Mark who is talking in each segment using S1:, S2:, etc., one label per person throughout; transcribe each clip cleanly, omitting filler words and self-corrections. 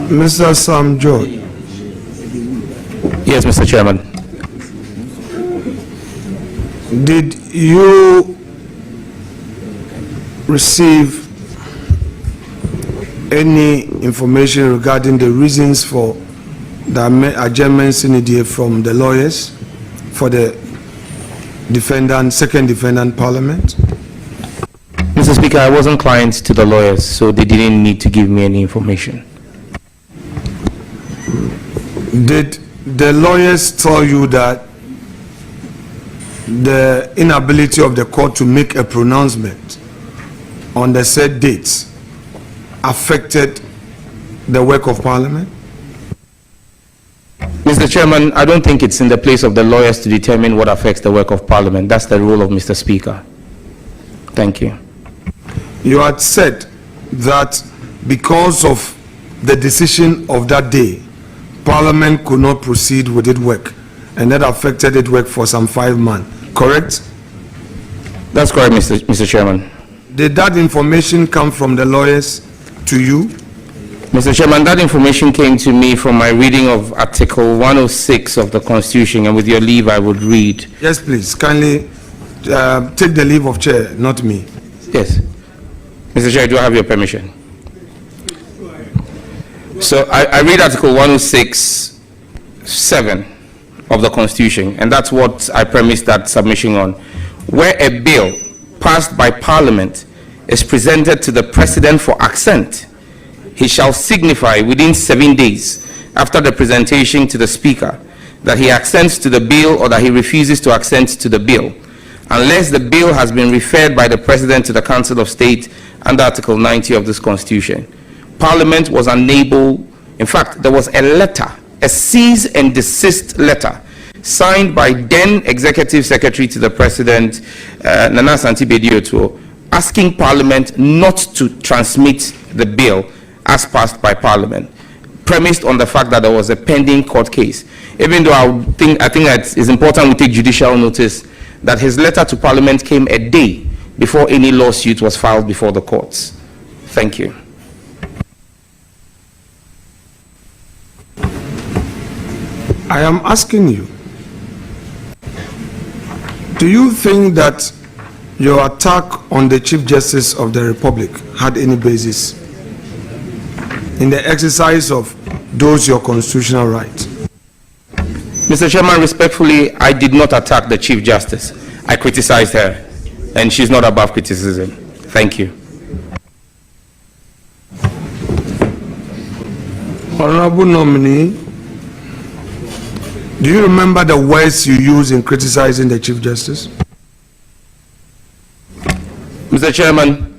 S1: Mr. Sam George.
S2: Yes, Mr. Chairman.
S1: Did you receive any information regarding the reasons for the adjournment sine from the lawyers for the second defendant parliament?
S2: Mr. Speaker, I wasn't client to the lawyers, so they didn't need to give me any information.
S1: Did the lawyers tell you that the inability of the court to make a pronouncement on the said dates affected the work of Parliament?
S2: Mr. Chairman, I don't think it's in the place of the lawyers to determine what affects the work of Parliament. That's the role of Mr. Speaker. Thank you.
S1: You had said that because of the decision of that day, Parliament could not proceed with its work, and that affected its work for some 5 months, correct?
S2: That's correct, Mr. Chairman.
S1: Did that information come from the lawyers to you?
S2: Mr. Chairman, that information came to me from my reading of Article 106 of the Constitution, and with your leave, I would read.
S1: Yes, please. Kindly take the leave of chair, not me.
S2: Yes. Mr. Chair, do I have your permission? So I read Article 106(7) of the Constitution, and that's what I premised that submission on. Where a bill passed by Parliament is presented to the President for assent, he shall signify within 7 days after the presentation to the Speaker that he assents to the bill or that he refuses to assent to the bill, unless the bill has been referred by the President to the Council of State under Article 90 of this Constitution. Parliament was unable, in fact, there was a letter, a cease and desist letter, signed by then Executive Secretary to the President, Nana Asante Bediotwo, asking Parliament not to transmit the bill as passed by Parliament, premised on the fact that there was a pending court case. Even though I think that it's important we take judicial notice that his letter to Parliament came a day before any lawsuit was filed before the courts. Thank you.
S1: I am asking you, do you think that your attack on the Chief Justice of the Republic had any basis in the exercise of those your constitutional rights?
S2: Mr. Chairman, respectfully, I did not attack the Chief Justice. I criticized her, and she's not above criticism. Thank you.
S1: Honorable nominee, do you remember the words you used in criticizing the Chief Justice?
S2: Mr. Chairman,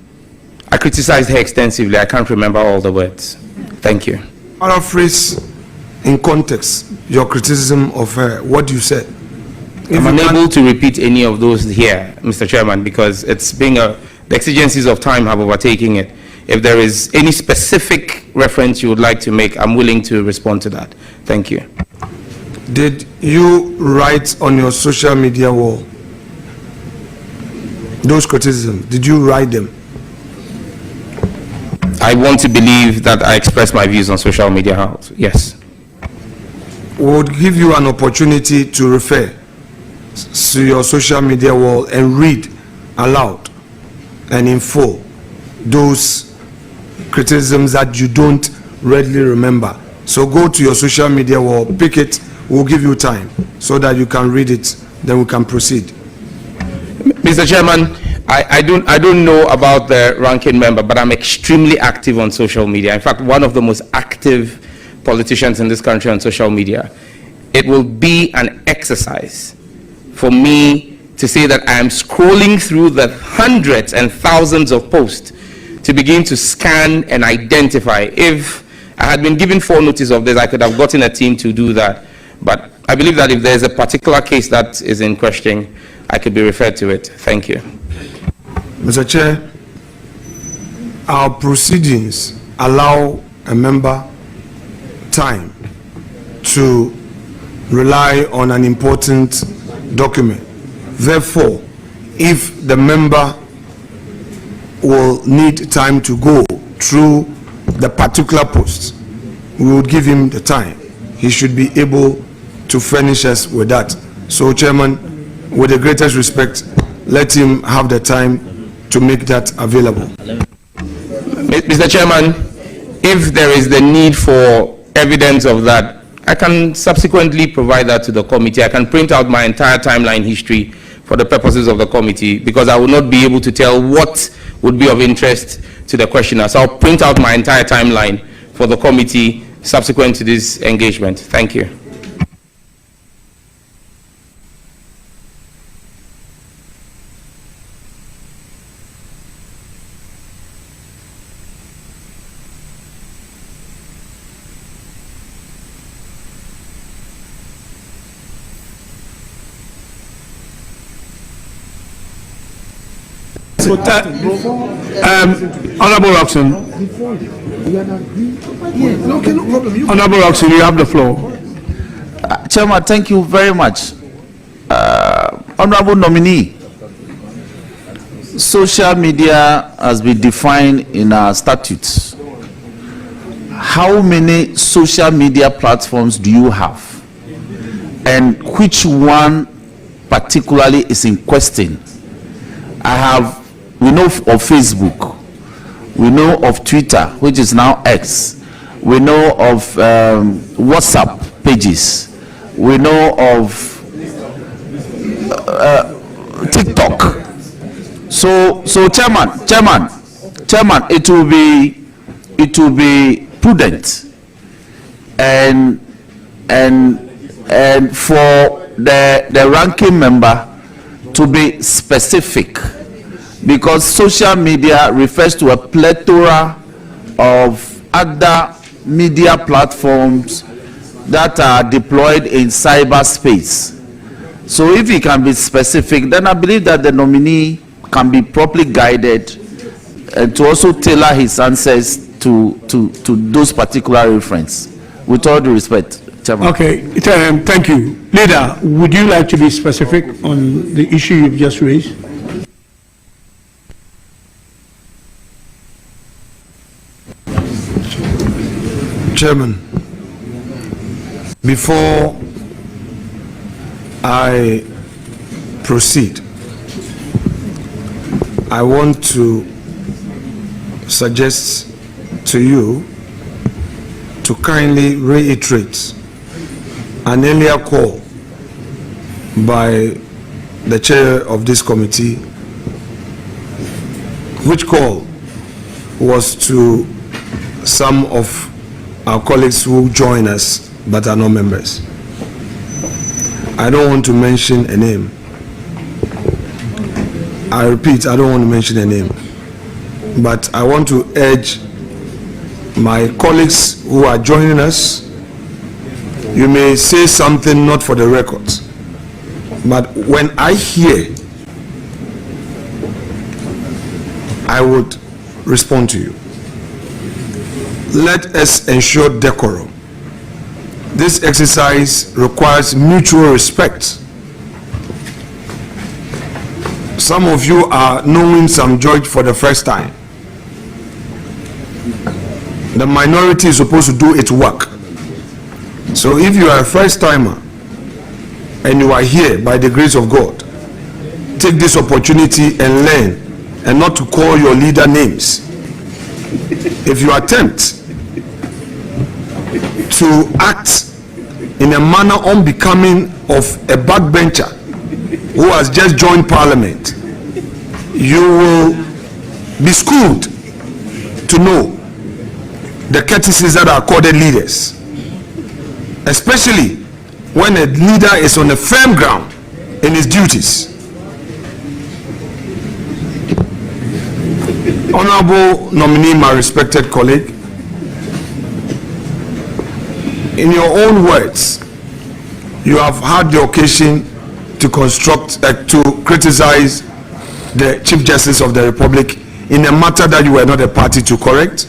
S2: I criticized her extensively. I can't remember all the words. Thank you.
S1: Paraphrase in context your criticism of her, what you said.
S2: I'm unable to repeat any of those here, Mr. Chairman, because it's being the exigencies of time have overtaken it. If there is any specific reference you would like to make, I'm willing to respond to that. Thank you.
S1: Did you write on your social media wall those criticisms? Did you write them?
S2: I want to believe that I express my views on social media house. Yes.
S1: We would give you an opportunity to refer to your social media wall and read aloud and in full those criticisms that you don't readily remember. So go to your social media wall, pick it, we'll give you time so that you can read it, then we can proceed.
S2: Mr. Chairman, I don't know about the ranking member, but I'm extremely active on social media. In fact, one of the most active politicians in this country on social media. It will be an exercise for me to say that I am scrolling through the hundreds and thousands of posts to begin to scan and identify. If I had been given full notice of this, I could have gotten a team to do that. But I believe that if there's a particular case that is in question, I could be referred to it. Thank you.
S1: Mr. Chair, our proceedings allow a member time to rely on an important document. Therefore, if the member will need time to go through the particular post, we would give him the time. He should be able to furnish us with that. So, Chairman, with the greatest respect, let him have the time to make that available.
S2: Mr. Chairman, if there is the need for evidence of that, I can subsequently provide that to the committee. I can print out my entire timeline history for the purposes of the committee, because I will not be able to tell what would be of interest to the questioner. So I'll print out my entire timeline for the committee subsequent to this engagement. Thank you.
S3: Honorable Roxon. Honorable Roxon, you have the floor.
S4: Chairman, thank you very much. Honorable nominee, social media has been defined in our statutes. How many social media platforms do you have? And which one particularly is in question? We know of Facebook, we know of Twitter, which is now X, we know of WhatsApp pages, we know of TikTok. So Chairman, it will be prudent and for the ranking member to be specific, because social media refers to a plethora of other media platforms that are deployed in cyberspace. So if he can be specific, then I believe that the nominee can be properly guided and to also tailor his answers to those particular references. With all due respect, Chairman.
S3: Okay, thank you. Leader, would you like to be specific on the issue you've just raised?
S1: Chairman, before I proceed, I want to suggest to you to kindly reiterate an earlier call by the chair of this committee, which call was to some of our colleagues who join us but are not members. I don't want to mention a name. I repeat, I don't want to mention a name. But I want to urge my colleagues who are joining us, you may say something not for the record, but when I hear, I would respond to you. Let us ensure decorum. This exercise requires mutual respect. Some of you are knowing some George for the first time. The minority is supposed to do its work. So if you are a first timer and you are here by the grace of God, take this opportunity and learn, and not to call your leader names. If you attempt to act in a manner unbecoming of a backbencher who has just joined parliament, you will be schooled to know the courtesies that are accorded leaders, especially when a leader is on a firm ground in his duties. Honorable nominee, my respected colleague, in your own words, you have had the occasion to criticize the Chief Justice of the Republic in a matter that you were not a party to, correct?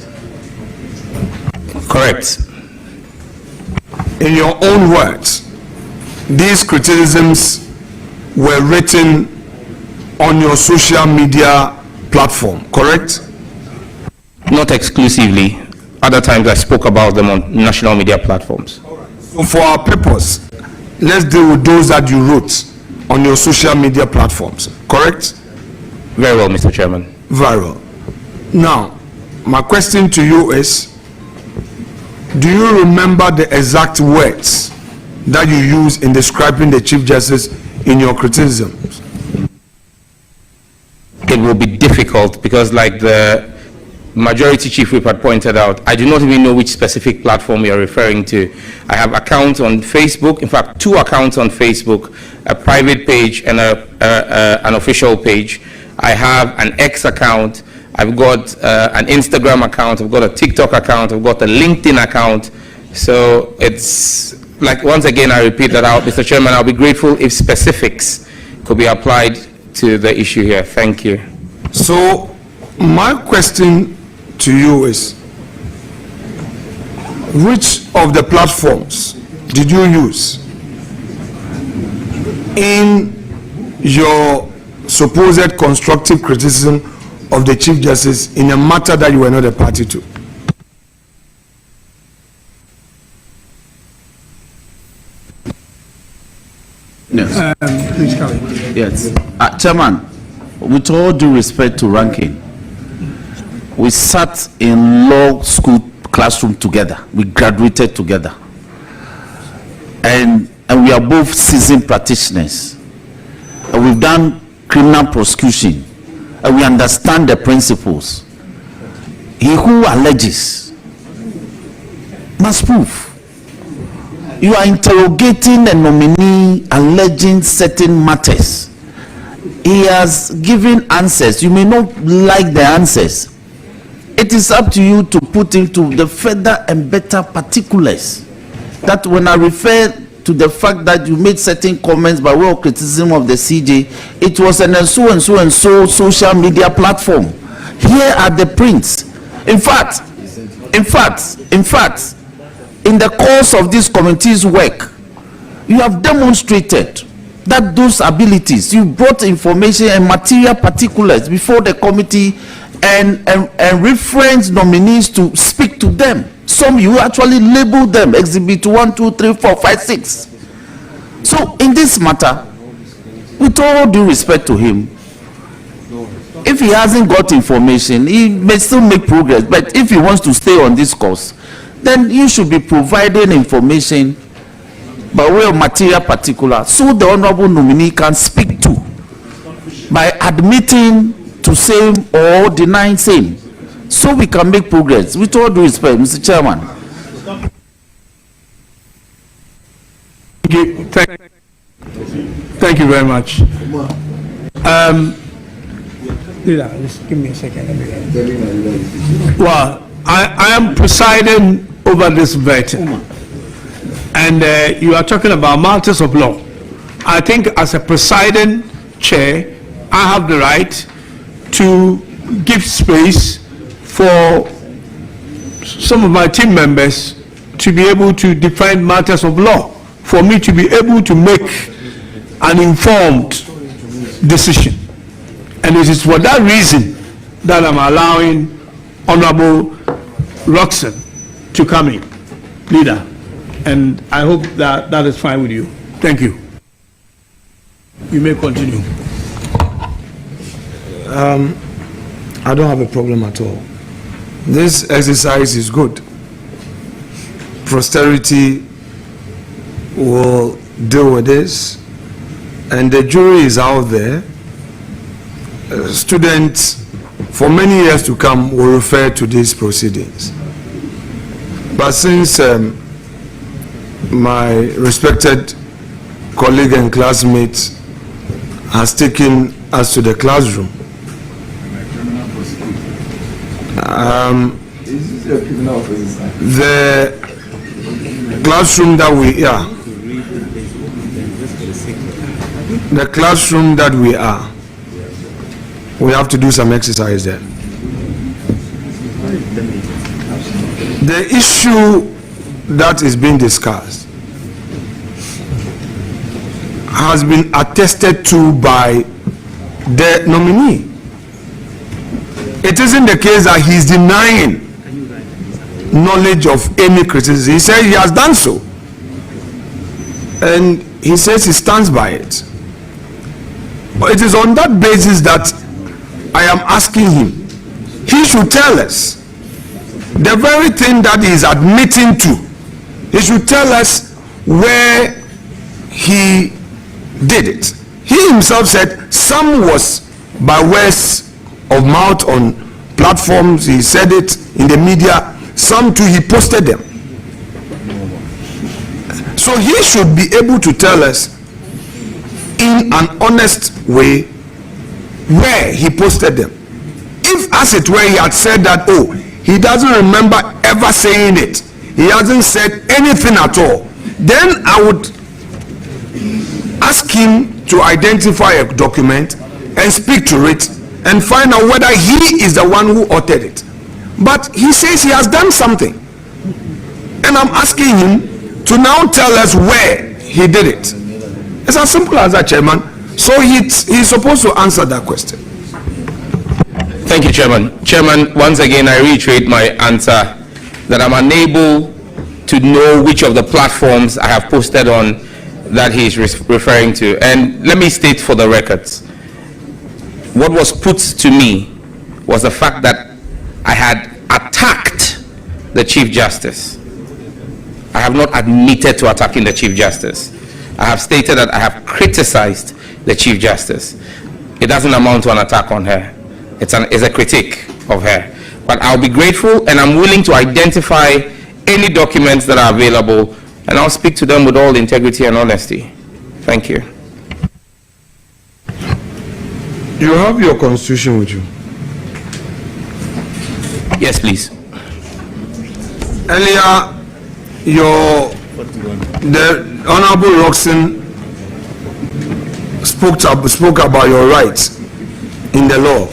S2: Correct.
S1: In your own words, these criticisms were written on your social media platform, correct?
S2: Not exclusively. other times I spoke about them on national media platforms.
S1: So for our purpose, let's deal with those that you wrote on your social media platforms, correct?
S2: Very well, Mr. Chairman.
S1: Very well. Now, my question to you is, do you remember the exact words that you used in describing the Chief Justice in your criticisms?
S2: It will be difficult because, like the Majority Chief Whip had pointed out, I do not even know which specific platform you're referring to. I have accounts on Facebook, in fact, 2 accounts on Facebook, a private page and an official page. I have an X account, I've got an Instagram account, I've got a TikTok account, I've got a LinkedIn account. So it's like, once again, I repeat that out, Mr. Chairman, I'll be grateful if specifics could be applied to the issue here. Thank you.
S1: So my question to you is, which of the platforms did you use in your supposed constructive criticism of the Chief Justice in a matter that you were not a party to?
S4: Yes.
S3: Please come.
S4: Yes. Chairman, with all due respect to Rankin, we sat in law school classroom together. We graduated together. And we are both seasoned practitioners. And we've done criminal prosecution. And we understand the principles. He who alleges must prove. You are interrogating a nominee alleging certain matters. He has given answers. You may not like the answers. It is up to you to put into the further and better particulars. That when I refer to the fact that you made certain comments by way of criticism of the CJ, it was an so and so and so social media platform. Here are the prints. In fact, in the course of this committee's work, you have demonstrated that those abilities, you brought information and material particulars before the committee and reference nominees to speak to them. Some you actually labeled them exhibit 1, 2, 3, 4, 5, 6. So in this matter, with all due respect to him, if he hasn't got information, he may still make progress. But if he wants to stay on this course, then you should be providing information by way of material particular so the honorable nominee can speak to by admitting to same or denying same, so we can make progress. With all due respect, Mr. Chairman.
S3: Thank you very much. Just give me a second. Well, I am presiding over this vetting, and you are talking about matters of law. I think as a presiding chair, I have the right to give space for some of my team members to be able to defend matters of law, for me to be able to make an informed decision. And it is for that reason that I'm allowing Honorable Roxanne to come in, leader. And I hope that that is fine with you. Thank you. You may continue.
S1: I don't have a problem at all. This exercise is good. Posterity will deal with this, and the jury is out there. Students for many years to come will refer to these proceedings. But since my respected colleague and classmate has taken us to the classroom, the classroom that we are, we have to do some exercise there. The issue that is being discussed has been attested to by the nominee. It isn't the case that he's denying knowledge of any criticism. He said he has done so. And he says he stands by it. But it is on that basis that I am asking him. He should tell us the very thing that he is admitting to. He should tell us where he did it. He himself said some was by words of mouth on platforms. He said it in the media. Some too he posted them. So he should be able to tell us in an honest way where he posted them. If as it were he had said that, oh, he doesn't remember ever saying it, he hasn't said anything at all, then I would ask him to identify a document and speak to it and find out whether he is the one who authored it. But he says he has done something, and I'm asking him to now tell us where he did it. It's as simple as that, Chairman. So he's supposed to answer that question.
S2: Thank you, Chairman. Chairman, once again, I reiterate my answer that I'm unable to know which of the platforms I have posted on that he is referring to. And let me state for the records, what was put to me was the fact that I had attacked the Chief Justice. I have not admitted to attacking the Chief Justice. I have stated that I have criticized the Chief Justice. It doesn't amount to an attack on her. It's a critique of her. But I'll be grateful, and I'm willing to identify any documents that are available, and I'll speak to them with all integrity and honesty. Thank you.
S1: You have your constitution with you.
S2: Yes, please.
S1: Earlier, the Honorable Roxon spoke about your rights in the law,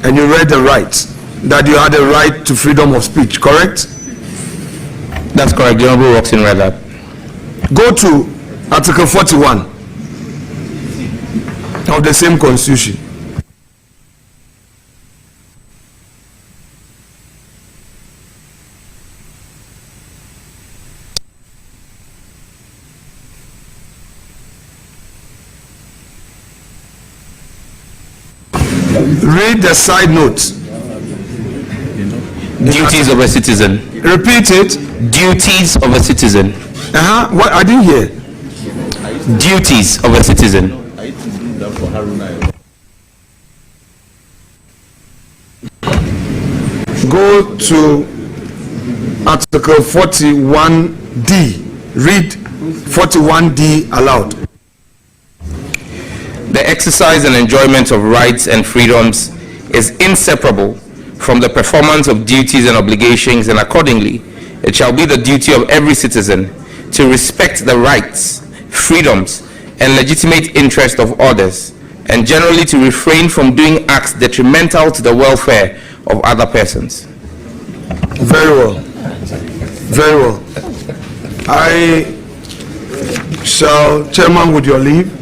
S1: and you read the rights, that you had a right to freedom of speech, correct?
S2: That's correct. The Honorable Roxon read that.
S1: Go to Article 41 of the same constitution. Read the side notes.
S2: Duties of a citizen.
S1: Repeat it.
S2: Duties of a citizen.
S1: What? I didn't hear.
S2: Duties of a citizen.
S1: Go to Article 41D. Read 41D aloud.
S2: The exercise and enjoyment of rights and freedoms is inseparable from the performance of duties and obligations, and accordingly, it shall be the duty of every citizen to respect the rights, freedoms, and legitimate interest of others, and generally to refrain from doing acts detrimental to the welfare of other persons.
S1: Very well. Very well. I shall, Chairman, with your leave.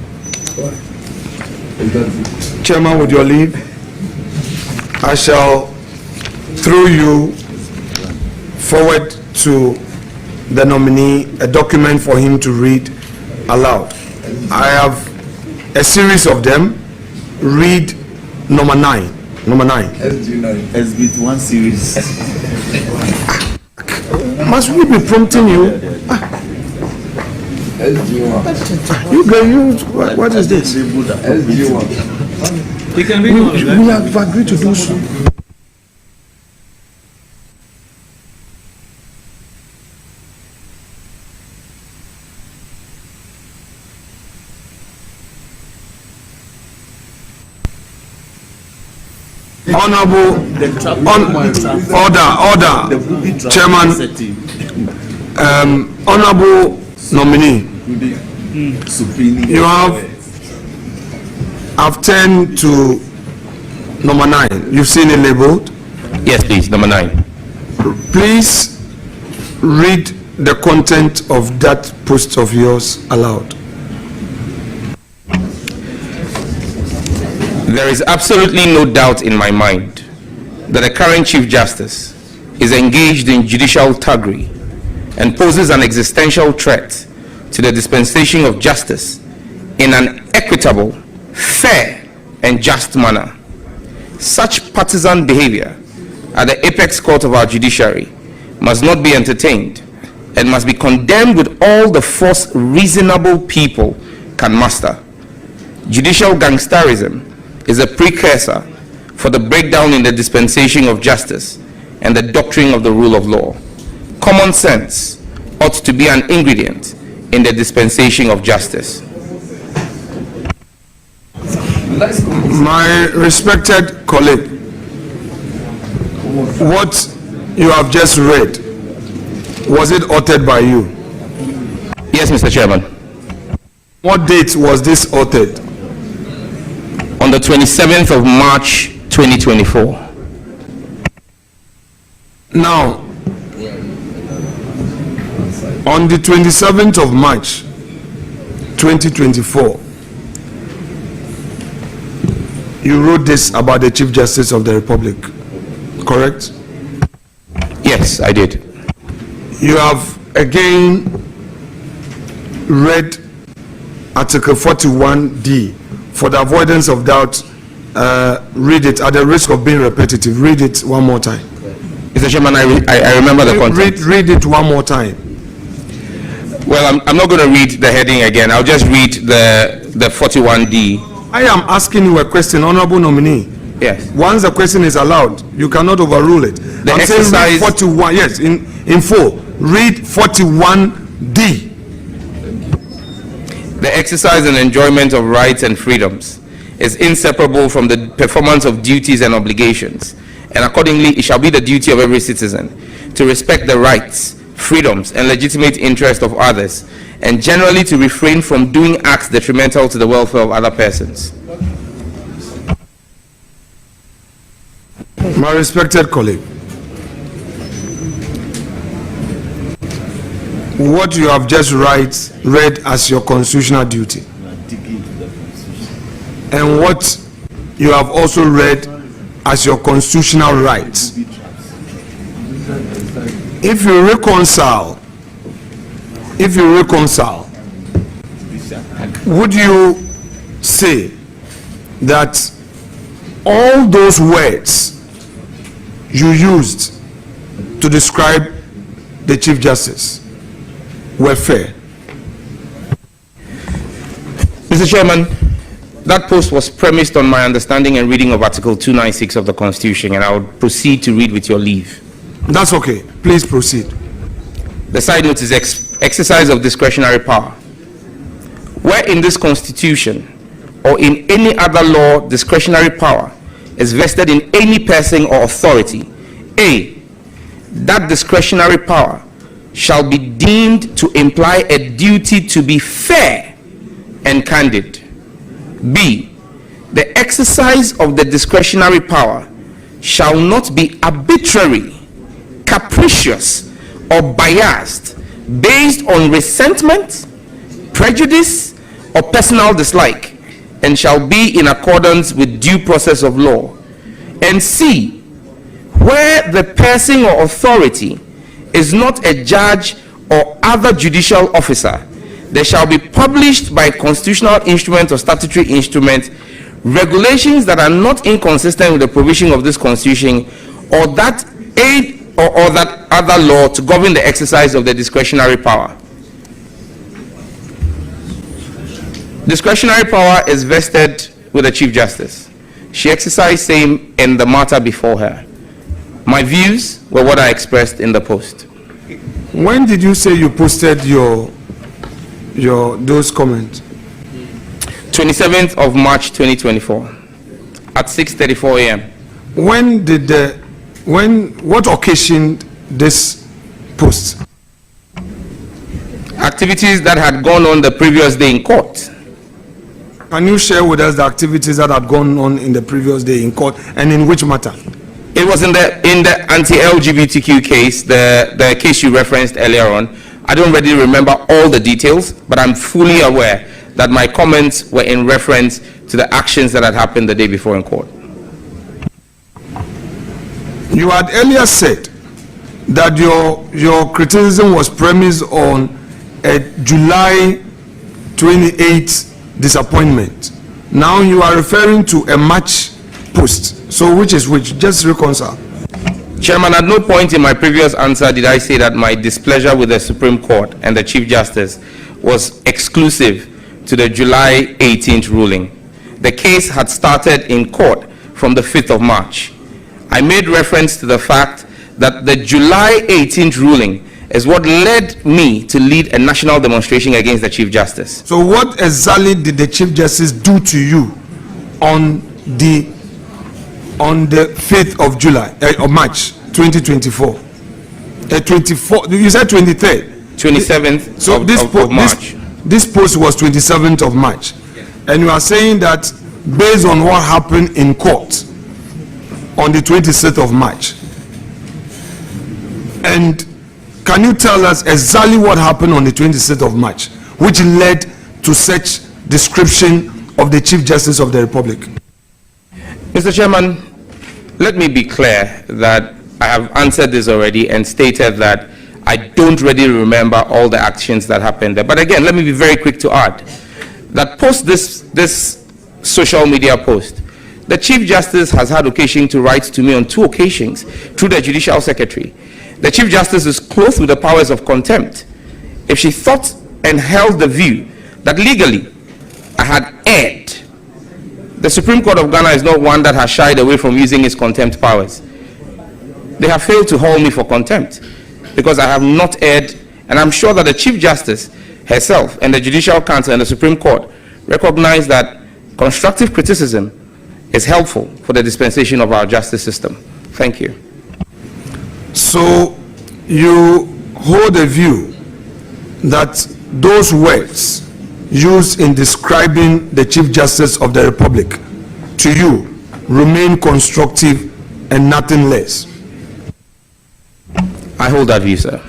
S1: Chairman, with your leave, I shall, through you, forward to the nominee a document for him to read aloud. I have a series of them. Read number 9. Number 9.
S4: SB 1 series.
S1: Must we be prompting you? What is this?
S3: He can be
S1: We have agreed to do so. Honorable, order, Chairman, honorable nominee, you have turned to number 9. You've seen it labeled.
S2: Yes, please. Number 9.
S1: Please read the content of that post of yours aloud.
S2: There is absolutely no doubt in my mind that the current Chief Justice is engaged in judicial thuggery and poses an existential threat to the dispensation of justice in an equitable, fair, and just manner. Such partisan behavior at the apex court of our judiciary must not be entertained and must be condemned with all the force reasonable people can muster. Judicial gangsterism is a precursor for the breakdown in the dispensation of justice and the doctrine of the rule of law. Common sense ought to be an ingredient in the dispensation of justice.
S1: My respected colleague, what you have just read, was it authored by you?
S2: Yes, Mr. Chairman.
S1: What date was this authored?
S2: On the 27th of March, 2024.
S1: Now, on the 27th of March, 2024, you wrote this about the Chief Justice of the Republic, correct?
S2: Yes, I did.
S1: You have again read Article 41D. For the avoidance of doubt, read it at the risk of being repetitive. Read it one more time.
S2: Mr. Chairman, I remember the content.
S1: Read it one more time.
S2: Well, I'm not going to read the heading again. I'll just read the 41D.
S1: I am asking you a question, honorable nominee.
S2: Yes.
S1: Once the question is allowed, you cannot overrule it.
S2: The
S1: I'm saying read
S2: exercise-
S1: 41. Yes, in full. Read 41D.
S2: The exercise and enjoyment of rights and freedoms is inseparable from the performance of duties and obligations, and accordingly it shall be the duty of every citizen to respect the rights, freedoms, and legitimate interests of others, and generally to refrain from doing acts detrimental to the welfare of other persons.
S1: My respected colleague, what you have just read as your constitutional duty, and what you have also read as your constitutional rights, if you reconcile, would you say that all those words you used to describe the Chief Justice were fair?
S2: Mr. Chairman, that post was premised on my understanding and reading of Article 296 of the Constitution, and I would proceed to read with your leave.
S1: That's okay. Please proceed.
S2: The side note is exercise of discretionary power. Where in this Constitution or in any other law discretionary power is vested in any person or authority, A, that discretionary power shall be deemed to imply a duty to be fair and candid. B, the exercise of the discretionary power shall not be arbitrary, capricious, or biased based on resentment, prejudice, or personal dislike, and shall be in accordance with due process of law. And C, where the person or authority is not a judge or other judicial officer, there shall be published by constitutional instrument or statutory instrument regulations that are not inconsistent with the provision of this Constitution or that or that other law to govern the exercise of the discretionary power. Discretionary power is vested with the Chief Justice. She exercised same in the matter before her. My views were what I expressed in the post.
S1: When did you say you posted those comments?
S2: 27th of March 2024 at 6:34 a.m.
S1: What occasioned this post?
S2: Activities that had gone on the previous day in court.
S1: Can you share with us the activities that had gone on in the previous day in court, and in which matter?
S2: It was in the anti-LGBTQ case, the case you referenced earlier on. I don't really remember all the details, but I'm fully aware that my comments were in reference to the actions that had happened the day before in court.
S1: You had earlier said that your criticism was premised on a July 28th disappointment. Now you are referring to a March post. So which is which? Just reconcile.
S2: Chairman, at no point in my previous answer did I say that my displeasure with the Supreme Court and the Chief Justice was exclusive to the July 18th ruling. The case had started in court from the 5th of March. I made reference to the fact that the July 18th ruling is what led me to lead a national demonstration against the Chief Justice.
S1: So what exactly did the Chief Justice do to you on the 5th of July, of March 2024? 24, you said 23rd.
S2: 27th
S1: So
S2: of March.
S1: This post was 27th of March. And you are saying that based on what happened in court on the 26th of March. And can you tell us exactly what happened on the 26th of March, which led to such description of the Chief Justice of the Republic?
S2: Mr. Chairman, let me be clear that I have answered this already and stated that I don't really remember all the actions that happened there. But again, let me be very quick to add that post this social media post, the Chief Justice has had occasion to write to me on 2 occasions through the Judicial Secretary. The Chief Justice is clothed with the powers of contempt. If she thought and held the view that legally I had erred, the Supreme Court of Ghana is not one that has shied away from using its contempt powers. They have failed to hold me for contempt because I have not erred, and I'm sure that the Chief Justice herself and the Judicial Council and the Supreme Court recognize that constructive criticism is helpful for the dispensation of our justice system. Thank you.
S1: So you hold a view that those words used in describing the Chief Justice of the Republic to you remain constructive and nothing less?
S2: I hold that view, sir.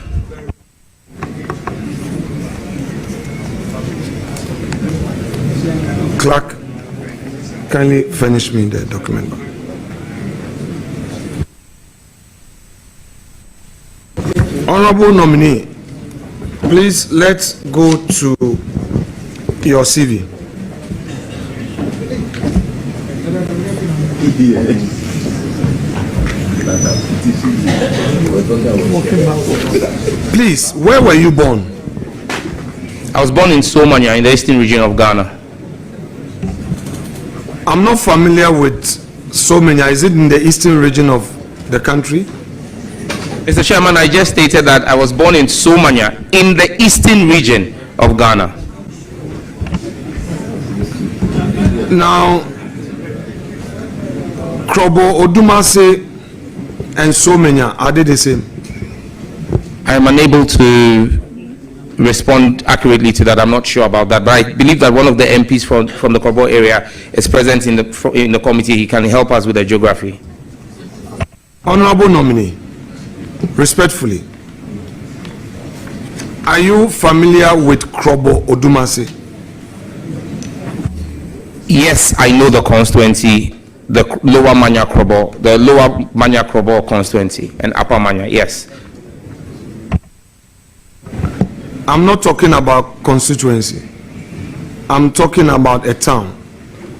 S1: Clerk, kindly furnish me the document. Honorable nominee, please let's go to your CV. Please, where were you born?
S2: I was born in Somanya in the eastern region of Ghana.
S1: I'm not familiar with Somanya. Is it in the eastern region of the country?
S2: Mr. Chairman, I just stated that I was born in Somanya in the eastern region of Ghana.
S1: Now, Krobo, Odumase, and Somanya, are they the same?
S2: I am unable to respond accurately to that. I'm not sure about that, but I believe that one of the MPs from the Krobo area is present in the committee. He can help us with the geography.
S1: Honorable nominee, respectfully, are you familiar with Krobo Odumase?
S2: Yes, I know the constituency, the lower Manya Krobo constituency and upper Manya, yes.
S1: I'm not talking about constituency. I'm talking about a town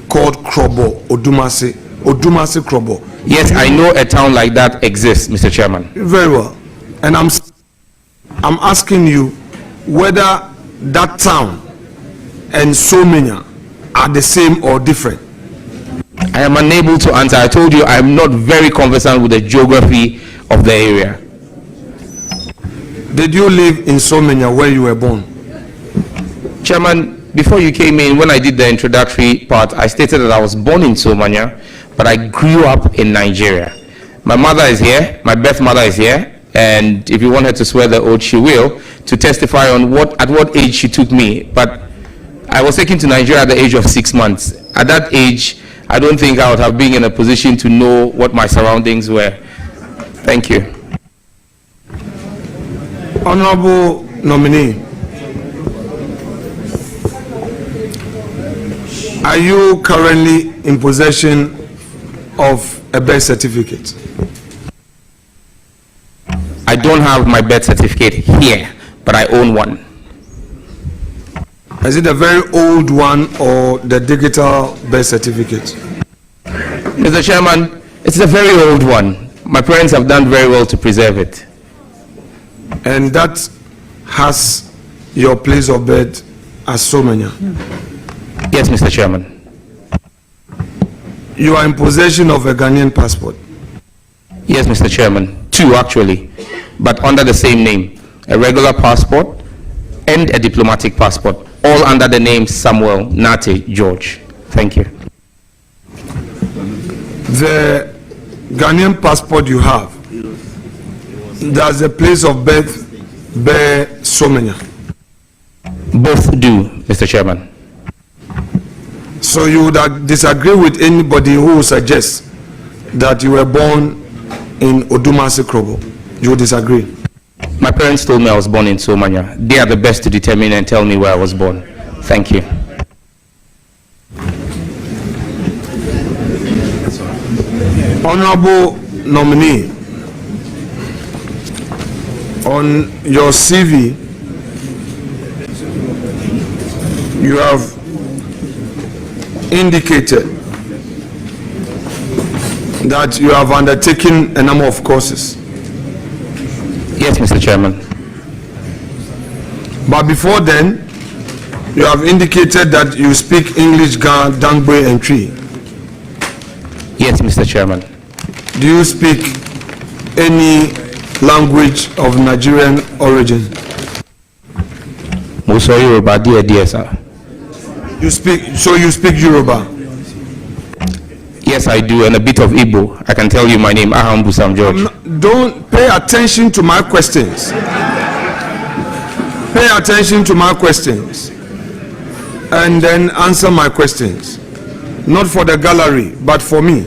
S1: called Krobo Odumase. Odumase Krobo.
S2: Yes, I know a town like that exists, Mr. Chairman.
S1: Very well. And I'm asking you whether that town and Somanya are the same or different.
S2: I am unable to answer. I told you I am not very conversant with the geography of the area.
S1: Did you live in Somanya where you were born?
S2: Chairman, before you came in, when I did the introductory part, I stated that I was born in Somanya, but I grew up in Nigeria. My mother is here, my birth mother is here, and if you want her to swear the oath, she will, to testify on at what age she took me. But I was taken to Nigeria at the age of 6 months. At that age, I don't think I would have been in a position to know what my surroundings were. Thank you.
S1: Honorable nominee, are you currently in possession of a birth certificate?
S2: I don't don't have my birth certificate here, but I own one.
S1: Is it a very old one or the digital birth certificate?
S2: Mr. Chairman, it's a very old one. My parents have done very well to preserve it.
S1: And that has your place of birth as Somanya?
S2: Yes, Mr. Chairman.
S1: You are in possession of a Ghanaian passport?
S2: Yes, Mr. Chairman. Two, actually, but under the same name. A regular passport and a diplomatic passport, all under the name Samuel Nartey George. Thank you.
S1: The Ghanaian passport you have, does the place of birth bear Somanya?
S2: Both do, Mr. Chairman.
S1: So you would disagree with anybody who suggests that you were born in Odumasi Krobo? You would disagree?
S2: My parents told me I was born in Somanya. They are the best to determine and tell me where I was born. Thank you.
S1: Honorable nominee, on your CV, you have indicated that you have undertaken a number of courses.
S2: Yes, Mr. Chairman.
S1: But before then, you have indicated that you speak English, Ga, Dangbe, and Twi.
S2: Yes, Mr. Chairman.
S1: Do you speak any language of Nigerian origin?
S2: Muso Yoruba, dear sir.
S1: You speak Yoruba?
S2: Yes, I do, and a bit of Igbo. I can tell you my name, Ahambu Sam George.
S1: Don't pay attention to my questions. Pay attention to my questions and then answer my questions. Not for the gallery, but for me.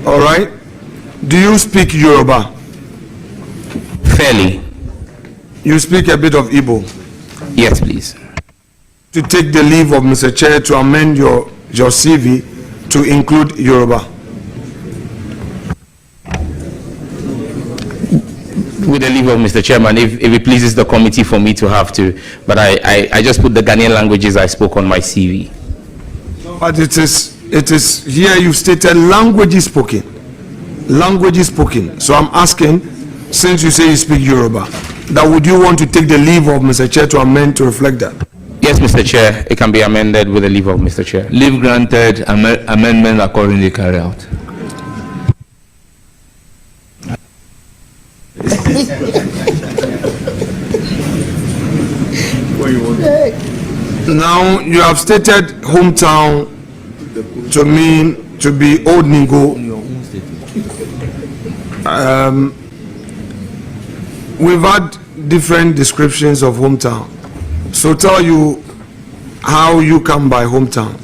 S1: All right? Do you speak Yoruba?
S2: Fairly.
S1: You speak a bit of Igbo?
S2: Yes, please.
S1: To take the leave of Mr. Chair to amend your CV to include Yoruba.
S2: With the leave of Mr. Chairman, if it pleases the committee for me to have to, but I just put the Ghanaian languages I spoke on my CV.
S1: But it is here you stated languages spoken. Languages spoken. So I'm asking, since you say you speak Yoruba, that would you want to take the leave of Mr. Chair to amend to reflect that?
S2: Yes, Mr. Chair, it can be amended with the leave of Mr. Chair.
S5: Leave granted, amendment accordingly carried out.
S1: Now you have stated hometown to mean to be Old Ningo. We've had different descriptions of hometown. So tell you how you come by hometown.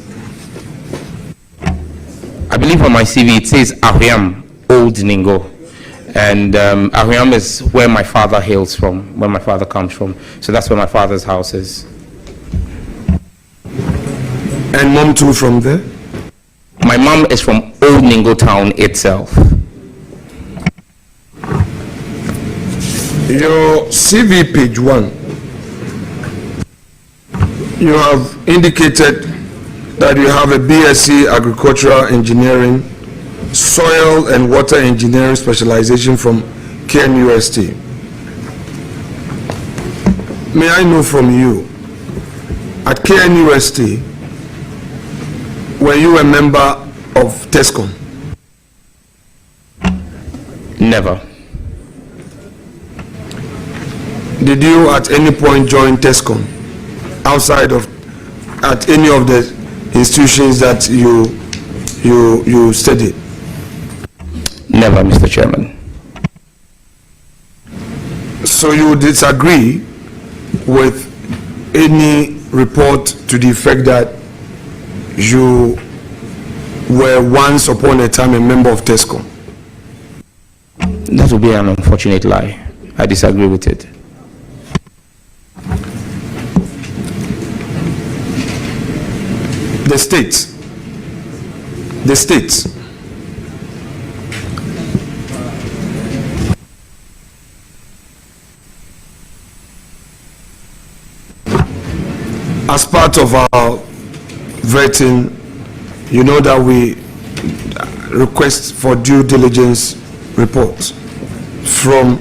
S2: I believe on my CV it says Ahiam, Old Ningo. And Ahiam is where my father hails from, where my father comes from. So that's where my father's house is.
S1: And mom too from there?
S2: My mom is from Old Ningo town itself.
S1: Your CV page 1, you have indicated that you have a BSc Agricultural Engineering, Soil and Water Engineering specialization from KNUST. May I know from you, at KNUST, were you a member of TESCOM?
S2: Never.
S1: Did you at any point join TESCOM outside of, at any of the institutions that you studied?
S2: Never, Mr. Chairman.
S1: So you disagree with any report to the effect that you were once upon a time a member of TESCOM?
S2: That would be an unfortunate lie. I disagree with it.
S1: The states. as part of our vetting, you know that we request for due diligence reports from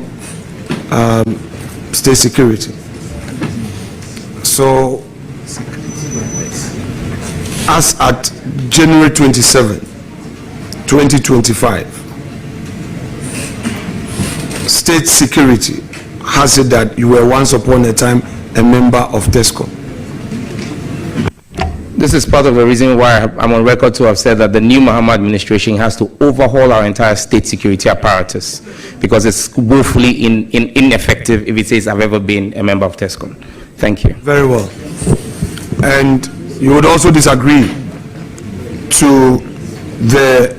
S1: state security. So, as at January 27, 2025, state security has it that you were once upon a time a member of TESCOM.
S2: This is part of the reason why I'm on record to have said that the new Mahama administration has to overhaul our entire state security apparatus, because it's woefully ineffective if it says I've ever been a member of TESCOM. Thank you.
S1: Very well. And you would also disagree to the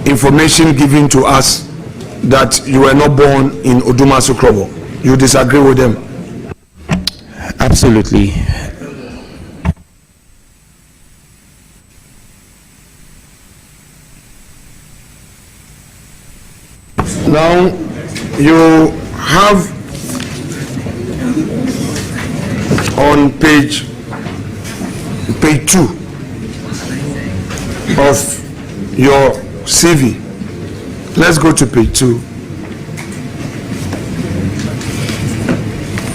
S1: information given to us that you were not born in Odumasu Krobo. You disagree with them?
S2: Absolutely.
S1: Now, you have on page 2 of your CV. Let's go to page 2.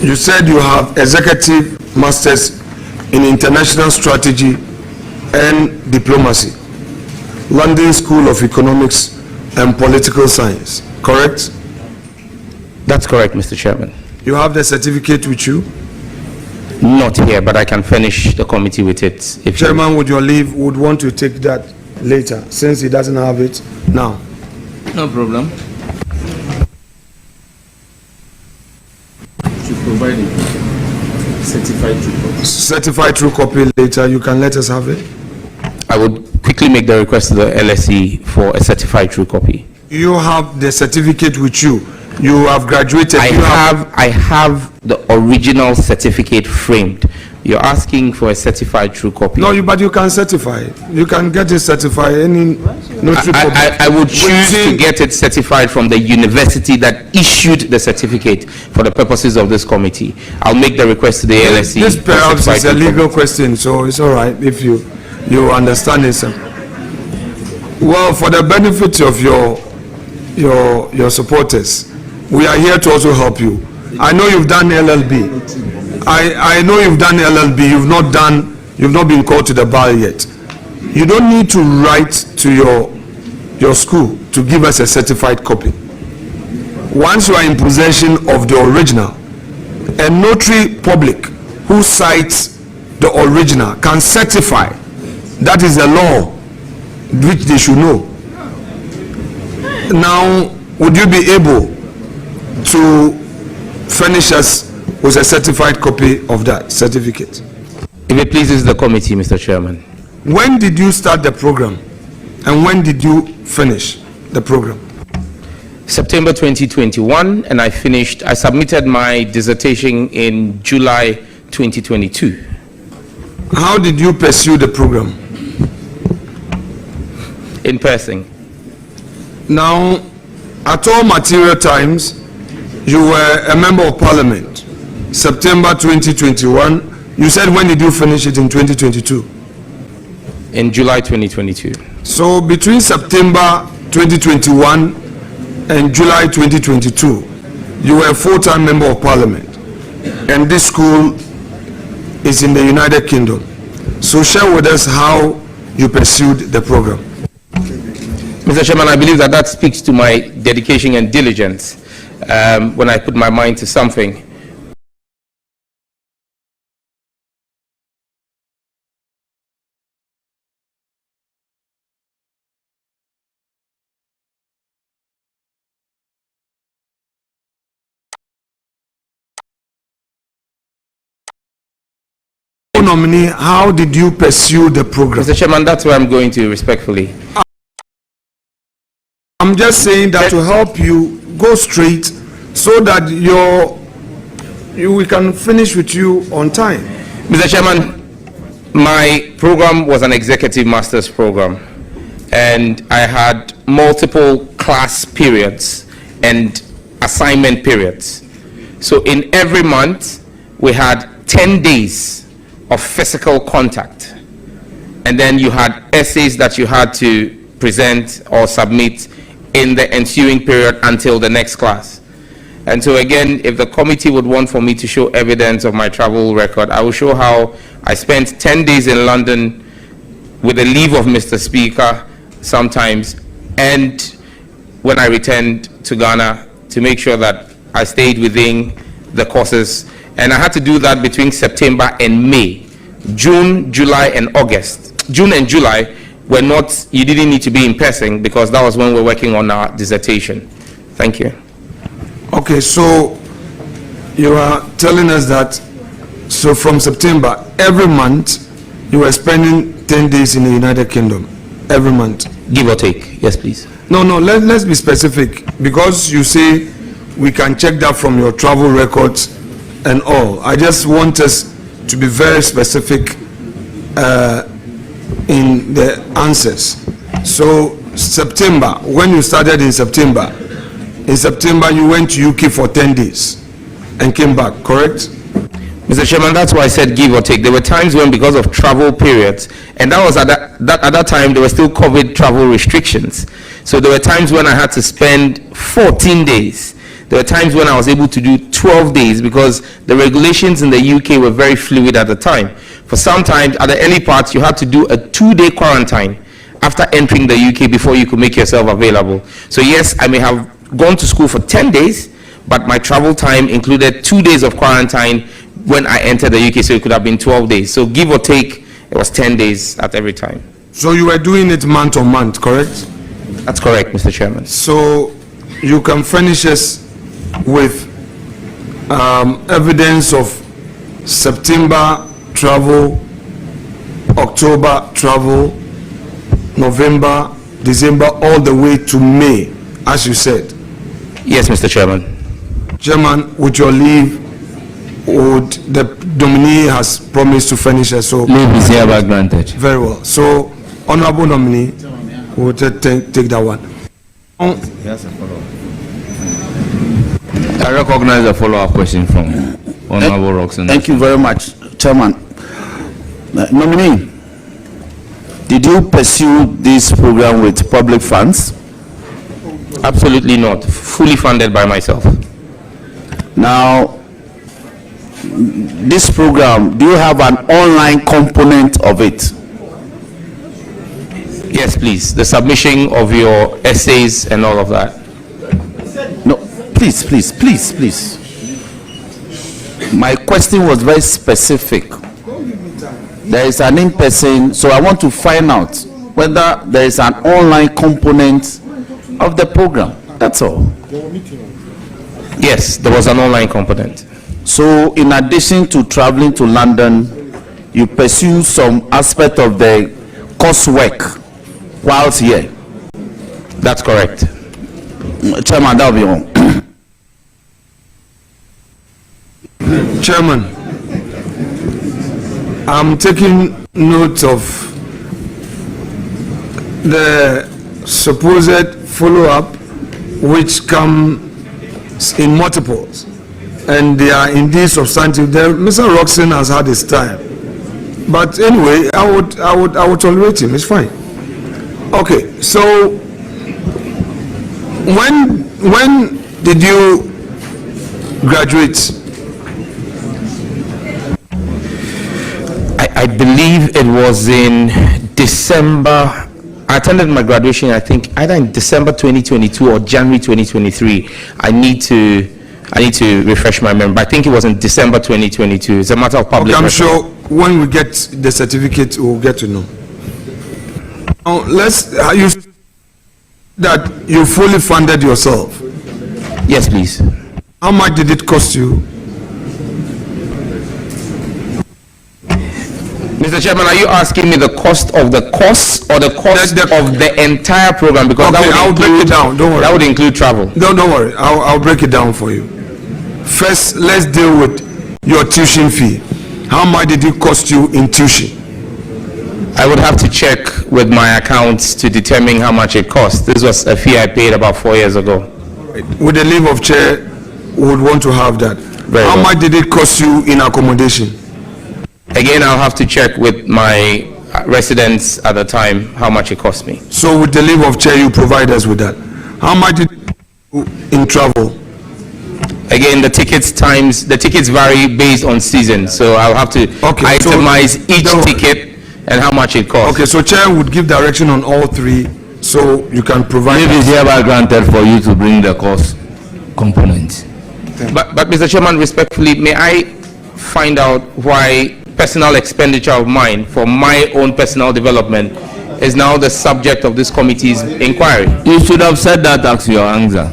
S1: You said you have executive masters in international strategy and diplomacy, London School of Economics and Political Science, correct?
S2: That's correct, Mr. Chairman.
S1: You have the certificate with you?
S2: Not here, but I can furnish the committee with it. If
S1: Chairman, with your leave, would want to take that later, since he doesn't have it now.
S5: No problem. To provide a certified true copy.
S1: Certified true copy later, you can let us have it.
S2: I would quickly make the request to the LSE for a certified true copy.
S1: You have the certificate with you. You have graduated.
S2: I have the original certificate framed. You're asking for a certified true copy.
S1: No, but you can certify it. You can get it certified.
S2: I would choose to get it certified from the university that issued the certificate for the purposes of this committee. I'll make the request to the LSE.
S1: This perhaps is a legal question, so it's all right if you understand it, sir. Well, for the benefit of your supporters, we are here to also help you. I know you've done LLB. I know you've done LLB. You've not been called to the bar yet. You don't need to write to your school to give us a certified copy. Once you are in possession of the original, a notary public who cites the original can certify. That is a law which they should know. Now, would you be able to furnish us with a certified copy of that certificate?
S2: If it pleases the committee, Mr. Chairman.
S1: When did you start the program and when did you finish the program?
S2: September 2021, and I submitted my dissertation in July 2022.
S1: How did you pursue the program?
S2: In person.
S1: Now, at all material times, you were a member of parliament. September 2021. You said, when did you finish it in 2022?
S2: In July 2022.
S1: So between September 2021 and July 2022, you were a full-time member of parliament. And this school is in the United Kingdom. So share with us how you pursued the program.
S2: Mr. Chairman, I believe that speaks to my dedication and diligence when I put my mind to something.
S1: Nominee, how did you pursue the program?
S2: Mr. Chairman, that's where I'm going to respectfully.
S1: I'm just saying that to help you go straight so that we can finish with you on time.
S2: Mr. Chairman, my program was an executive master's program, and I had multiple class periods and assignment periods. So in every month, we had 10 days of physical contact. And then you had essays that you had to present or submit in the ensuing period until the next class. And so again, if the committee would want for me to show evidence of my travel record, I will show how I spent 10 days in London with the leave of Mr. Speaker sometimes, and when I returned to Ghana to make sure that I stayed within the courses. And I had to do that between September and May. June, July, and August. June and July were not, you didn't need to be in person because that was when we were working on our dissertation. Thank you.
S1: Okay, so you are telling us that, so from September, every month, you were spending 10 days in the United Kingdom, every month.
S2: Give or take, yes please.
S1: No, let's be specific, because you say we can check that from your travel records and all. I just want us to be very specific in the answers. So September, when you started in September you went to UK for 10 days and came back, correct?
S2: Mr. Chairman, that's why I said give or take. There were times when, because of travel periods, and that was at that time, there were still COVID travel restrictions. So there were times when I had to spend 14 days. There were times when I was able to do 12 days because the regulations in the UK were very fluid at the time. For some time, at the early parts, you had to do a 2-day quarantine after entering the UK before you could make yourself available. So yes, I may have gone to school for 10 days, but my travel time included 2 days of quarantine when I entered the UK, so it could have been 12 days. So give or take, it was 10 days at every time.
S1: So you were doing it month on month, correct?
S2: That's correct, Mr. Chairman.
S1: So you can furnish us with evidence of September travel, October travel, November, December, all the way to May, as you said.
S2: Yes, Mr. Chairman.
S1: Chairman, with your leave, would the nominee has promised to furnish us, so
S5: Leave is hereby granted.
S1: very well. So, honorable nominee, will take that one.
S5: I recognize a follow-up question from Honorable Roxanne.
S4: Thank you very much, Chairman. Nominee, did you pursue this program with public funds?
S2: Absolutely not. Fully funded by myself.
S4: Now, this program, do you have an online component of it?
S2: Yes, please. The submission of your essays and all of that.
S4: No, please. My question was very specific. There is an in-person, so I want to find out whether there is an online component of the program. That's all.
S2: Yes, there was an online component.
S4: So in addition to traveling to London, you pursue some aspect of the coursework whilst here?
S2: That's correct.
S4: Chairman, that will be all.
S1: Chairman, I'm taking note of the supposed follow-up which come in multiples, and they are indeed substantive. Mr. Roxanne has had his time, but anyway, I would tolerate him. It's fine. Okay, so when did you graduate?
S2: I believe it was in December. I attended my graduation, I think, either in December 2022 or January 2023. I need to refresh my memory. I think it was in December 2022. It's a matter of public
S1: Okay, I'm
S2: record.
S1: sure when we get the certificate, we'll get to know. Now, you that you fully funded yourself.
S2: Yes, please.
S1: How much did it cost you?
S2: Mr. Chairman, are you asking me the cost of the course or the cost
S1: The-
S2: of the entire program? Because
S1: Okay,
S2: that would
S1: I'll break
S2: include,
S1: it down. Don't worry.
S2: That would include travel.
S1: Don't worry. I'll break it down for you. First, let's deal with your tuition fee. How much did it cost you in tuition?
S2: I would have to check with my accounts to determine how much it cost. This was a fee I paid about 4 years ago.
S1: With the leave of chair, we would want to have that.
S2: Very
S1: How
S2: well.
S1: much did it cost you in accommodation?
S2: Again, I'll have to check with my residents at the time how much it cost me.
S1: So with the leave of chair, you provide us with that. How much did it cost you in travel?
S2: Again, the tickets vary based on season, so I'll have to
S1: Okay, so
S2: itemize each
S1: don't-
S2: ticket and how much it costs.
S1: Okay, so chair would give direction on all three, so you can provide.
S5: Leave is hereby granted for you to bring the cost component.
S2: But Mr. Chairman, respectfully, may I find out why personal expenditure of mine for my own personal development is now the subject of this committee's inquiry?
S5: You should have said that as your answer.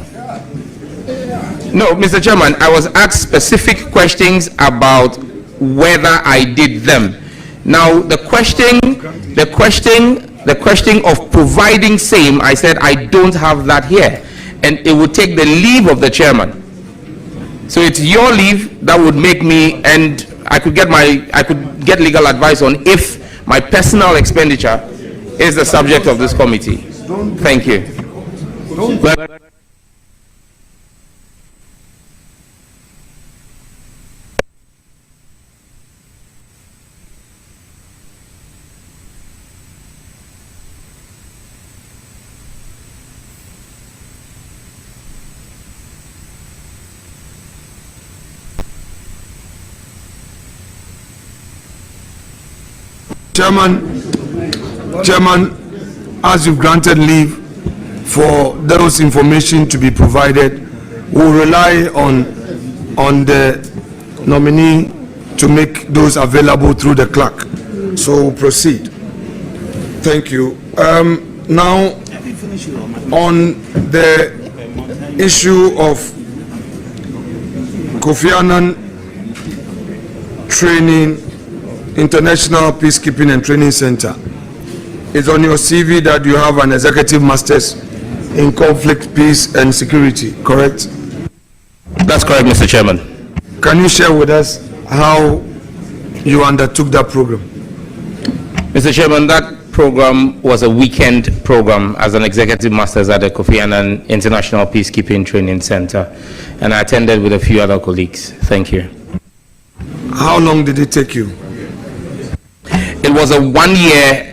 S2: No, Mr. Chairman, I was asked specific questions about whether I did them. Now, the question of providing same, I said I don't have that here, and it would take the leave of the chairman. So it's your leave that would make me, and I could get legal advice on if my personal expenditure is the subject of this committee. Thank you.
S1: Chairman, as you've granted leave for those information to be provided, we'll rely on the nominee to make those available through the clerk. So we'll proceed. Thank you. Now, on the issue of Kofi Annan training, International Peacekeeping and Training Center. It's on your CV that you have an executive master's in conflict, peace and security, correct?
S2: That's correct, Mr. Chairman.
S1: Can you share with us how you undertook that program?
S2: Mr. Chairman, that program was a weekend program as an executive master's at the Kofi Annan International Peacekeeping Training Center, and I attended with a few other colleagues. Thank you.
S1: How long did it take you?
S2: It was a one-year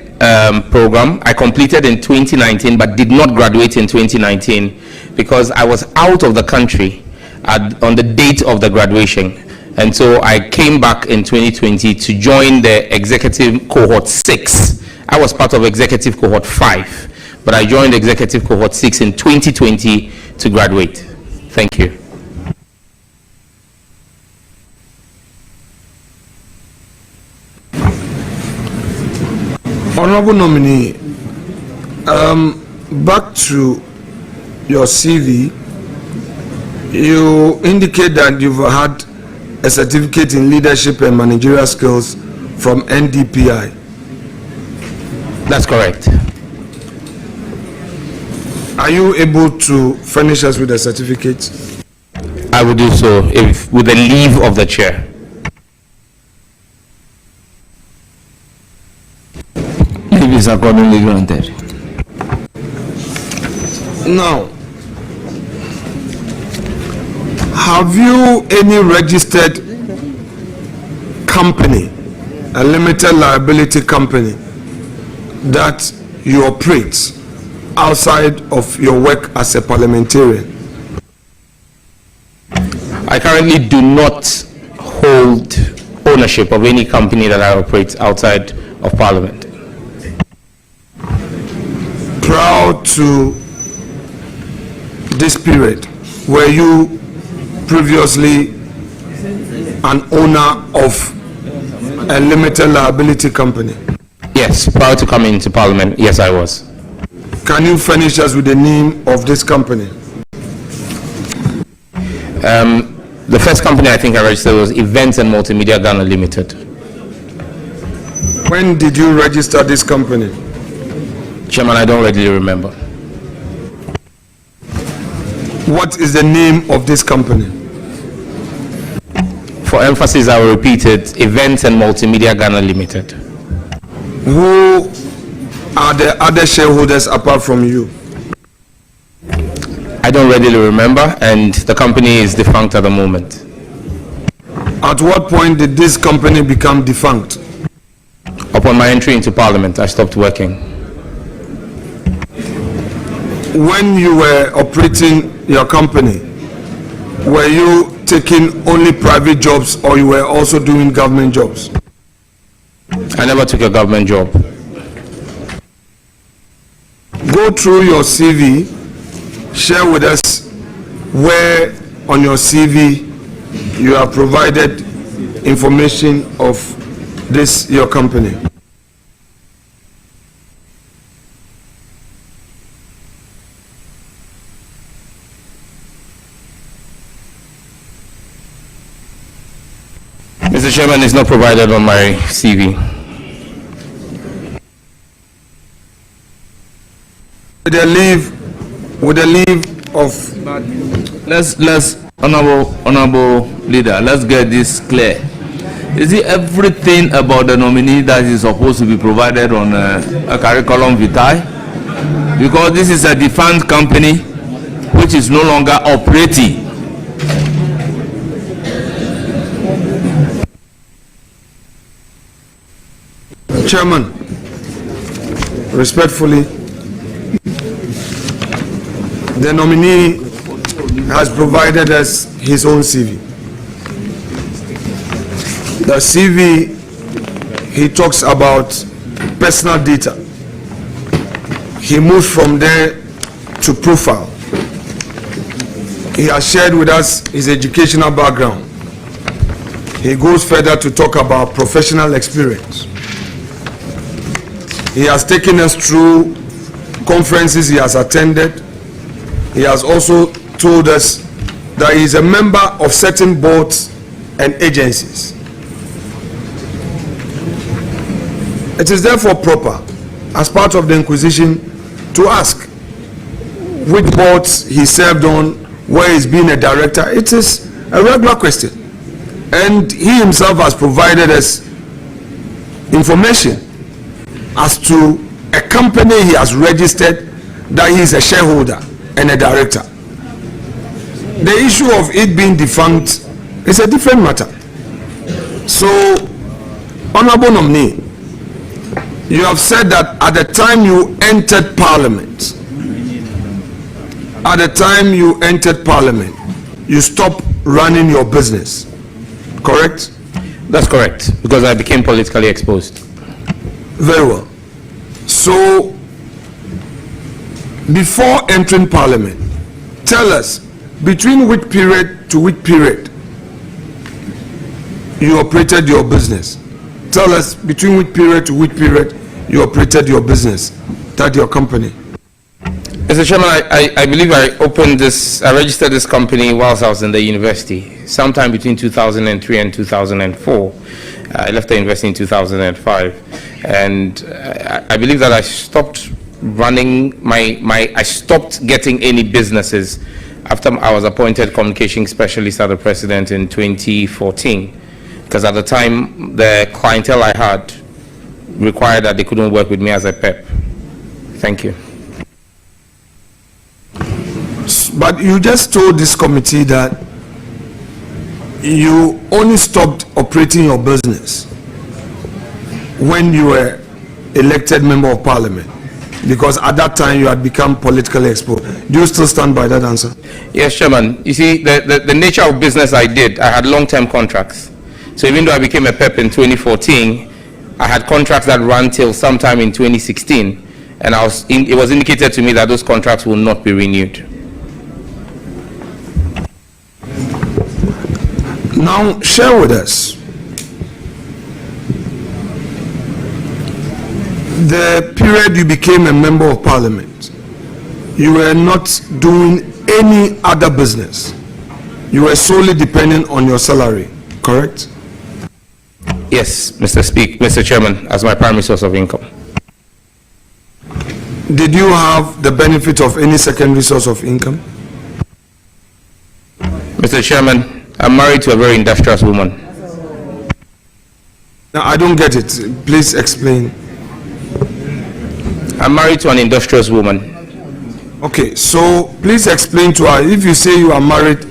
S2: program. I completed in 2019, but did not graduate in 2019 because I was out of the country on the date of the graduation. And so I came back in 2020 to join the executive cohort 6. I was part of executive cohort 5, but I joined executive cohort 6 in 2020 to graduate. Thank you.
S1: Honorable nominee, back to your CV, you indicate that you've had a certificate in leadership and managerial skills from NDPI.
S2: That's correct.
S1: Are you able to furnish us with a certificate?
S2: I will do so with the leave of the chair.
S5: Leave is accordingly granted.
S1: Now, have you any registered company, a limited liability company, that you operate outside of your work as a parliamentarian?
S2: I currently do not hold ownership of any company that I operate outside of Parliament.
S1: Prior to this period, were you previously an owner of a limited liability company?
S2: Yes, prior to coming into Parliament, yes, I was.
S1: Can you furnish us with the name of this company?
S2: The first company I think I registered was Events and Multimedia Ghana Limited.
S1: When did you register this company?
S2: Chairman, I don't readily remember.
S1: What is the name of this company?
S2: For emphasis, I will repeat it, Events and Multimedia Ghana Limited.
S1: Who are the other shareholders apart from you?
S2: I don't readily remember, and the company is defunct at the moment.
S1: At what point did this company become defunct?
S2: Upon my entry into Parliament, I stopped working.
S1: When you were operating your company, were you taking only private jobs or you were also doing government jobs?
S2: I never took a government job.
S1: Go through your CV, share with us where on your CV you have provided information of this your company.
S2: Mr. Chairman, it's not provided on my CV.
S1: With the leave of
S5: Let's honorable leader, let's get this clear. Is it everything about the nominee that is supposed to be provided on a curriculum vitae? Because this is a defunct company which is no longer operating.
S1: Chairman, respectfully, the nominee has provided us his own CV. The CV, he talks about personal data. He moves from there to profile. He has shared with us his educational background. He goes further to talk about professional experience. He has taken us through conferences he has attended. He has also told us that he is a member of certain boards and agencies. It is therefore proper, as part of the inquisition, to ask which boards he served on, where he's been a director. It is a regular question. And he himself has provided us information as to a company he has registered that he is a shareholder and a director. The issue of it being defunct is a different matter. So, honorable nominee, you have said that at the time you entered Parliament, you stopped running your business, correct?
S2: That's correct, because I became politically exposed.
S1: Very well. So, before entering Parliament, tell us, between which period to which period you operated your business? Tell us between which period to which period you operated your business, that your company.
S2: Mr. Chairman, I believe I registered this company whilst I was in the university, sometime between 2003 and 2004. I left the university in 2005, and I believe that I stopped running I stopped getting any businesses after I was appointed communication specialist at the president in 2014, because at the time the clientele I had required that they couldn't work with me as a PEP. Thank you.
S1: But you just told this committee that you only stopped operating your business when you were elected member of Parliament, because at that time you had become politically exposed. Do you still stand by that answer?
S2: Yes, Chairman. You see, the nature of business I had long-term contracts. So even though I became a PEP in 2014, I had contracts that ran till sometime in 2016, and it was indicated to me that those contracts will not be renewed.
S1: Now, share with us the period you became a member of Parliament. You were not doing any other business. You were solely dependent on your salary, correct?
S2: Yes, Mr. Chairman, as my primary source of income.
S1: Did you have the benefit of any secondary source of income?
S2: Mr. Chairman, I'm married to a very industrious woman.
S1: Now, I don't get it. Please explain.
S2: I'm married to an industrious woman.
S1: Okay, so please explain to her, if you say you are married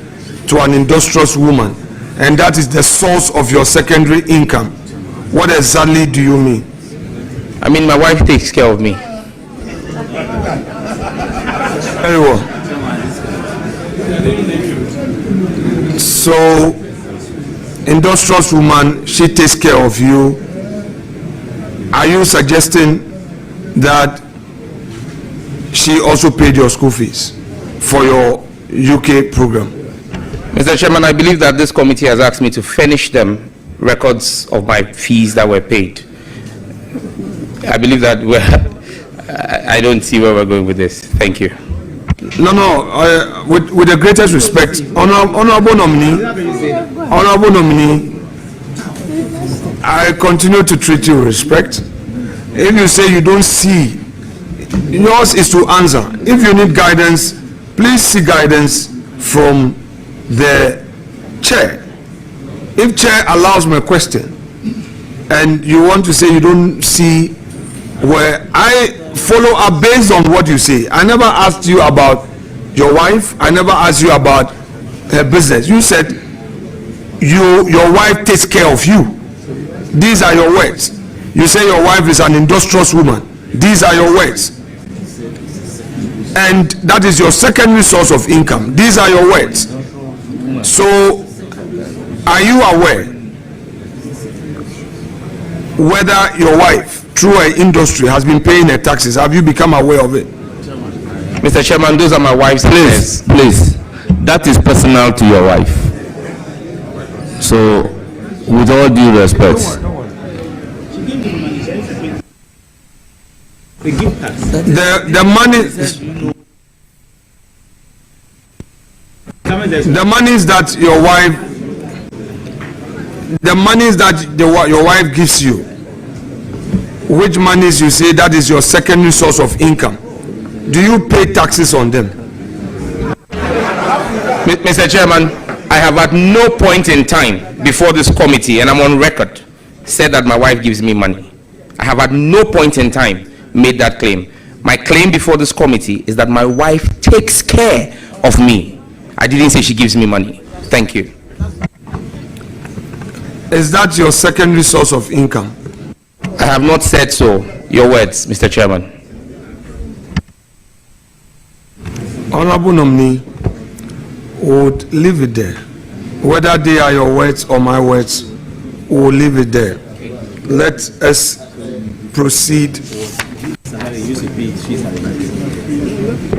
S1: to an industrious woman, and that is the source of your secondary income. What exactly do you mean?
S2: I mean, my wife takes care of me.
S1: Very well. So, industrious woman, she takes care of you. Are you suggesting that she also paid your school fees for your UK program?
S2: Mr. Chairman, I believe that this committee has asked me to furnish them records of my fees that were paid. I believe that I don't see where we're going with this. Thank you.
S1: No, with the greatest respect, honorable nominee, I continue to treat you with respect. If you say you don't see, yours is to answer. If you need guidance, please seek guidance from the chair. If chair allows me a question, and you want to say you don't see, where I follow up based on what you say. I never asked you about your wife. I never asked you about her business. You said your wife takes care of you. These are your words. You say your wife is an industrious woman. These are your words. And that is your secondary source of income. These are your words. So, are you aware whether your wife, through her industry, has been paying her taxes? Have you become aware of it?
S2: Mr. Chairman, those are my wife's
S5: Please, please, that is personal to your wife. So, with all due respect,
S1: The monies that your wife gives you, which monies you say that is your secondary source of income, do you pay taxes on them?
S2: Mr. Chairman, I have at no point in time before this committee, and I'm on record, said that my wife gives me money. I have at no point in time made that claim. My claim before this committee is that my wife takes care of me. I didn't say she gives me money. Thank you.
S1: Is that your secondary source of income?
S2: I have not said so. Your words, Mr. Chairman.
S1: Honorable nominee would leave it there. Whether they are your words or my words, we'll leave it there. Let us proceed.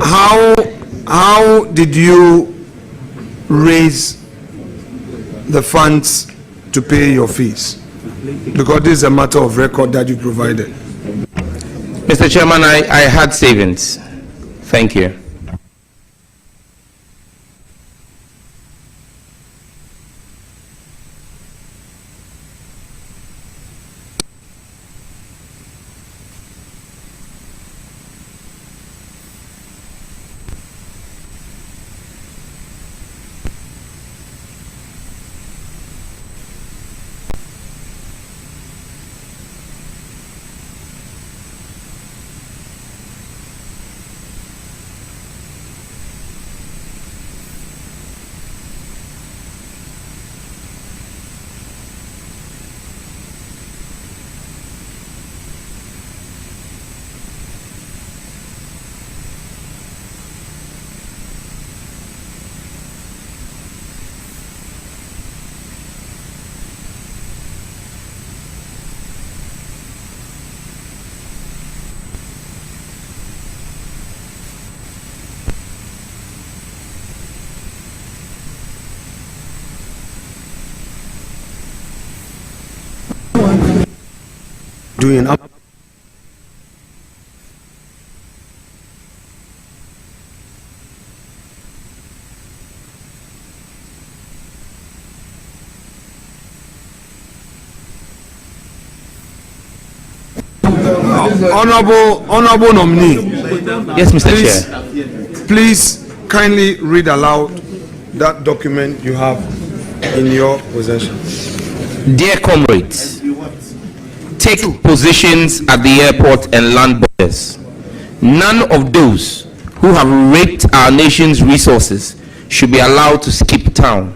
S1: How did you raise the funds to pay your fees? Because this is a matter of record that you provided.
S2: Mr. Chairman, I had savings. Thank you.
S1: Doing up. Honorable nominee.
S2: Yes, Mr. Chair.
S1: Please kindly read aloud that document you have in your possession.
S2: Dear comrades, take positions at the airport and land borders. None of those who have raped our nation's resources should be allowed to skip town.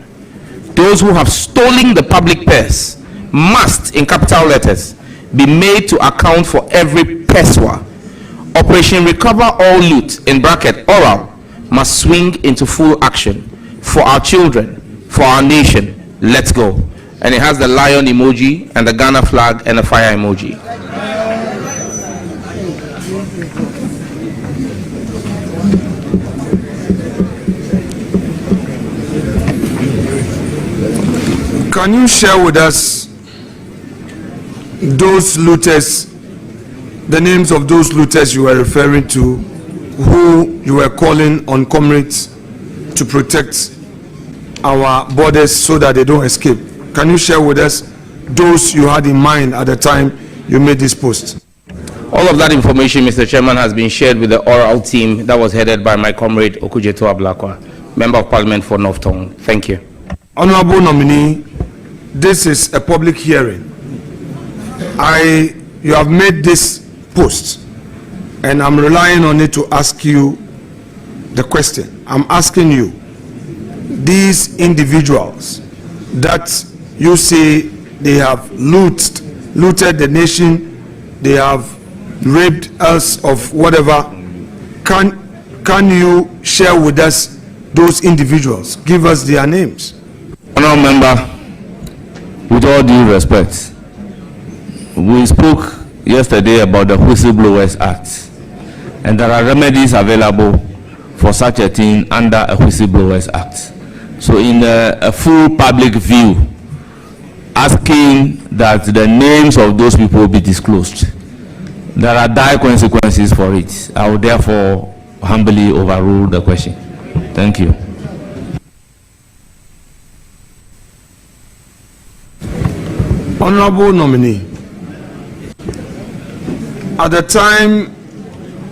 S2: those who have stolen the public purse must, in capital letters, be made to account for every pursuer. Operation Recover All Loot, in bracket oral, must swing into full action for our children, for our nation. Let's go. And it has the lion emoji and the Ghana flag and the fire emoji.
S1: Can you share with us those looters, the names of those looters you were referring to, who you were calling on comrades to protect our borders so that they don't escape? Can you share with us those you had in mind at the time you made this post?
S2: All of that information, Mr. Chairman, has been shared with the oral team that was headed by my comrade Okujeto Ablakwa, Member of Parliament for North Tongue. Thank you.
S1: Honorable nominee, this is a public hearing. You have made this post, and I'm relying on it to ask you the question. I'm asking you, these individuals that you say they have looted the nation, they have raped us of whatever, can you share with us those individuals? Give us their names.
S5: Honourable Member, with all due respect, we spoke yesterday about the Whistleblowers Act, and there are remedies available for such a thing under a Whistleblowers Act. So in a full public view, asking that the names of those people be disclosed, there are dire consequences for it. I will therefore humbly overrule the question. Thank you.
S1: Honorable nominee, at the time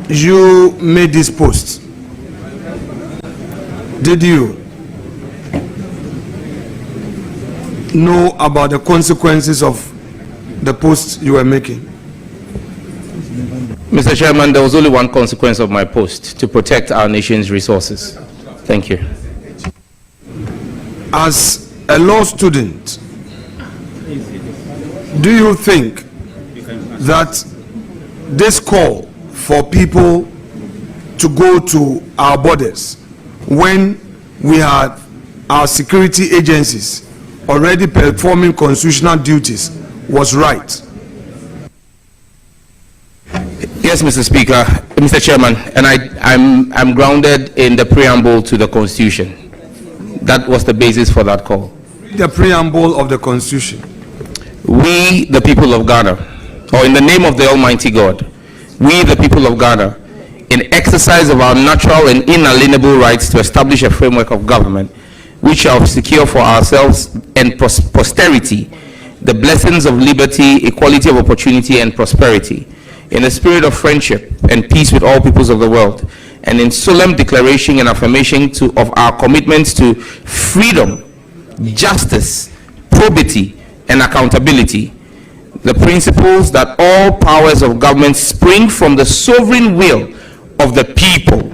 S1: you made this post, did you know about the consequences of the post you were making?
S2: Mr. Chairman, there was only one consequence of my post: to protect our nation's resources. Thank you.
S1: As a law student, do you think that this call for people to go to our borders when we had our security agencies already performing constitutional duties was right?
S2: Yes, Mr. Speaker, Mr. Chairman, and I'm grounded in the preamble to the Constitution. That was the basis for that call.
S1: The preamble of the Constitution.
S2: We, the people of Ghana, or in the name of the Almighty God, we, the people of Ghana, in exercise of our natural and inalienable rights to establish a framework of government which shall secure for ourselves and posterity the blessings of liberty, equality of opportunity, and prosperity, in a spirit of friendship and peace with all peoples of the world, and in solemn declaration and affirmation of our commitments to freedom, justice, probity, and accountability, the principles that all powers of government spring from the sovereign will of the people,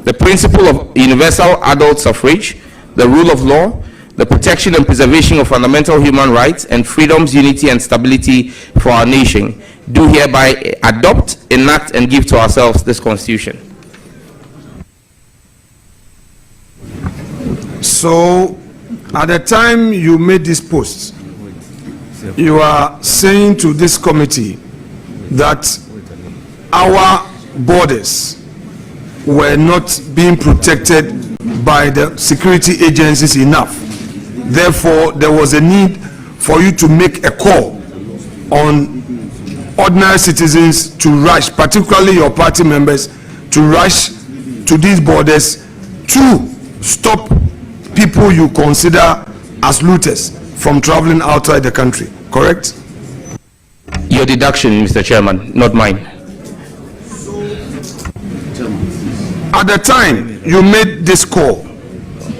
S2: the principle of universal adult suffrage, the rule of law, the protection and preservation of fundamental human rights and freedoms, unity and stability for our nation, do hereby adopt, enact, and give to ourselves this Constitution.
S1: So, at the time you made this post, you are saying to this committee that our borders were not being protected by the security agencies enough. Therefore, there was a need for you to make a call on ordinary citizens to rush, particularly your party members, to rush to these borders to stop people you consider as looters from traveling outside the country, correct?
S2: Your deduction, Mr. Chairman, not mine.
S1: At the time you made this call,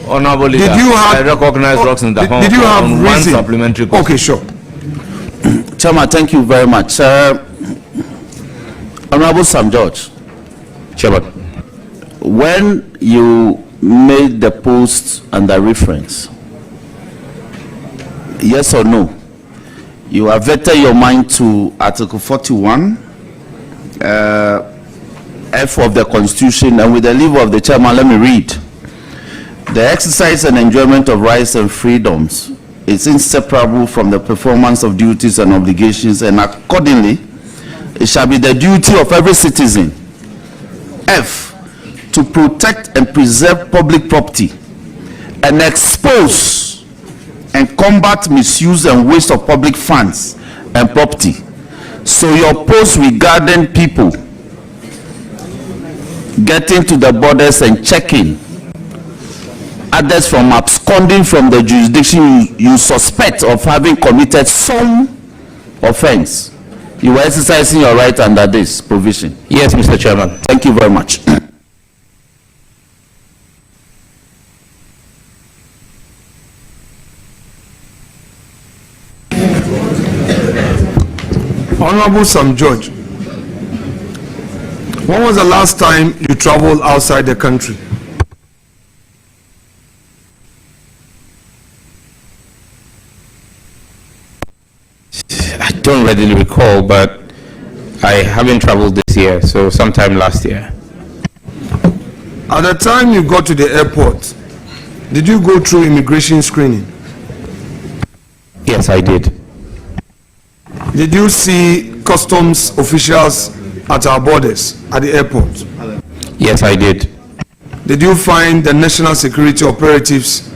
S5: Honorable Leader,
S1: did you have,
S5: I recognize Roxanne Dahon
S1: did you have
S5: on
S1: reason?
S5: one supplementary question.
S1: Okay, sure.
S4: Chairman, thank you very much. Honorable Sam George,
S2: Chairman.
S4: when you made the post under reference, Yes or no? You have vetted your mind to Article 41, F of the Constitution, and with the leave of the chairman, let me read. The exercise and enjoyment of rights and freedoms is inseparable from the performance of duties and obligations, and accordingly, it shall be the duty of every citizen, F, to protect and preserve public property and expose and combat misuse and waste of public funds and property. So your post regarding people getting to the borders and checking others from absconding from the jurisdiction you suspect of having committed some offense, you were exercising your right under this provision?
S2: Yes, Mr. Chairman.
S4: Thank you very much.
S1: Honorable Sam George, when was the last time you traveled outside the country?
S2: I don't readily recall, but I haven't traveled this year, so sometime last year.
S1: At the time you got to the airport, did you go through immigration screening?
S2: Yes, I did.
S1: Did you see customs officials at our borders at the airport?
S2: Yes, I did.
S1: Did you find the national security operatives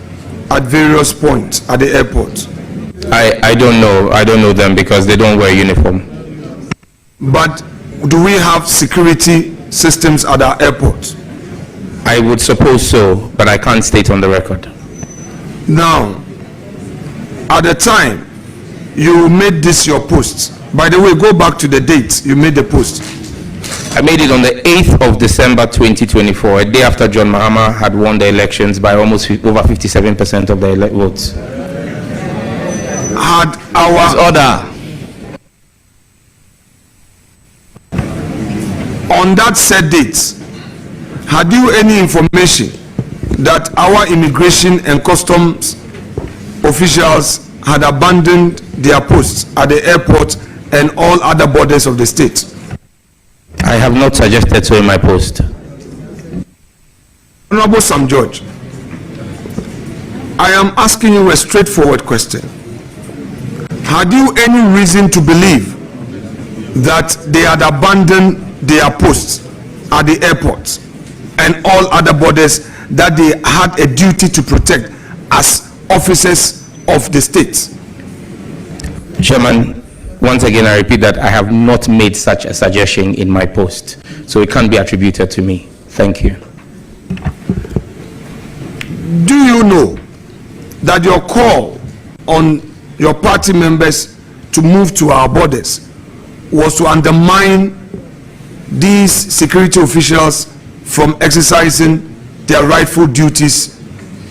S1: at various points at the airport?
S2: I don't know. I don't know them because they don't wear uniform.
S1: But do we have security systems at our airport?
S2: I would suppose so, but I can't state on the record.
S1: Now, at the time you made this your post, by the way, go back to the date you made the post.
S2: I made it on the 8th of December 2024, a day after John Mahama had won the elections by almost over 57% of the votes.
S1: Had our
S5: Order.
S1: on that said date, had you any information that our immigration and customs officials had abandoned their posts at the airport and all other borders of the state?
S2: I have not suggested so in my post.
S1: Honorable Sam George, I am asking you a straightforward question. Had you any reason to believe that they had abandoned their posts at the airport and all other borders that they had a duty to protect as officers of the state?
S2: Chairman, once again I repeat that I have not made such a suggestion in my post, so it can't be attributed to me. Thank you.
S1: Do you know that your call on your party members to move to our borders was to undermine these security officials from exercising their rightful duties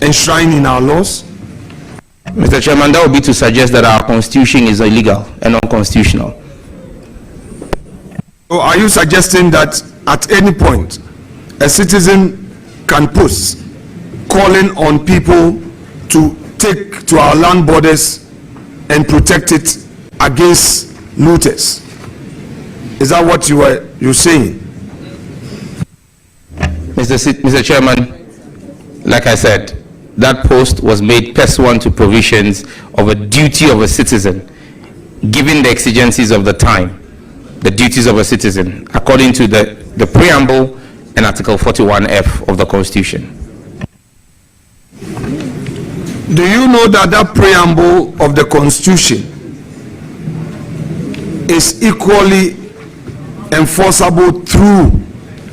S1: enshrined in our laws?
S2: Mr. Chairman, that would be to suggest that our constitution is illegal and unconstitutional.
S1: So are you suggesting that at any point a citizen can post calling on people to take to our land borders and protect it against looters? Is that what you're saying?
S2: Mr. Chairman, like I said, that post was made pursuant to provisions of a duty of a citizen, given the exigencies of the time, the duties of a citizen, according to the preamble and Article 41F of the Constitution.
S1: Do you know that that preamble of the Constitution is equally enforceable through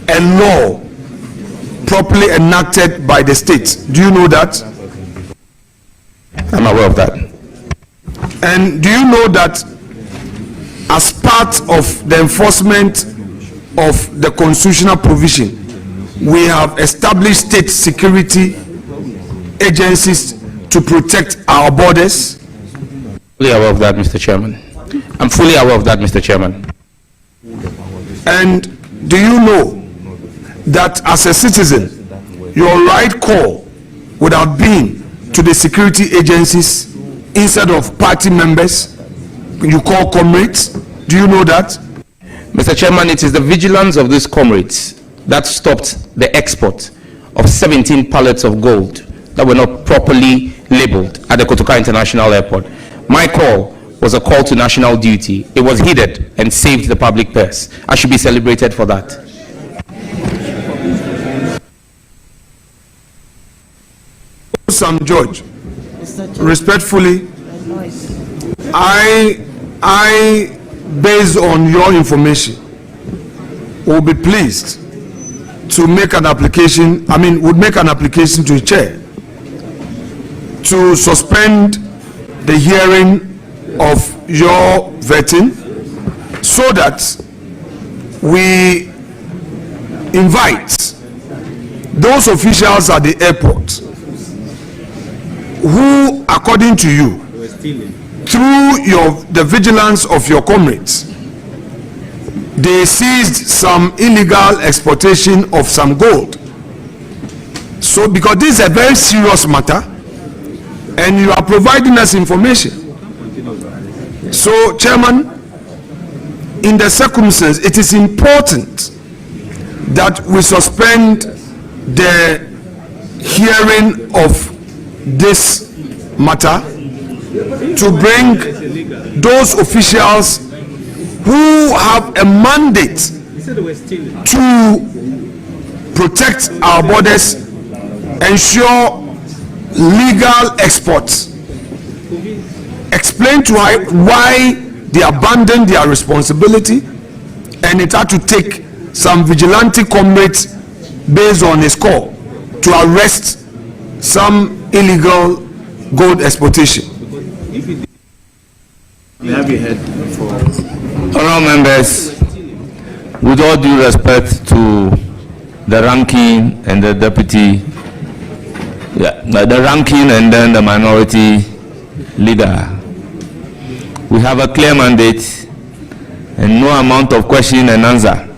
S1: a law properly enacted by the state? Do you know that?
S2: I'm aware of that.
S1: And do you know that as part of the enforcement of the constitutional provision, we have established state security agencies to protect our borders?
S2: Fully aware of that, Mr. Chairman. I'm fully aware of that, Mr. Chairman.
S1: And do you know that as a citizen, your right call would have been to the security agencies instead of party members, you call comrades. Do you know that?
S2: Mr. Chairman, it is the vigilance of these comrades that stopped the export of 17 pallets of gold that were not properly labeled at the Kotoka International Airport. My call was a call to national duty. It was heeded and saved the public purse. I should be celebrated for that.
S1: Sam George, respectfully, I, based on your information, will be pleased to make an application, would make an application to the chair to suspend the hearing of your vetting so that we invite those officials at the airport who, according to you, through the vigilance of your comrades, they seized some illegal exportation of some gold. So because this is a very serious matter and you are providing us information, so Chairman, in the circumstance, it is important that we suspend the hearing of this matter to bring those officials who have a mandate to protect our borders, ensure legal exports, explain to why they abandoned their responsibility and it had to take some vigilante comrades based on his call to arrest some illegal gold exportation.
S5: Honourable members, with all due respect to the ranking and the deputy, the ranking and then the minority leader, we have a clear mandate and no amount of question and answer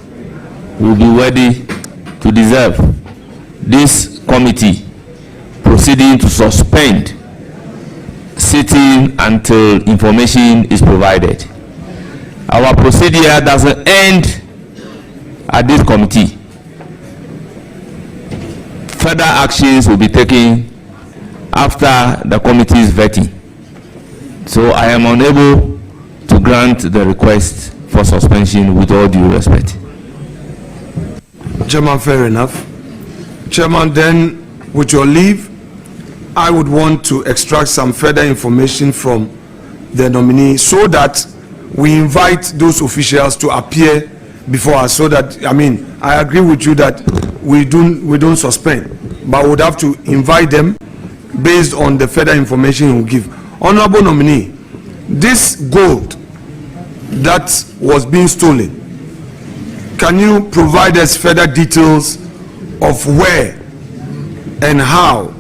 S5: will be ready to deserve this committee proceeding to suspend sitting until information is provided. Our procedure doesn't end at this committee. Further actions will be taken after the committee's vetting. So I am unable to grant the request for suspension with all due respect.
S1: Chairman, fair enough. Chairman, then with your leave, I would want to extract some further information from the nominee so that we invite those officials to appear before us, so that, I agree with you that we don't suspend, but we would have to invite them based on the further information we give. Honorable nominee, this gold that was being stolen, can you provide us further details of where and how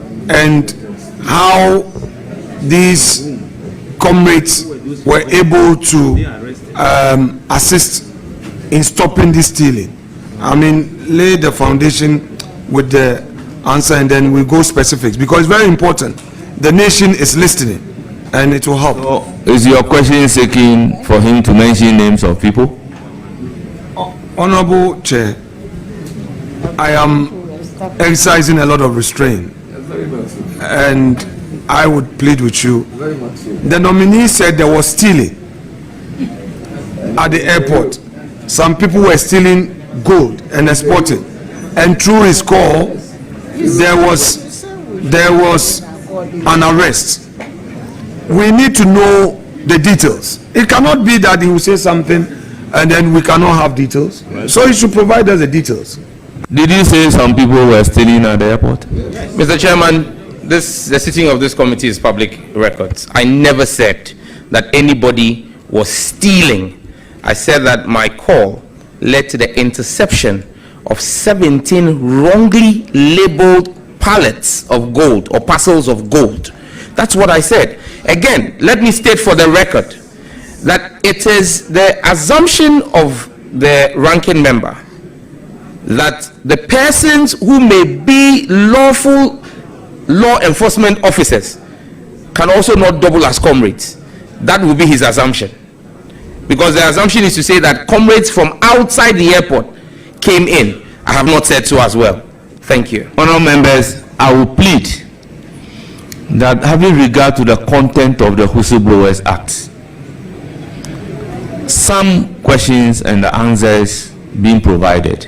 S1: these comrades were able to assist in stopping this stealing? Lay the foundation with the answer and then we go specifics, because it's very important. The nation is listening and it will help.
S5: So, is your question seeking for him to mention names of people?
S1: Honorable Chair, I am exercising a lot of restraint and I would plead with you. The nominee said there was stealing at the airport. Some people were stealing gold and exporting, and through his call there was an arrest. We need to know the details. It cannot be that he will say something and then we cannot have details. So he should provide us the details.
S5: Did you say some people were stealing at the airport?
S2: Mr. Chairman, the sitting of this committee is public records. I never said that anybody was stealing. I said that my call led to the interception of 17 wrongly labeled pallets of gold or parcels of gold. That's what I said. Again, let me state for the record that it is the assumption of the ranking member that the persons who may be lawful law enforcement officers can also not double as comrades. That will be his assumption. Because the assumption is to say that comrades from outside the airport came in. I have not said so as well. Thank you.
S5: Honourable members, I will plead that having regard to the content of the Whistleblowers Act, some questions and the answers being provided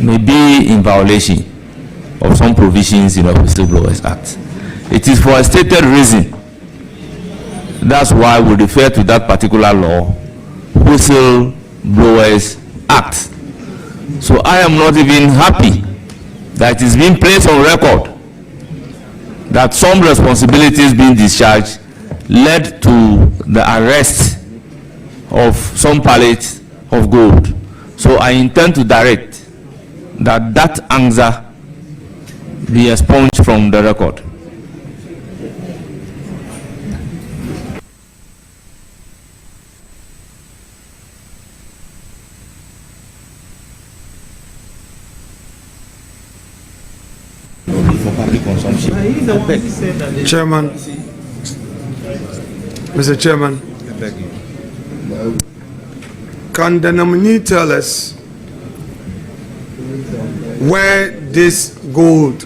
S5: may be in violation of some provisions in the Whistleblowers Act. It is for a stated reason. That's why we refer to that particular law, Whistleblowers Act. So I am not even happy that it is being placed on record that some responsibilities being discharged led to the arrest of some pallets of gold. So I intend to direct that that answer be expunged from the record.
S1: Chairman, Mr. Chairman, can the nominee tell us where this gold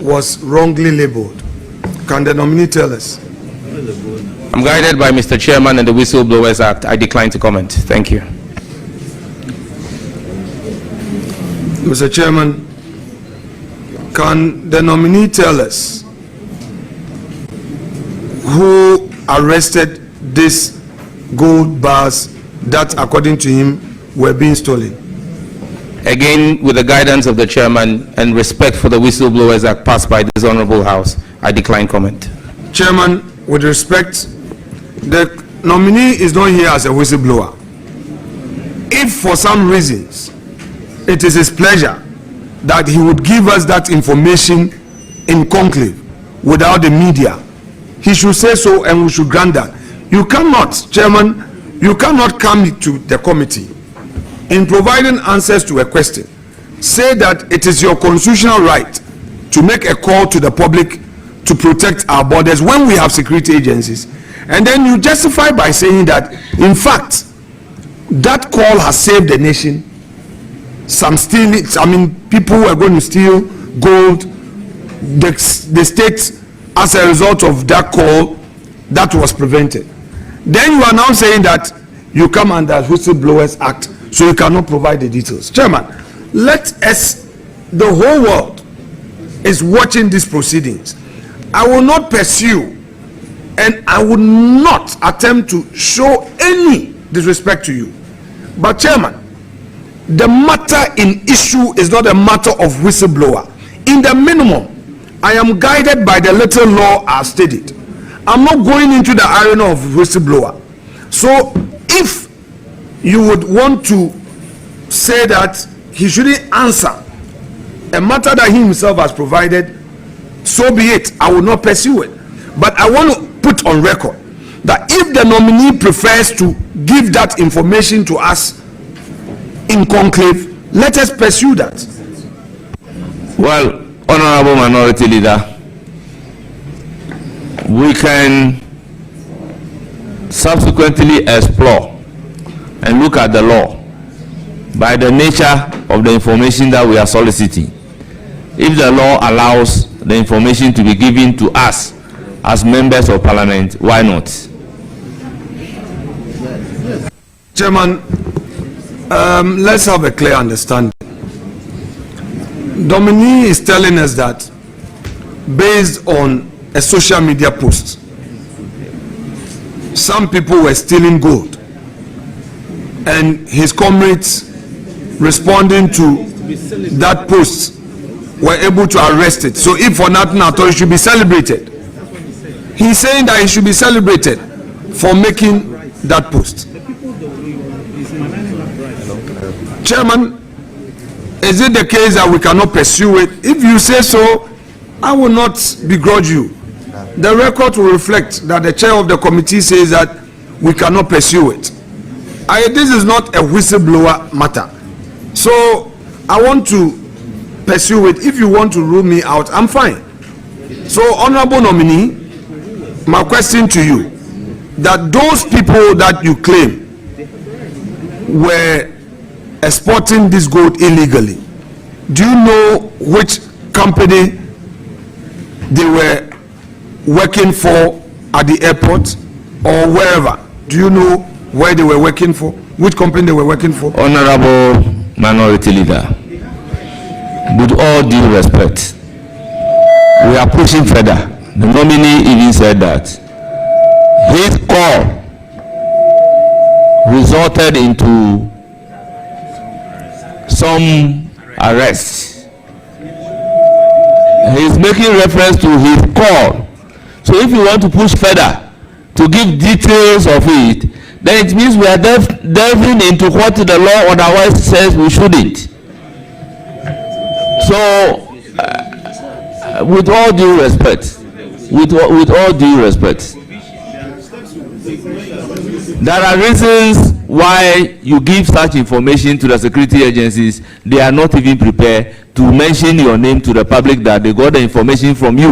S1: was wrongly labeled? Can the nominee tell us?
S2: I'm guided by Mr. Chairman and the Whistleblowers Act. I decline to comment. Thank you.
S1: Mr. Chairman, can the nominee tell us who arrested these gold bars that, according to him, were being stolen?
S2: Again, with the guidance of the Chairman and respect for the Whistleblowers Act passed by this Honorable House, I decline comment.
S1: Chairman, with respect, the nominee is not here as a whistleblower. If for some reasons it is his pleasure that he would give us that information in conclave without the media, he should say so and we should grant that. You cannot, Chairman, you cannot come to the committee in providing answers to a question, say that it is your constitutional right to make a call to the public to protect our borders when we have security agencies, and then you justify by saying that, in fact, that call has saved the nation. Some stealing, I mean, people were going to steal gold. The state, as a result of that call, that was prevented. Then you are now saying that you come under Whistleblowers Act, so you cannot provide the details. Chairman, let us, the whole world is watching these proceedings. I will not pursue and I will not attempt to show any disrespect to you. But Chairman, the matter in issue is not a matter of whistleblower. In the minimum, I am guided by the little law as stated. I'm not going into the arena of whistleblower. So if you would want to say that he shouldn't answer a matter that he himself has provided, so be it. I will not pursue it. But I want to put on record that if the nominee prefers to give that information to us in conclave, let us pursue that.
S5: Well, Honorable Minority Leader, we can subsequently explore and look at the law by the nature of the information that we are soliciting. If the law allows the information to be given to us as members of parliament, why not?
S1: Chairman, let's have a clear understanding. Dominique is telling us that based on a social media post, some people were stealing gold and his comrades responding to that post were able to arrest it. So if for nothing at all, it should be celebrated. He's saying that it should be celebrated for making that post. Chairman, is it the case that we cannot pursue it? If you say so, I will not begrudge you. The record will reflect that the chair of the committee says that we cannot pursue it. This is not a whistleblower matter. So I want to pursue it. If you want to rule me out, I'm fine. So, honorable nominee, my question to you, that those people that you claim were exporting this gold illegally, do you know which company they were working for at the airport or wherever? Do you know where they were working for? Which company they were working for?
S5: Honorable Minority Leader, with all due respect, we are pushing further. The nominee even said that his call resulted into some arrests. He is making reference to his call. So if you want to push further to give details of it, then it means we are delving into what the law otherwise says we shouldn't. So, with all due respect, with all due respect, there are reasons why you give such information to the security agencies. They are not even prepared to mention your name to the public that they got the information from you.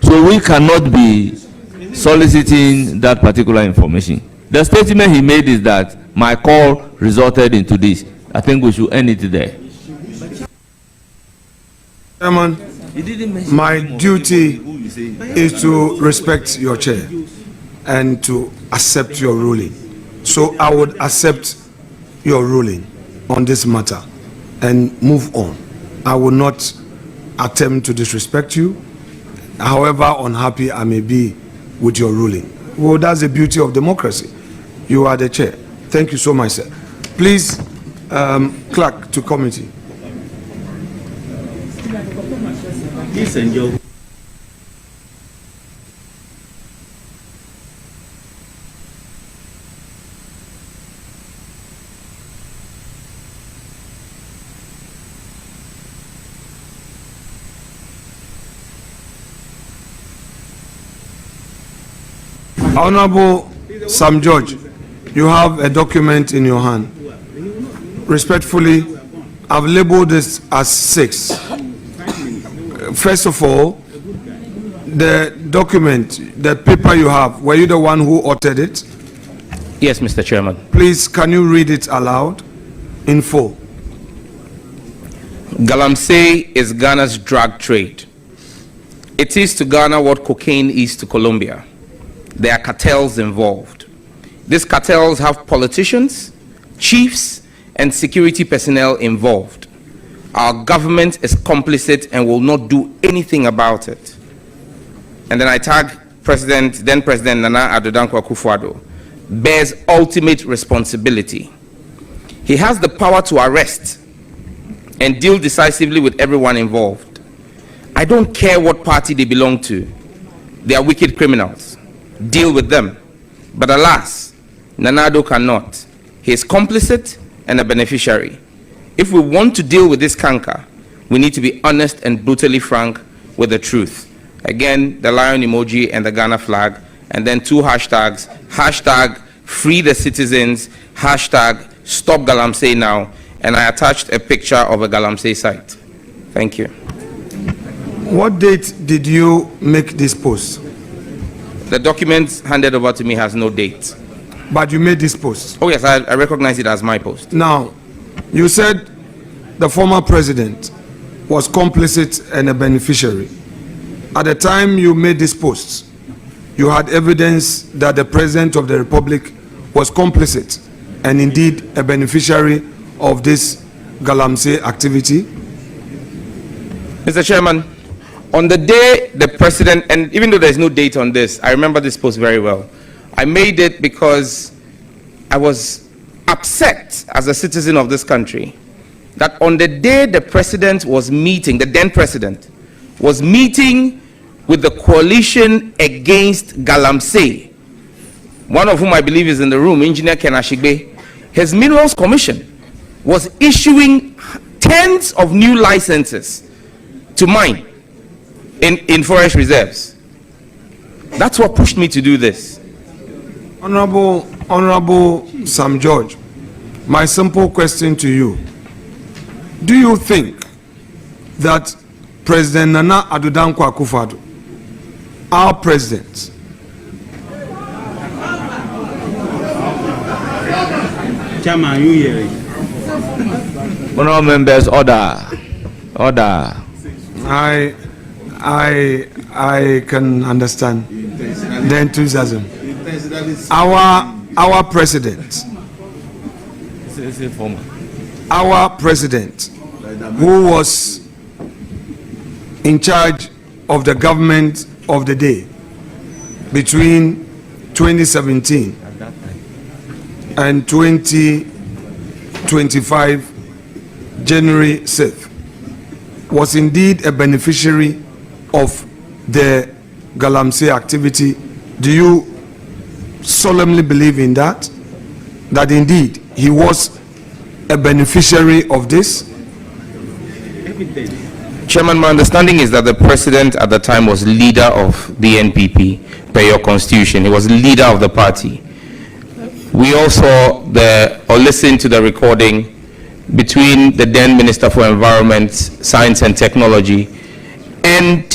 S5: So we cannot be soliciting that particular information. The statement he made is that my call resulted into this. I think we should end it there.
S1: Chairman, my duty is to respect your chair and to accept your ruling. So I would accept your ruling on this matter and move on. I will not attempt to disrespect you, however unhappy I may be with your ruling. Well, that's the beauty of democracy. You are the chair. Thank you so much, sir. Please, clerk to committee. Honorable Sam George, you have a document in your hand. Respectfully, I've labeled this as 6. First of all, the document, the paper you have, were you the one who authored it?
S2: Yes, Mr. Chairman.
S1: Please, can you read it aloud in full?
S2: Galamsey is Ghana's drug trade. It is to Ghana what cocaine is to Colombia. There are cartels involved. These cartels have politicians, chiefs, and security personnel involved. Our government is complicit and will not do anything about it. And then I tag then President Nana Addo Dankwa Akufo-Addo bears ultimate responsibility. He has the power to arrest and deal decisively with everyone involved. I don't care what party they belong to. They are wicked criminals. Deal with them. But alas, Nana Addo cannot. He is complicit and a beneficiary. If we want to deal with this canker, we need to be honest and brutally frank with the truth. Again, the lion emoji and the Ghana flag, and then 2 hashtags, hashtag free the citizens, hashtag stop Galamsey now, and I attached a picture of a Galamsey site. Thank you.
S1: What date did you make this post?
S2: The document handed over to me has no date.
S1: But you made this post?
S2: Oh yes, I recognize it as my post.
S1: Now, you said the former president was complicit and a beneficiary. At the time you made this post, you had evidence that the president of the republic was complicit and indeed a beneficiary of this Galamsey activity?
S2: Mr. Chairman, on the day the president, and even though there's no date on this, I remember this post very well. I made it because I was upset as a citizen of this country that on the day the president was meeting, the then president, was meeting with the coalition against Galamsey, one of whom I believe is in the room, Engineer Ken Ashigbe, his Minerals Commission was issuing tens of new licenses to mine in forest reserves. That's what pushed me to do this.
S1: Honorable Sam George, my simple question to you, do you think that President Nana Addo Dankwa Akufo-Addo our president,
S6: Chairman, you hear it?
S5: Honorable members, order. Order.
S1: I can understand the enthusiasm. Our president, who was in charge of the government of the day between 2017 and 2025 January 6th, was indeed a beneficiary of the Galamsey activity. Do you solemnly believe in that? That indeed he was a beneficiary of this?
S2: Chairman, my understanding is that the president at the time was leader of the NPP, per your constitution. He was leader of the party. We all saw or listened to the recording between the then Minister for Environment, Science and Technology and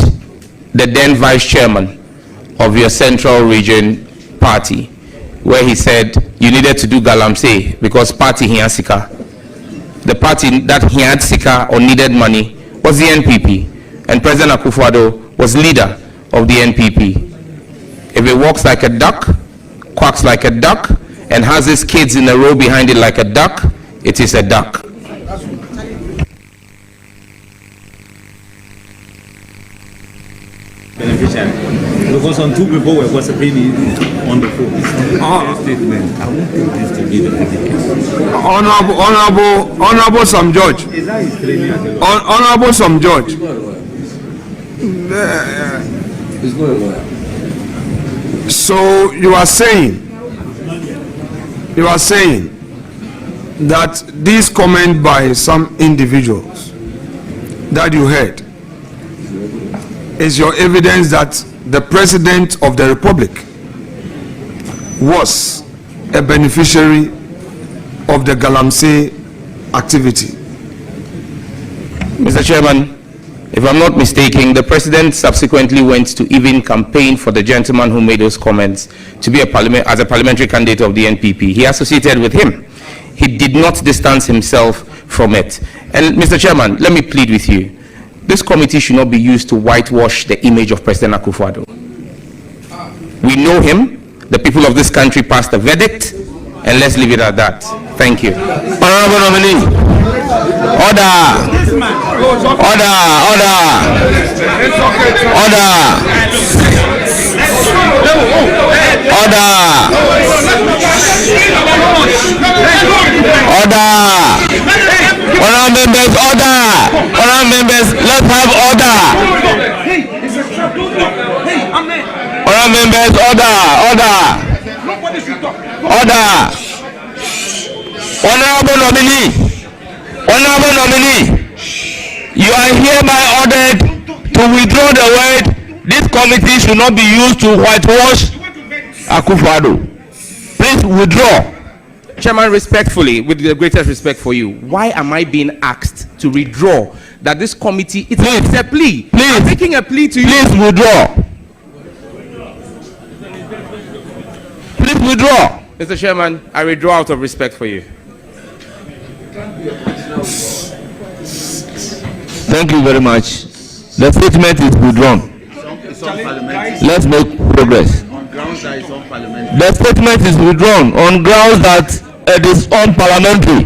S2: the then Vice Chairman of your Central Region Party, where he said you needed to do Galamsey because party Hiansika. The party that Hiansika or needed money was the NPP, and President Akufo-Addo was leader of the NPP. If it walks like a duck, quacks like a duck, and has his kids in a row behind it like a duck, it is a duck.
S6: Beneficiary. Because some two people were gossiping on the phone. Statement. I won't take this to be the
S1: Honorable Sam George.
S6: Is that his claiming as a law?
S1: Honorable Sam George. So you are saying that this comment by some individuals that you heard is your evidence that the President of the Republic was a beneficiary of the Galamsey activity?
S2: Mr. Chairman, if I'm not mistaken, the President subsequently went to even campaign for the gentleman who made those comments to be as a parliamentary candidate of the NPP. He associated with him. He did not distance himself from it. And Mr. Chairman, let me plead with you. This committee should not be used to whitewash the image of President Akufo-Addo. We know him. The people of this country passed a verdict, and let's leave it at that. Thank you.
S5: Honorable nominee. Order. Order. Honorable members, order. Honorable members, let's have order. Honorable members, order. Honorable nominee, you are hereby ordered to withdraw the word. This committee should not be used to whitewash Akufo-Addo. Please withdraw.
S2: Chairman, respectfully, with the greatest respect for you, why am I being asked to withdraw that this committee, it's a plea.
S5: Please.
S2: I'm making a plea to you.
S5: Please withdraw. Please withdraw.
S2: Mr. Chairman, I withdraw out of respect for you.
S5: Thank you very much. The statement is withdrawn. Let's make progress. The statement is withdrawn on grounds that it is unparliamentary.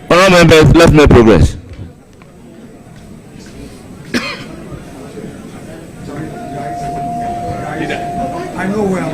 S5: Honourable members, let's make progress.
S1: I know well.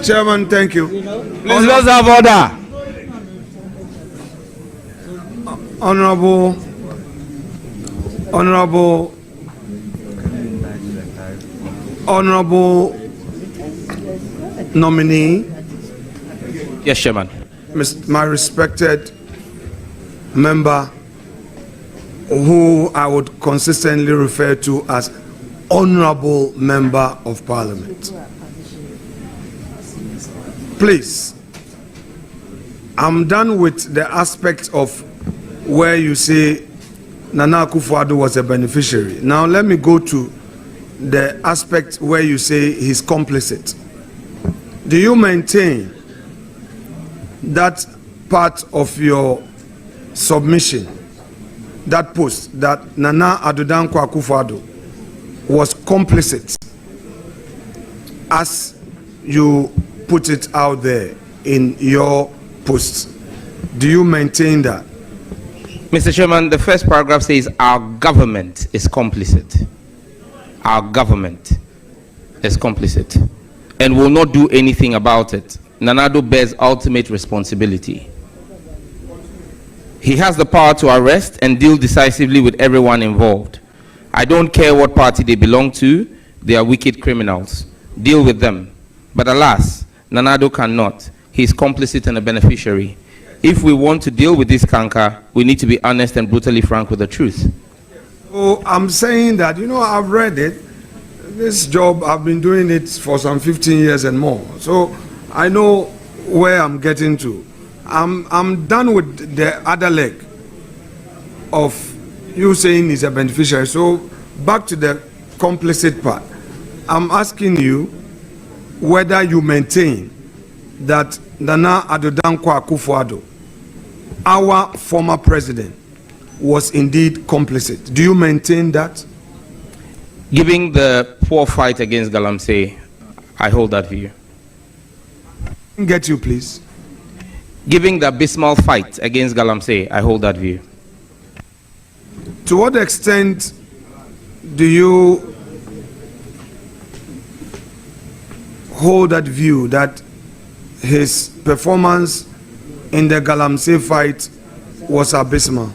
S1: Chairman, thank you.
S5: Please, let's have order.
S1: Honorable Honorable nominee,
S2: Yes, Chairman.
S1: my respected member, who I would consistently refer to as Honorable Member of Parliament. Please, I'm done with the aspect of where you say Nana Akufo-Addo was a beneficiary. Now let me go to the aspect where you say he's complicit. Do you maintain that part of your submission, that post, that Nana Addo Dankwa Akufo-Addo was complicit, as you put it out there in your post? Do you maintain that?
S2: Mr. Chairman, the first paragraph says our government is complicit. Our government is complicit and will not do anything about it. Nana Addo bears ultimate responsibility. He has the power to arrest and deal decisively with everyone involved. I don't care what party they belong to, they are wicked criminals. Deal with them. But alas, Nana Addo cannot. He is complicit and a beneficiary. If we want to deal with this canker, we need to be honest and brutally frank with the truth.
S1: Oh, I'm saying that, you know, I've read it. This job, I've been doing it for some 15 years and more. So I know where I'm getting to. I'm done with the other leg of you saying he's a beneficiary. So back to the complicit part. I'm asking you whether you maintain that Nana Addo Dankwa Akufo-Addo, our former president, was indeed complicit. Do you maintain that?
S2: Given the poor fight against Galamsey, I hold that view.
S1: Get you, please.
S2: Given the abysmal fight against Galamsey, I hold that view.
S1: To what extent do you hold that view that his performance in the Galamsey fight was abysmal?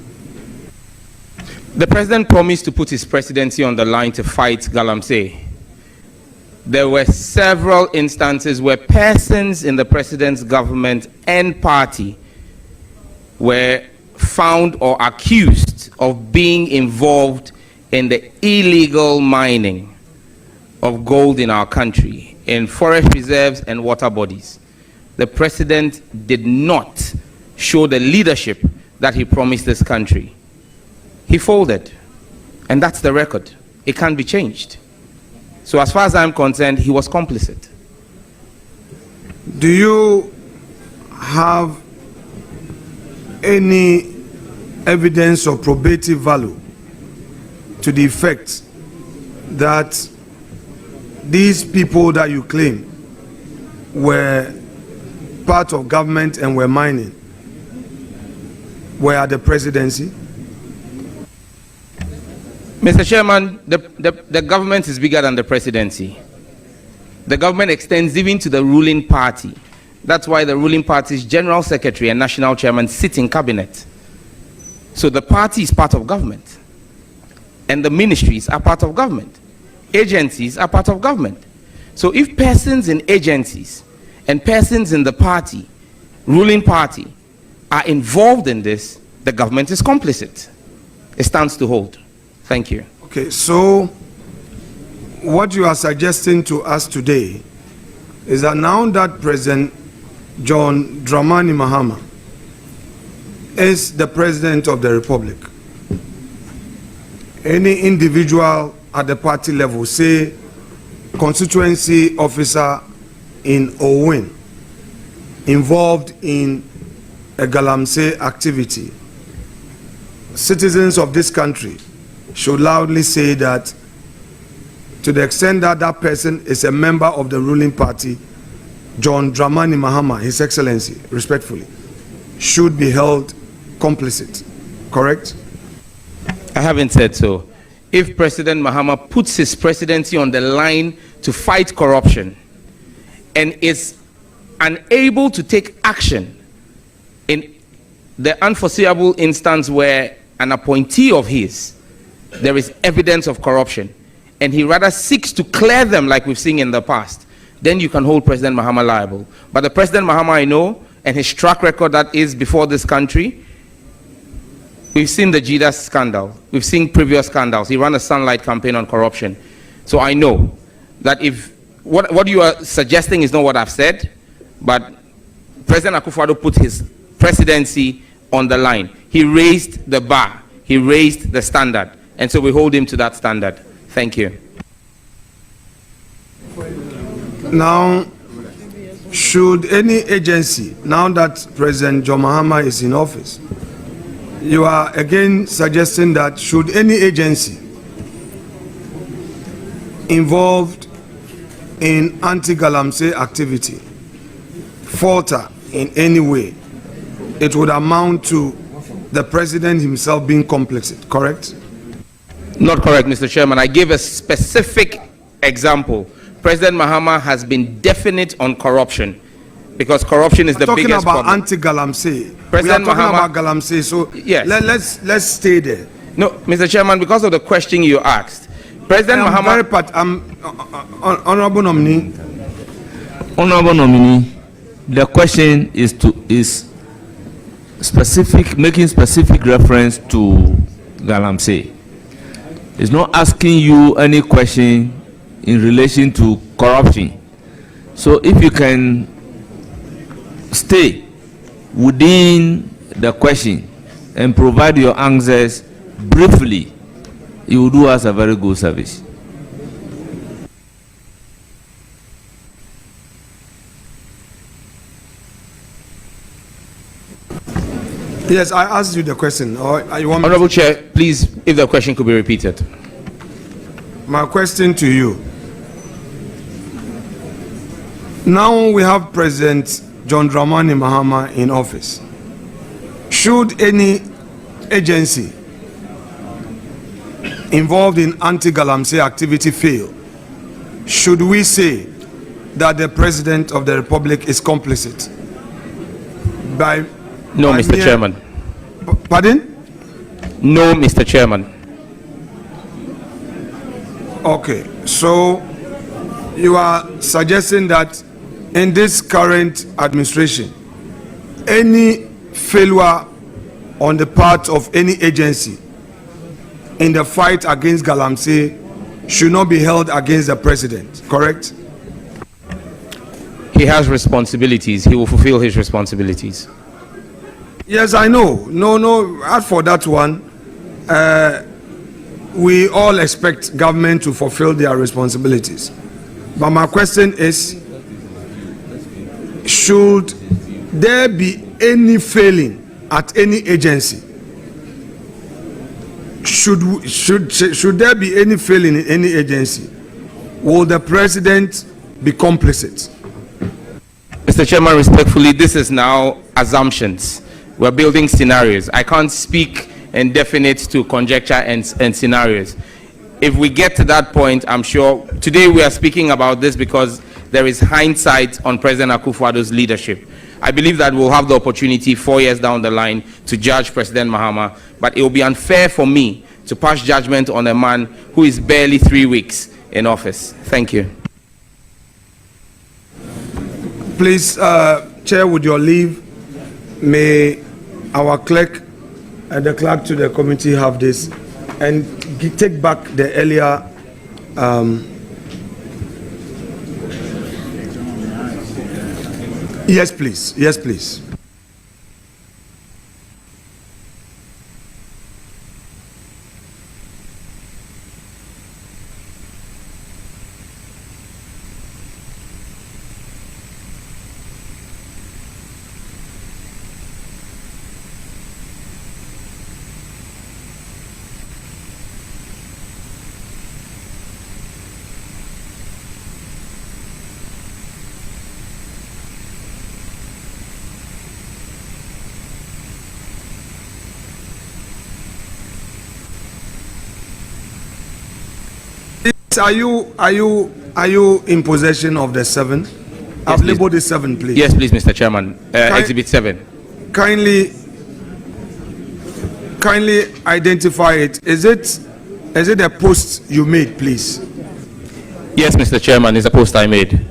S2: The president promised to put his presidency on the line to fight Galamsey. There were several instances where persons in the president's government and party were found or accused of being involved in the illegal mining of gold in our country, in forest reserves and water bodies. The president did not show the leadership that he promised this country. He folded, and that's the record. It can't be changed. So as far as I'm concerned, he was complicit.
S1: Do you have any evidence of probative value to the effect that these people that you claim were part of government and were mining were at the presidency?
S2: Mr. Chairman, the government is bigger than the presidency. The government extends even to the ruling party. That's why the ruling party's general secretary and national chairman sit in cabinet. So the party is part of government. And the ministries are part of government. Agencies are part of government. So if persons in agencies and persons in the party, ruling party, are involved in this, the government is complicit. It stands to hold. Thank you.
S1: Okay, so what you are suggesting to us today is that now that President John Dramani Mahama is the President of the Republic, any individual at the party level, say constituency officer in Owen, involved in a Galamsey activity, citizens of this country should loudly say that to the extent that that person is a member of the ruling party, John Dramani Mahama, His Excellency, respectfully, should be held complicit. Correct?
S2: I haven't said so. If President Mahama puts his presidency on the line to fight corruption and is unable to take action in the unforeseeable instance where an appointee of his there is evidence of corruption, and he rather seeks to clear them like we've seen in the past, then you can hold President Mahama liable. But the President Mahama I know, and his track record that is before this country, we've seen the JIDA scandal. We've seen previous scandals. He ran a sunlight campaign on corruption. So I know that if what you are suggesting is not what I've said, but President Akufo-Addo put his presidency on the line. He raised the bar. He raised the standard. And so we hold him to that standard. Thank you.
S1: Now, should any agency, now that President John Mahama is in office, you are again suggesting that should any agency involved in anti-Galamsey activity falter in any way, it would amount to the president himself being complicit, correct?
S2: Not correct, Mr. Chairman. I gave a specific example. President Mahama has been definite on corruption, because corruption is the biggest problem.
S1: Talking about anti-Galamsey.
S2: President
S1: we are talking
S2: Mahama,
S1: about Galamsey, so
S2: yes.
S1: let's stay there.
S2: No, Mr. Chairman, because of the question you asked, President Mahama...
S1: Honorable nominee.
S5: Honorable nominee, the question is specific, making specific reference to Galamsey. It's not asking you any question in relation to corruption. So if you can stay within the question and provide your answers briefly, you will do us a very good service.
S1: Yes, I asked you the question. Or you want
S2: Honorable Chair, please, if the question could be repeated.
S1: My question to you. Now we have President John Dramani Mahama in office. Should any agency involved in anti-Galamsey activity fail, should we say that the President of the Republic is complicit?
S2: No, Mr. Chairman.
S1: Pardon?
S2: No, Mr. Chairman.
S1: Okay, so you are suggesting that in this current administration, any failure on the part of any agency in the fight against Galamsey should not be held against the president, correct?
S2: He has responsibilities. He will fulfill his responsibilities.
S1: Yes, I know. No, as for that one, we all expect government to fulfill their responsibilities. But my question is, should there be any failing at any agency? Should there be any failing in any agency? Will the president be complicit?
S2: Mr. Chairman, respectfully, this is now assumptions. We're building scenarios. I can't speak indefinite to conjecture and scenarios. If we get to that point, I'm sure today we are speaking about this because there is hindsight on President Akufo-Addo's leadership. I believe that we'll have the opportunity 4 years down the line to judge President Mahama, but it will be unfair for me to pass judgment on a man who is barely 3 weeks in office. Thank you.
S1: Please, Chair, with your leave, may our clerk and the clerk to the committee have this and take back the earlier yes, please. Yes, please. Are you in possession of the 7? Yes, I've labeled the 7, please.
S2: Yes, please, Mr. Chairman. Exhibit 7.
S1: Kindly identify it. Is it Is it a post you made, please?
S2: Yes, Mr. Chairman, it's a post I made.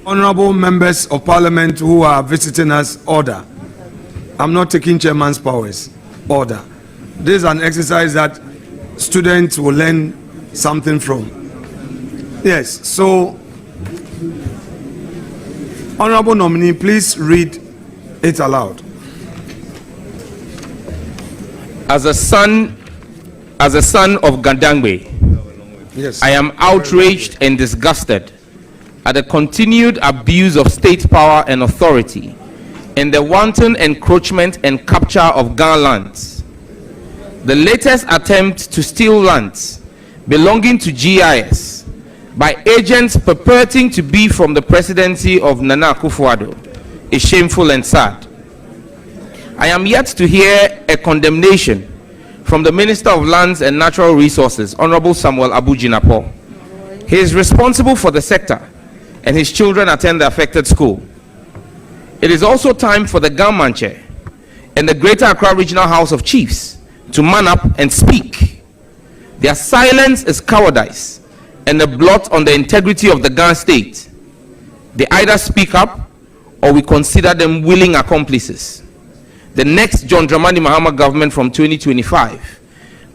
S1: Honorable members of parliament who are visiting us, order. I'm not taking chairman's powers. Order. This is an exercise that students will learn something from. Yes, so, honorable nominee, please read it aloud.
S2: As a son of Gandangwe,
S1: Yes.
S2: I am outraged and disgusted at the continued abuse of state power and authority and the wanton encroachment and capture of Ghana lands. The latest attempt to steal lands belonging to GIS by agents purporting to be from the presidency of Nana Akufo-Addo is shameful and sad. I am yet to hear a condemnation from the Minister of Lands and Natural Resources, Honorable Samuel Abu Jinapor. He is responsible for the sector and his children attend the affected school. It is also time for the Gamanche and the Greater Accra Regional House of Chiefs to man up and speak. Their silence is cowardice and a blot on the integrity of the Ghana state. They either speak up or we consider them willing accomplices. The next John Dramani Mahama government from 2025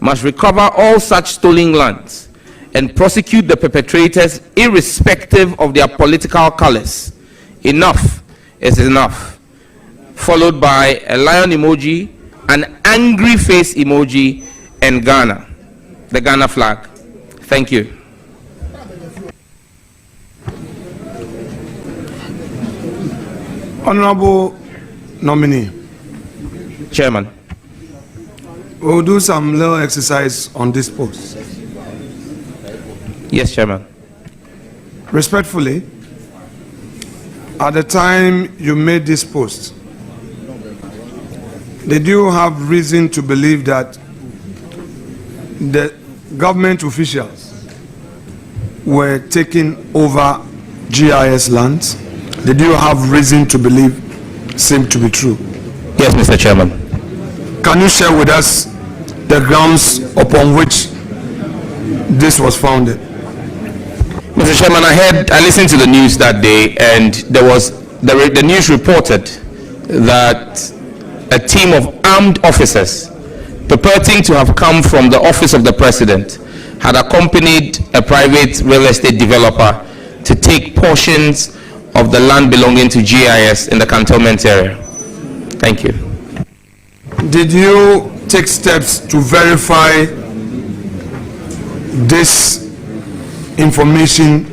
S2: must recover all such stolen lands and prosecute the perpetrators irrespective of their political colors. Enough is enough. Followed by a lion emoji, an angry face emoji, and Ghana, the Ghana flag. Thank you.
S1: Honorable nominee.
S2: Chairman.
S1: We'll do some little exercise on this post.
S2: Yes, Chairman.
S1: Respectfully, at the time you made this post, did you have reason to believe that the government officials were taking over GIS lands? Did you have reason to believe seemed to be true?
S2: Yes, Mr. Chairman.
S1: Can you share with us the grounds upon which this was founded?
S2: Mr. Chairman, I listened to the news that day, and there was the news reported that a team of armed officers purporting to have come from the office of the president had accompanied a private real estate developer to take portions of the land belonging to GIS in the cantonment area. Thank you.
S1: Did you take steps to verify this information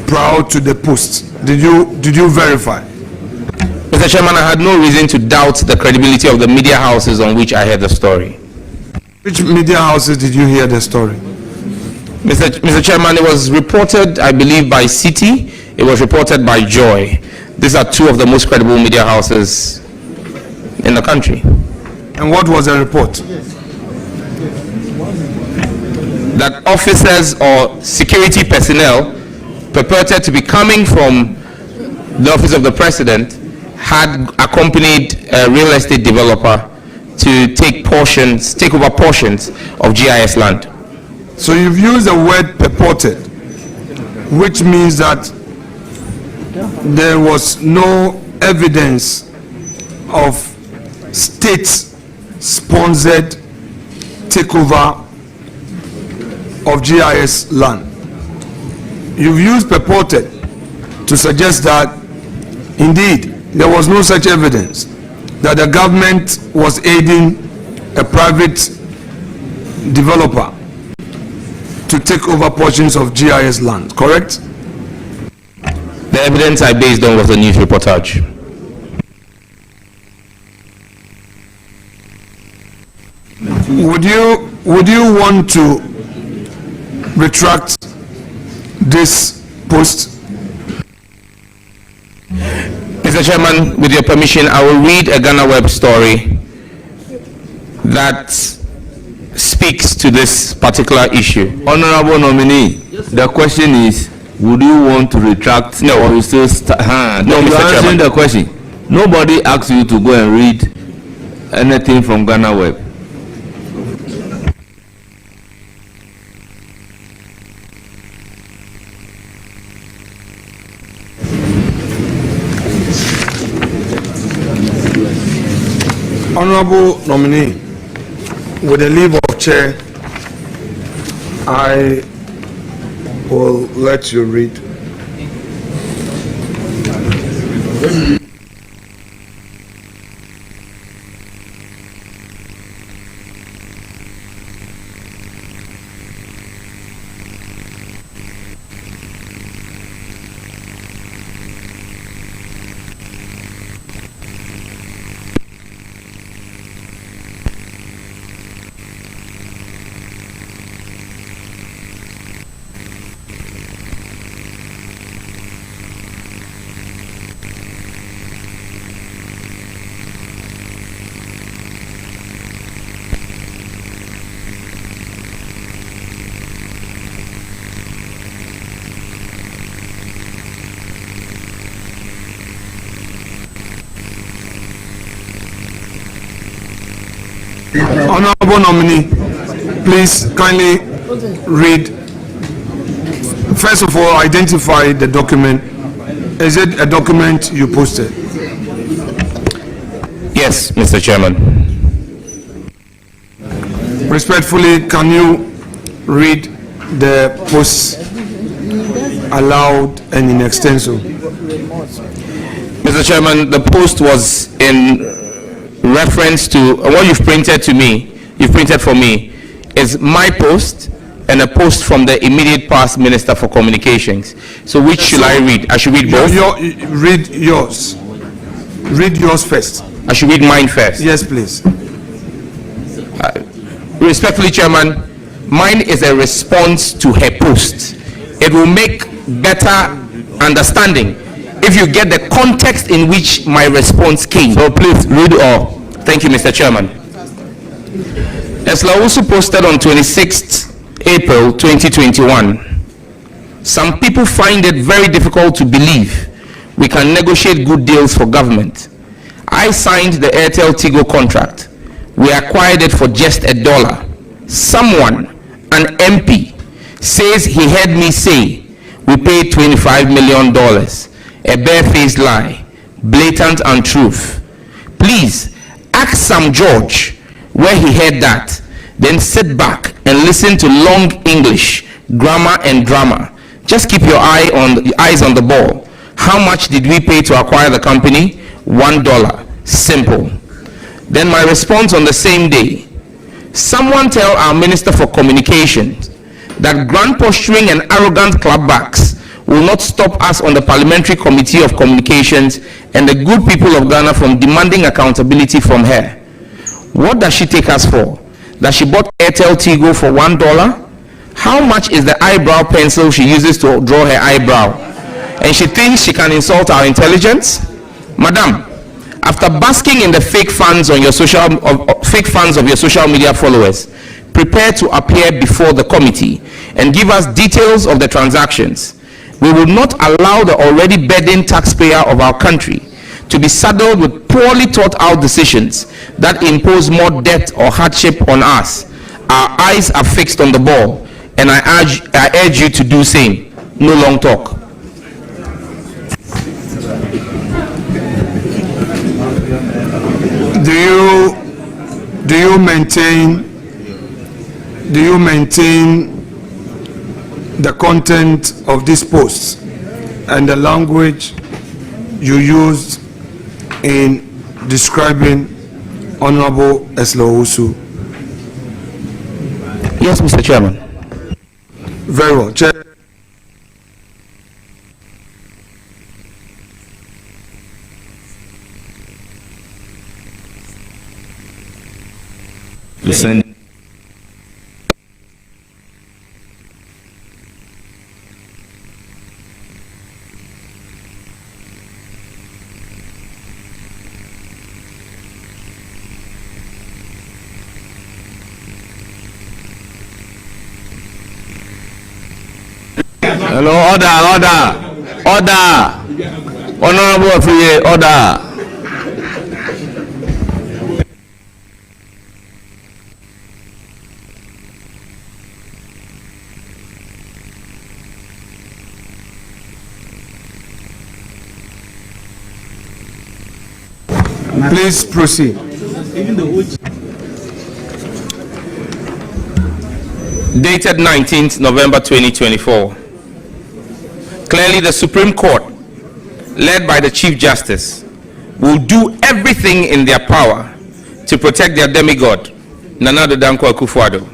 S1: prior to the post? Did you verify?
S2: Mr. Chairman, I had no reason to doubt the credibility of the media houses on which I heard the story.
S1: Which media houses did you hear the story?
S2: Mr. Chairman, it was reported, I believe, by City. It was reported by Joy. These are two of the most credible media houses in the country.
S1: And what was the report?
S2: That officers or security personnel purported to be coming from the office of the president had accompanied a real estate developer to take over portions of GIS land.
S1: So you've used the word purported, which means that there was no evidence of state-sponsored takeover of GIS land. You've used purported to suggest that indeed there was no such evidence that the government was aiding a private developer to take over portions of GIS land, correct?
S2: The evidence I based on was the news reportage.
S1: Would you want to retract this post?
S2: Mr. Chairman, with your permission, I will read a Ghana Web story that speaks to this particular issue.
S5: Honorable nominee, the question is, would you want to retract?
S2: No.
S5: Or you still
S2: No, Mr. Chairman.
S5: The question. Nobody asks you to go and read anything from Ghana Web.
S1: Honorable nominee, with the leave of chair, I will let you read. Honorable nominee, please kindly read. First of all, identify the document. Is it a document you posted?
S2: Yes, Mr. Chairman.
S1: Respectfully, can you read the post aloud and in extenso?
S2: Mr. Chairman, the post was in reference to what you've printed to me, you've printed for me, is my post and a post from the immediate past Minister for Communications. So which should I read? I should read both?
S1: Read yours. Read yours first.
S2: I should read mine first.
S1: Yes, please.
S2: Respectfully, Chairman, mine is a response to her post. It will make better understanding if you get the context in which my response came. So please read all. Thank you, Mr. Chairman. As Lausu posted on 26th April 2021, some people find it very difficult to believe we can negotiate good deals for government. I signed the Airtel Tigo contract. We acquired it for just $1. Someone, an MP, says he heard me say we paid $25 million. A barefaced lie, blatant untruth. Please ask Sam George where he heard that, then sit back and listen to long English, grammar and drama. Just keep your eyes on the ball. How much did we pay to acquire the company? $1. Simple. Then my response on the same day. Someone tell our Minister for Communications that grand posturing and arrogant clapbacks will not stop us on the Parliamentary Committee of Communications and the good people of Ghana from demanding accountability from her. What does she take us for? That she bought Airtel Tigo for $1? How much is the eyebrow pencil she uses to draw her eyebrow? And she thinks she can insult our intelligence? Madam, after basking in the fake fans of your social media followers, prepare to appear before the committee and give us details of the transactions. We will not allow the already burdened taxpayer of our country to be saddled with poorly thought out decisions that impose more debt or hardship on us. Our eyes are fixed on the ball, and I urge you to do same. No long talk.
S1: Do you maintain the content of this post and the language you used in describing Honorable Lausu?
S2: Yes, Mr. Chairman.
S1: Very well. Chair.
S5: Listen. Hello, order. Honorable Afenyo, order.
S1: Please proceed.
S6: Even the OG.
S2: Dated 19th November 2024. Clearly, the Supreme Court, led by the Chief Justice, will do everything in their power to protect their demigod, Nana Addo Dankwa Akufo-Addo,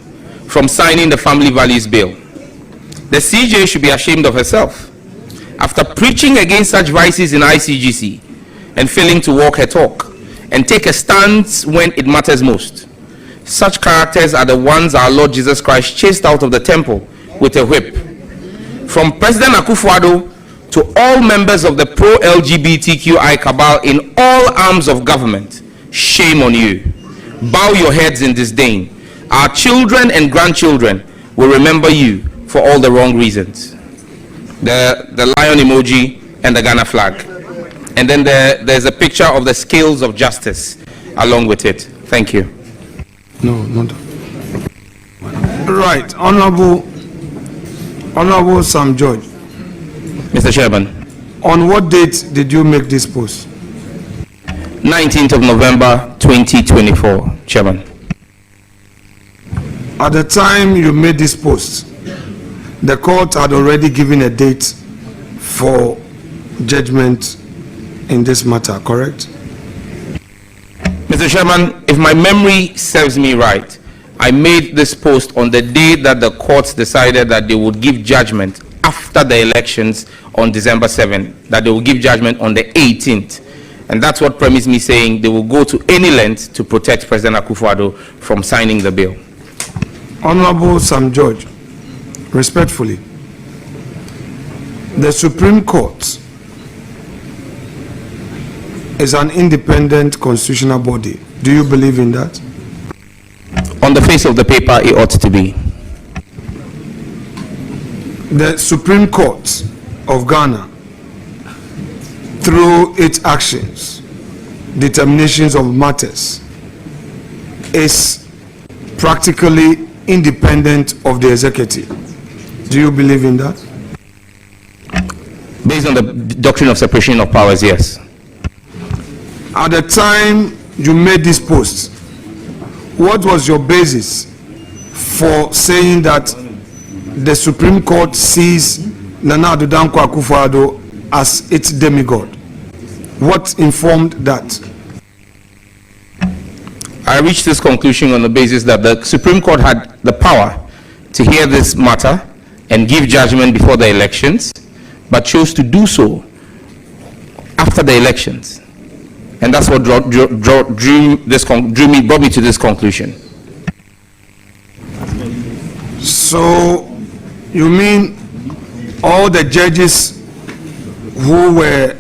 S2: from signing the Family Values Bill. The CJ should be ashamed of herself. After preaching against such vices in ICGC and failing to walk her talk and take a stance when it matters most, such characters are the ones our Lord Jesus Christ chased out of the temple with a whip. From President Akufo-Addo to all members of the pro-LGBTQI cabal in all arms of government, shame on you. Bow your heads in disdain. Our children and grandchildren will remember you for all the wrong reasons. The lion emoji and the Ghana flag. And then there's a picture of the scales of justice along with it. Thank you.
S1: No, not. Right, Honorable Sam George.
S2: Mr. Chairman.
S1: On what date did you make this post?
S2: 19th of November 2024, Chairman.
S1: At the time you made this post, the court had already given a date for judgment in this matter, correct?
S2: Mr. Chairman, if my memory serves me right, I made this post on the day that the courts decided that they would give judgment after the elections on December 7th, that they will give judgment on the 18th. And that's what premised me saying they will go to any length to protect President Akufo-Addo from signing the bill.
S1: Honorable Sam George, respectfully, the Supreme Court is an independent constitutional body. Do you believe in that?
S2: On the face of the paper, it ought to be.
S1: The Supreme Court of Ghana, through its actions, determinations of matters, is practically independent of the executive. Do you believe in that?
S2: Based on the doctrine of separation of powers, yes.
S1: At the time you made this post, what was your basis for saying that the Supreme Court sees Nana Addo Dankwa Akufo-Addo as its demigod? What informed that?
S2: I reached this conclusion on the basis that the Supreme Court had the power to hear this matter and give judgment before the elections, but chose to do so after the elections. And that's what brought me to this conclusion.
S1: So, you mean all the judges who were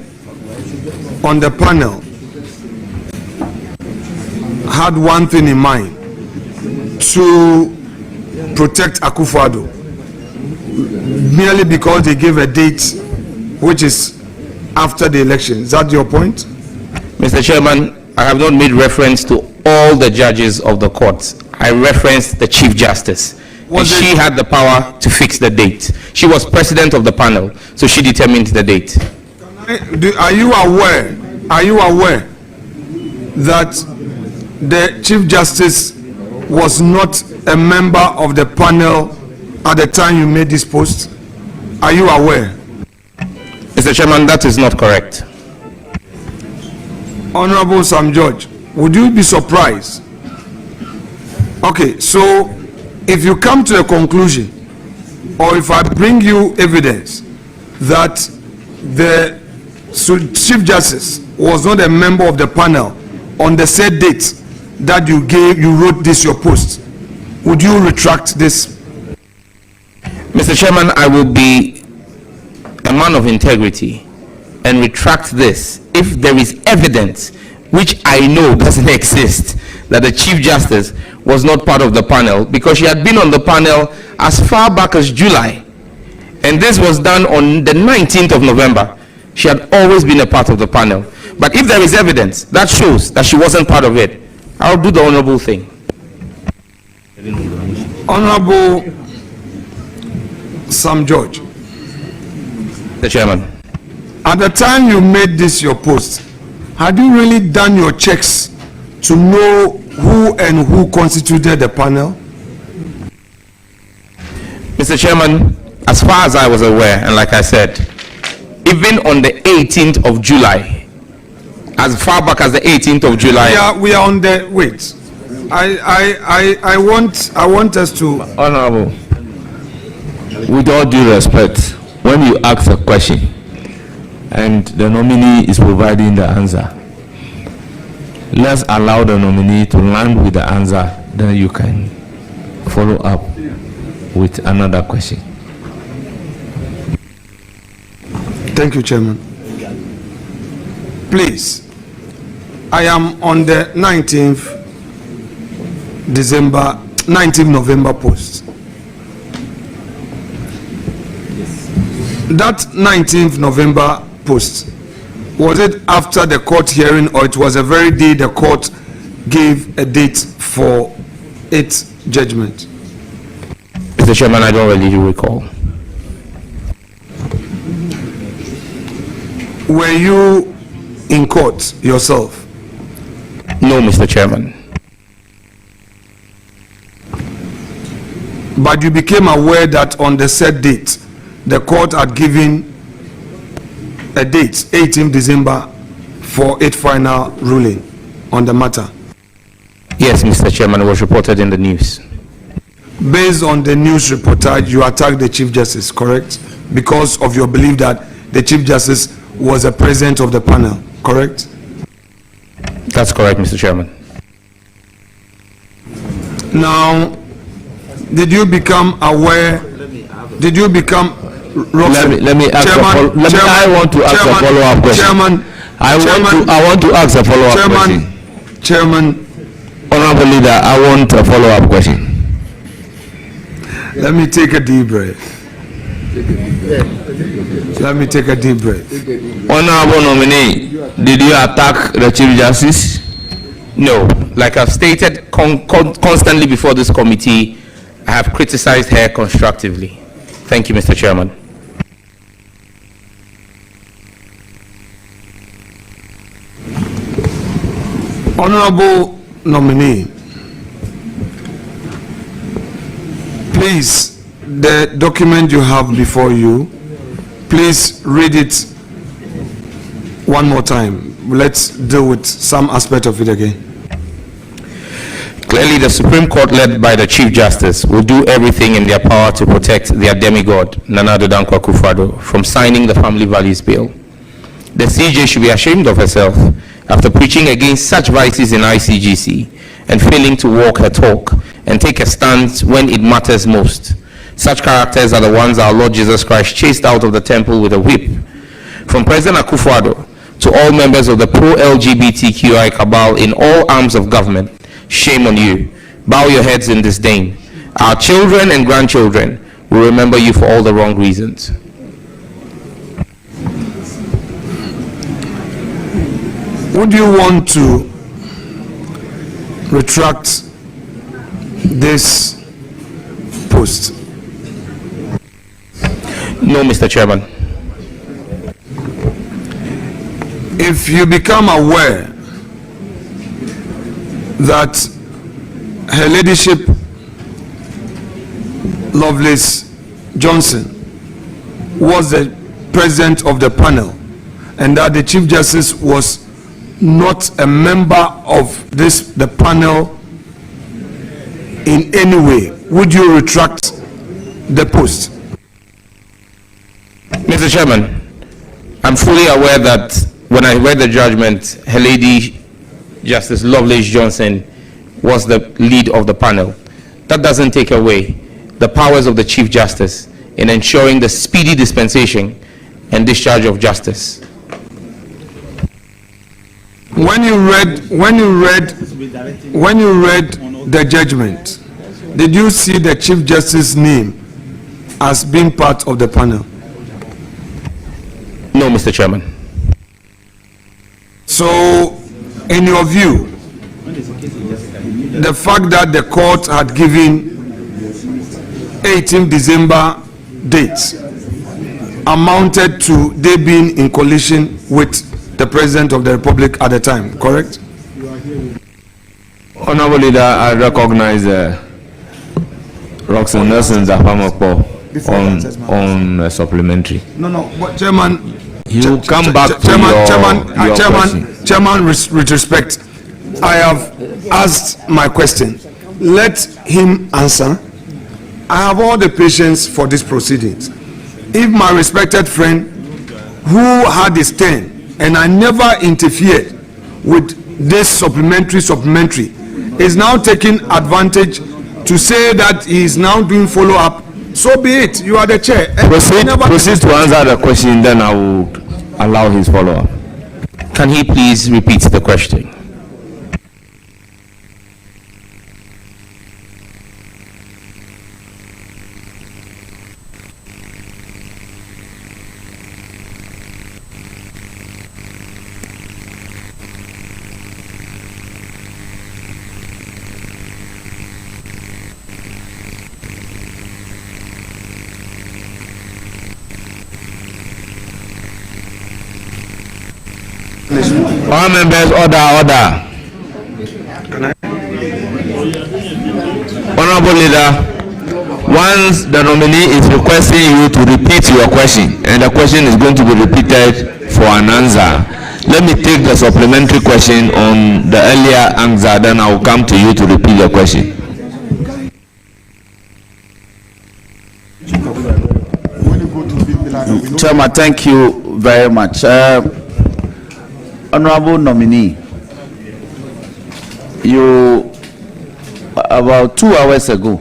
S1: on the panel had one thing in mind: to protect Akufo-Addo, merely because they gave a date which is after the election. Is that your point?
S2: Mr. Chairman, I have not made reference to all the judges of the courts. I referenced the Chief Justice. And she had the power to fix the date. She was president of the panel, so she determined the date.
S1: Are you aware that the Chief Justice was not a member of the panel at the time you made this post? Are you aware?
S2: Mr. Chairman, that is not correct.
S1: Honorable Sam George, would you be surprised? Okay, so if you come to a conclusion, or if I bring you evidence that the Chief Justice was not a member of the panel on the said date that you wrote this your post, would you retract this?
S2: Mr. Chairman, I will be a man of integrity and retract this if there is evidence, which I know doesn't exist, that the Chief Justice was not part of the panel, because she had been on the panel as far back as July, and this was done on the 19th of November. She had always been a part of the panel. But if there is evidence that shows that she wasn't part of it, I'll do the honorable thing.
S1: Honorable Sam George,
S2: The Chairman.
S1: at the time you made this your post, had you really done your checks to know who constituted the panel?
S2: Mr. Chairman, as far as I was aware, and like I said, even on the 18th of July, as far back as the 18th of July.
S1: Yeah, we are on the wait. I want us to.
S5: Honorable, with all due respect, when you ask a question and the nominee is providing the answer, let's allow the nominee to land with the answer, then you can follow up with another question.
S1: Thank you, Chairman. Please, I am on the 19th November post. That 19th November post, was it after the court hearing, or it was a very day the court gave a date for its judgment?
S2: Mr. Chairman, I don't really recall.
S1: Were you in court yourself?
S2: No, Mr. Chairman.
S1: But you became aware that on the said date, the court had given a date, 18th December, for its final ruling on the matter?
S2: Yes, Mr. Chairman, it was reported in the news.
S1: Based on the news reportage, you attacked the Chief Justice, correct? Because of your belief that the Chief Justice was a president of the panel, correct?
S2: That's correct, Mr. Chairman.
S1: Now, did you become aware? Did you become?
S5: Let me ask I want to ask a follow-up question. I want to ask a follow-up question.
S1: Chairman,
S5: Honorable Leader, I want a follow-up question.
S1: let me take a deep breath. Let me take a deep breath.
S5: Honorable nominee, did you attack the Chief Justice?
S2: No, like I've stated constantly before this committee, I have criticized her constructively. Thank you, Mr. Chairman.
S1: Honorable nominee, please, the document you have before you, please read it one more time. Let's deal with some aspect of it again.
S2: Clearly, the Supreme Court, led by the Chief Justice, will do everything in their power to protect their demigod, Nana Addo Dankwa Akufo-Addo, from signing the Family Values Bill. The CJ should be ashamed of herself after preaching against such vices in ICGC and failing to walk her talk and take a stance when it matters most. Such characters are the ones our Lord Jesus Christ chased out of the temple with a whip. From President Akufo-Addo to all members of the pro-LGBTQI cabal in all arms of government, shame on you. Bow your heads in disdain. Our children and grandchildren will remember you for all the wrong reasons.
S1: Would you want to retract this post?
S2: No, Mr. Chairman.
S1: If you become aware that Her Ladyship Lovelace Johnson was the president of the panel and that the Chief Justice was not a member of the panel in any way, would you retract the post?
S2: Mr. Chairman, I'm fully aware that when I read the judgment, Her Lady Justice Lovelace Johnson was the lead of the panel. That doesn't take away the powers of the Chief Justice in ensuring the speedy dispensation and discharge of justice.
S1: When you read the judgment, did you see the Chief Justice's name as being part of the panel?
S2: No, Mr. Chairman.
S1: So, in your view, the fact that the court had given 18th December dates amounted to they being in collision with the President of the Republic at the time, correct?
S5: Honorable Leader, I recognize Roxanne Nelson Zafamokpo on supplementary.
S1: No, but Chairman.
S5: You come back to your question.
S1: Chairman, with respect, I have asked my question. Let him answer. I have all the patience for these proceedings. If my respected friend, who had his turn, and I never interfered with this supplementary, is now taking advantage to say that he is now doing follow-up, so be it. You are the chair.
S5: Proceed to answer the question, then I will allow his follow-up.
S2: Can he please repeat the question?
S5: All members, order. Honorable Leader, once the nominee is requesting you to repeat your question, and the question is going to be repeated for an answer, let me take the supplementary question on the earlier answer, then I will come to you to repeat the question.
S4: Chairman, thank you very much. Honorable nominee, you, about 2 hours ago,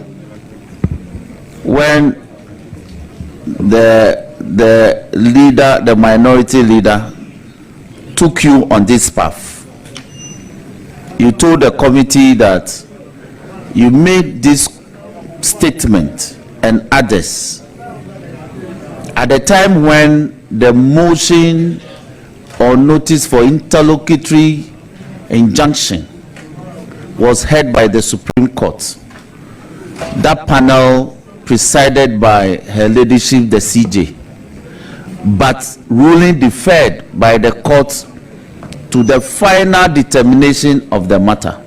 S4: when the leader, the minority leader, took you on this path, you told the committee that you made this statement and others at the time when the motion or notice for interlocutory injunction was heard by the Supreme Court. That panel presided by Her Ladyship the CJ, but ruling deferred by the court to the final determination of the matter.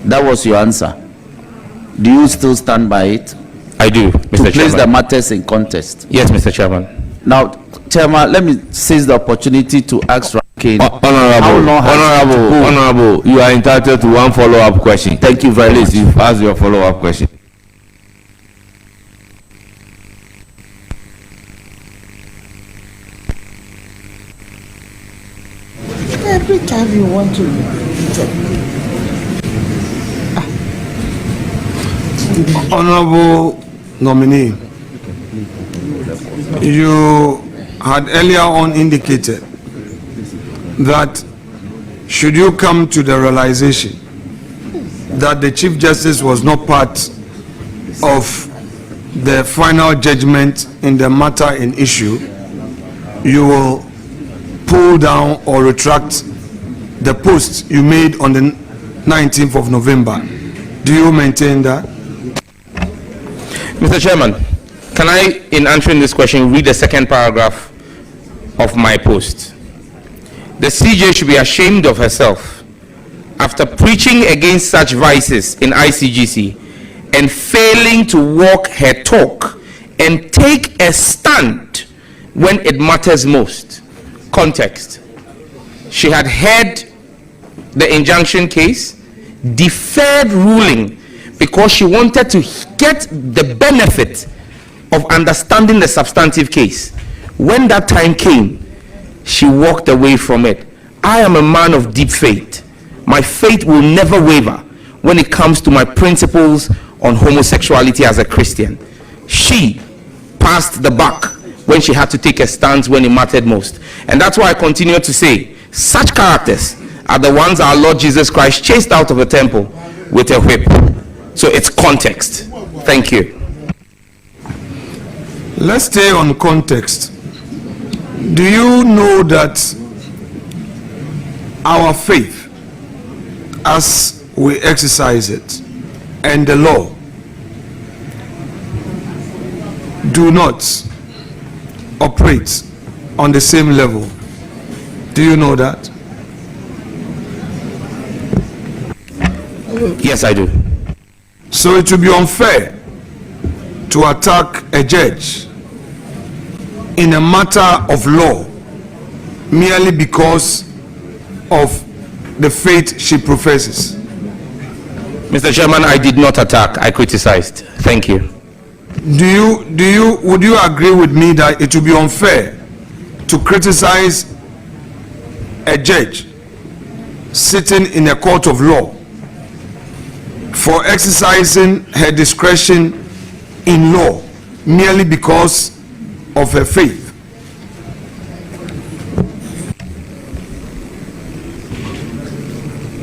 S4: That was your answer. Do you still stand by it?
S2: I do, Mr. Chairman.
S4: To place the matters in context.
S2: Yes, Mr. Chairman.
S4: Now, Chairman, let me seize the opportunity to ask Rankin.
S5: Honorable, you are entitled to one follow-up question.
S4: Thank you very much.
S5: You've asked your follow-up question.
S7: Every time you want to
S1: Honorable nominee, you had earlier on indicated that should you come to the realization that the Chief Justice was not part of the final judgment in the matter in issue, you will pull down or retract the post you made on the 19th of November. Do you maintain that?
S2: Mr. Chairman, can I, in answering this question, read the second paragraph of my post? The CJ should be ashamed of herself after preaching against such vices in ICGC and failing to walk her talk and take a stand when it matters most. Context: she had heard the injunction case, deferred ruling because she wanted to get the benefit of understanding the substantive case. When that time came, she walked away from it. I am a man of deep faith. My faith will never waver when it comes to my principles on homosexuality as a Christian. She passed the buck when she had to take a stance when it mattered most. And that's why I continue to say, such characters are the ones our Lord Jesus Christ chased out of the temple with a whip. So it's context. Thank you.
S1: Let's stay on context. Do you know that our faith, as we exercise it, and the law do not operate on the same level? Do you know that?
S2: Yes, I do.
S1: So it would be unfair to attack a judge in a matter of law merely because of the faith she professes.
S2: Mr. Chairman, I did not attack. I criticized. Thank you.
S1: Would you agree with me that it would be unfair to criticize a judge sitting in a court of law for exercising her discretion in law merely because of her faith?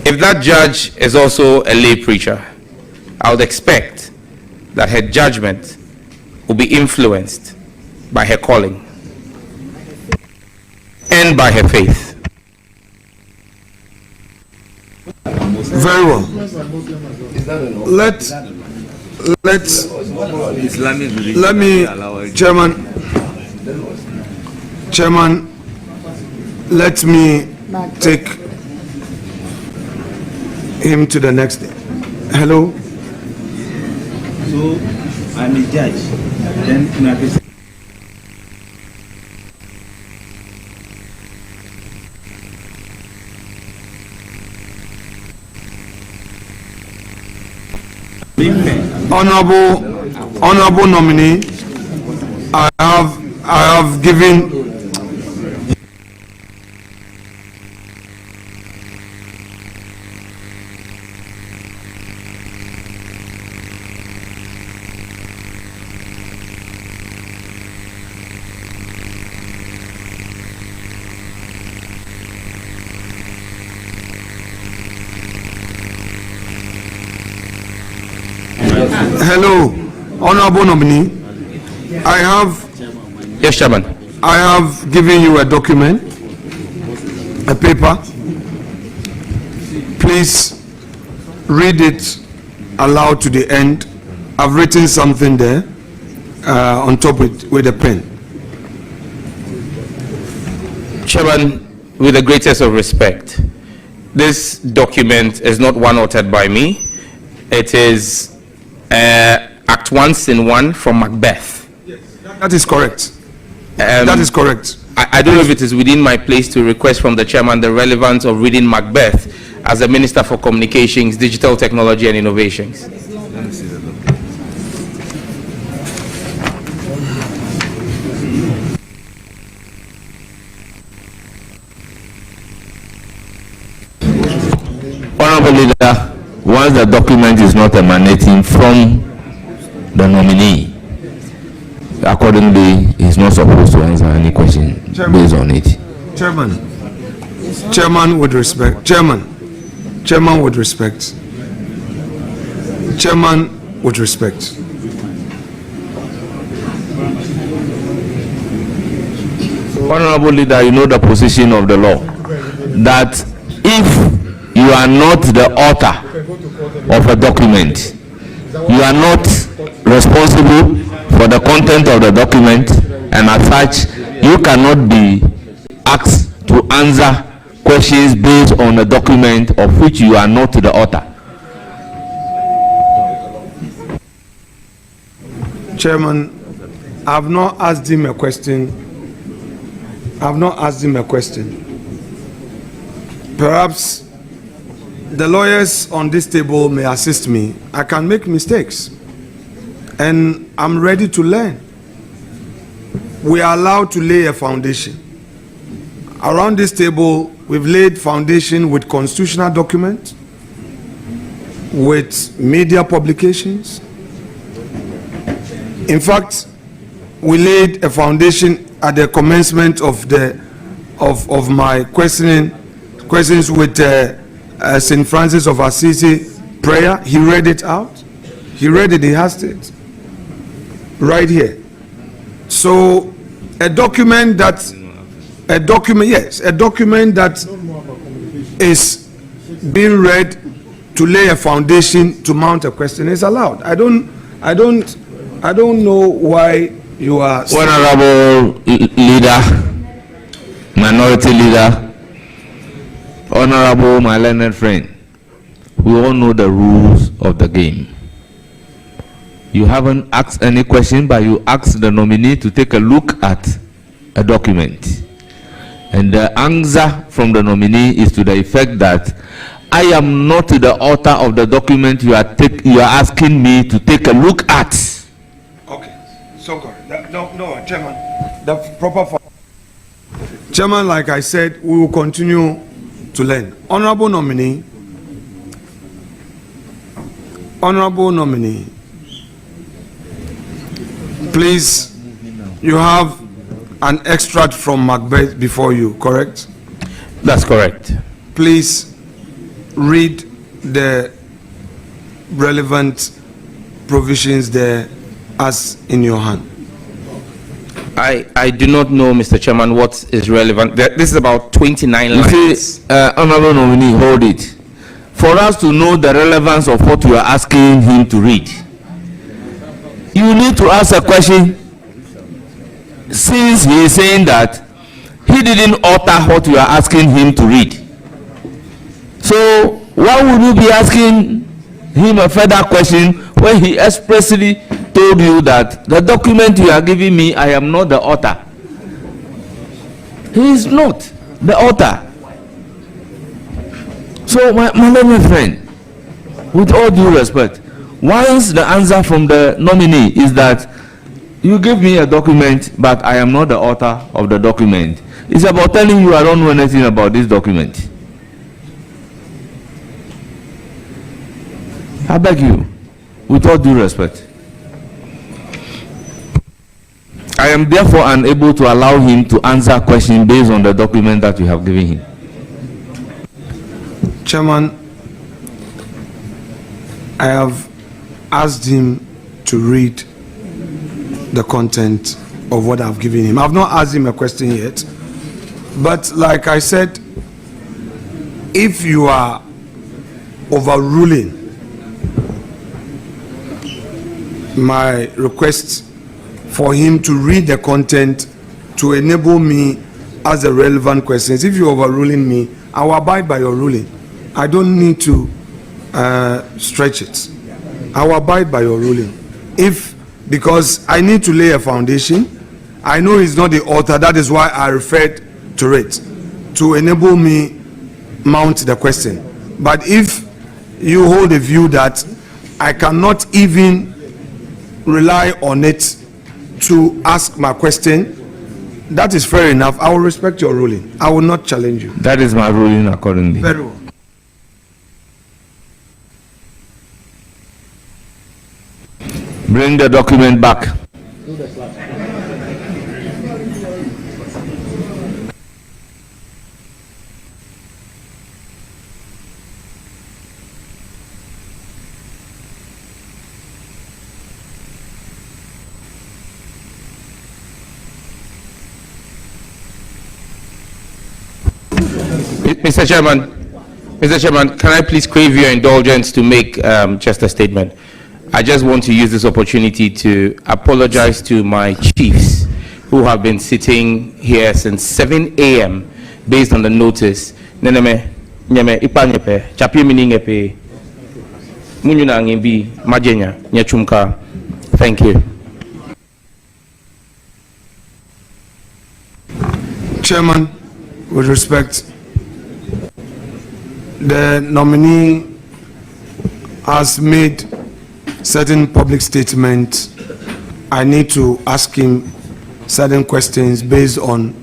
S2: If that judge is also a lay preacher, I would expect that her judgment will be influenced by her calling and by her faith.
S1: Very well. Let me, Chairman, let me take him to the next thing. Hello?
S6: So, I'm a judge. Then,
S1: Honorable nominee, I have given hello, honorable nominee.
S2: Yes, Chairman.
S1: I have given you a document, a paper. Please read it aloud to the end. I've written something there on top with a pen.
S2: Chairman, with the greatest of respect, this document is not one authored by me. It is Act 1, Scene 1 from Macbeth.
S1: Yes, that is correct. That is correct.
S2: I don't know if it is within my place to request from the chairman the relevance of reading Macbeth as a Minister for Communications, Digital Technology and Innovations.
S5: Honorable Leader, once the document is not emanating from the nominee, accordingly, he's not supposed to answer any question based on it.
S1: Chairman with respect. Chairman with respect. Chairman with respect.
S5: Honorable Leader, you know the position of the law that if you are not the author of a document, you are not responsible for the content of the document, and as such, you cannot be asked to answer questions based on a document of which you are not the author.
S1: Chairman, I have not asked him a question. Perhaps the lawyers on this table may assist me. I can make mistakes, and I'm ready to learn. We are allowed to lay a foundation. Around this table, we've laid foundation with constitutional documents, with media publications. In fact, we laid a foundation at the commencement of my questions with St. Francis of Assisi prayer. He read it out. He read it. He has it right here. So a document that is being read to lay a foundation to mount a question is allowed. I don't know why you are.
S5: Honorable Leader, Minority Leader, Honorable my learned friend, we all know the rules of the game. You haven't asked any question, but you asked the nominee to take a look at a document. And the answer from the nominee is to the effect that I am not the author of the document you are asking me to take a look at.
S1: Okay, so good. No, Chairman, the proper form. Chairman, like I said, we will continue to learn. Honorable nominee, please, you have an extract from Macbeth before you, correct?
S2: That's correct.
S1: Please read the relevant provisions there as in your hand.
S2: I do not know, Mr. Chairman, what is relevant. This is about 29 lines.
S5: You see, honorable nominee, hold it. For us to know the relevance of what you are asking him to read, you need to ask a question. Since he is saying that he didn't author what you are asking him to read, so why would you be asking him a further question when he expressly told you that the document you are giving me, I am not the author? He is not the author. So my friend, with all due respect, once the answer from the nominee is that you give me a document, but I am not the author of the document, it's about telling you I don't know anything about this document. I beg you, with all due respect. I am therefore unable to allow him to answer a question based on the document that you have given him.
S1: Chairman, I have asked him to read the content of what I've given him. I've not asked him a question yet, but like I said, if you are overruling my request for him to read the content to enable me as the relevant questions, if you're overruling me, I will abide by your ruling. I don't need to stretch it. I will abide by your ruling. Because I need to lay a foundation. I know he's not the author, that is why I referred to it, to enable me mount the question. But if you hold a view that I cannot even rely on it to ask my question, that is fair enough. I will respect your ruling. I will not challenge you.
S5: That is my ruling accordingly.
S1: Very well.
S5: Bring the document back.
S2: Mr. Chairman, can I please crave your indulgence to make just a statement? I just want to use this opportunity to apologize to my chiefs who have been sitting here since 7 a.m. based on the notice. Thank you.
S1: Chairman, with respect, the nominee has made certain public statements. I need to ask him certain questions based on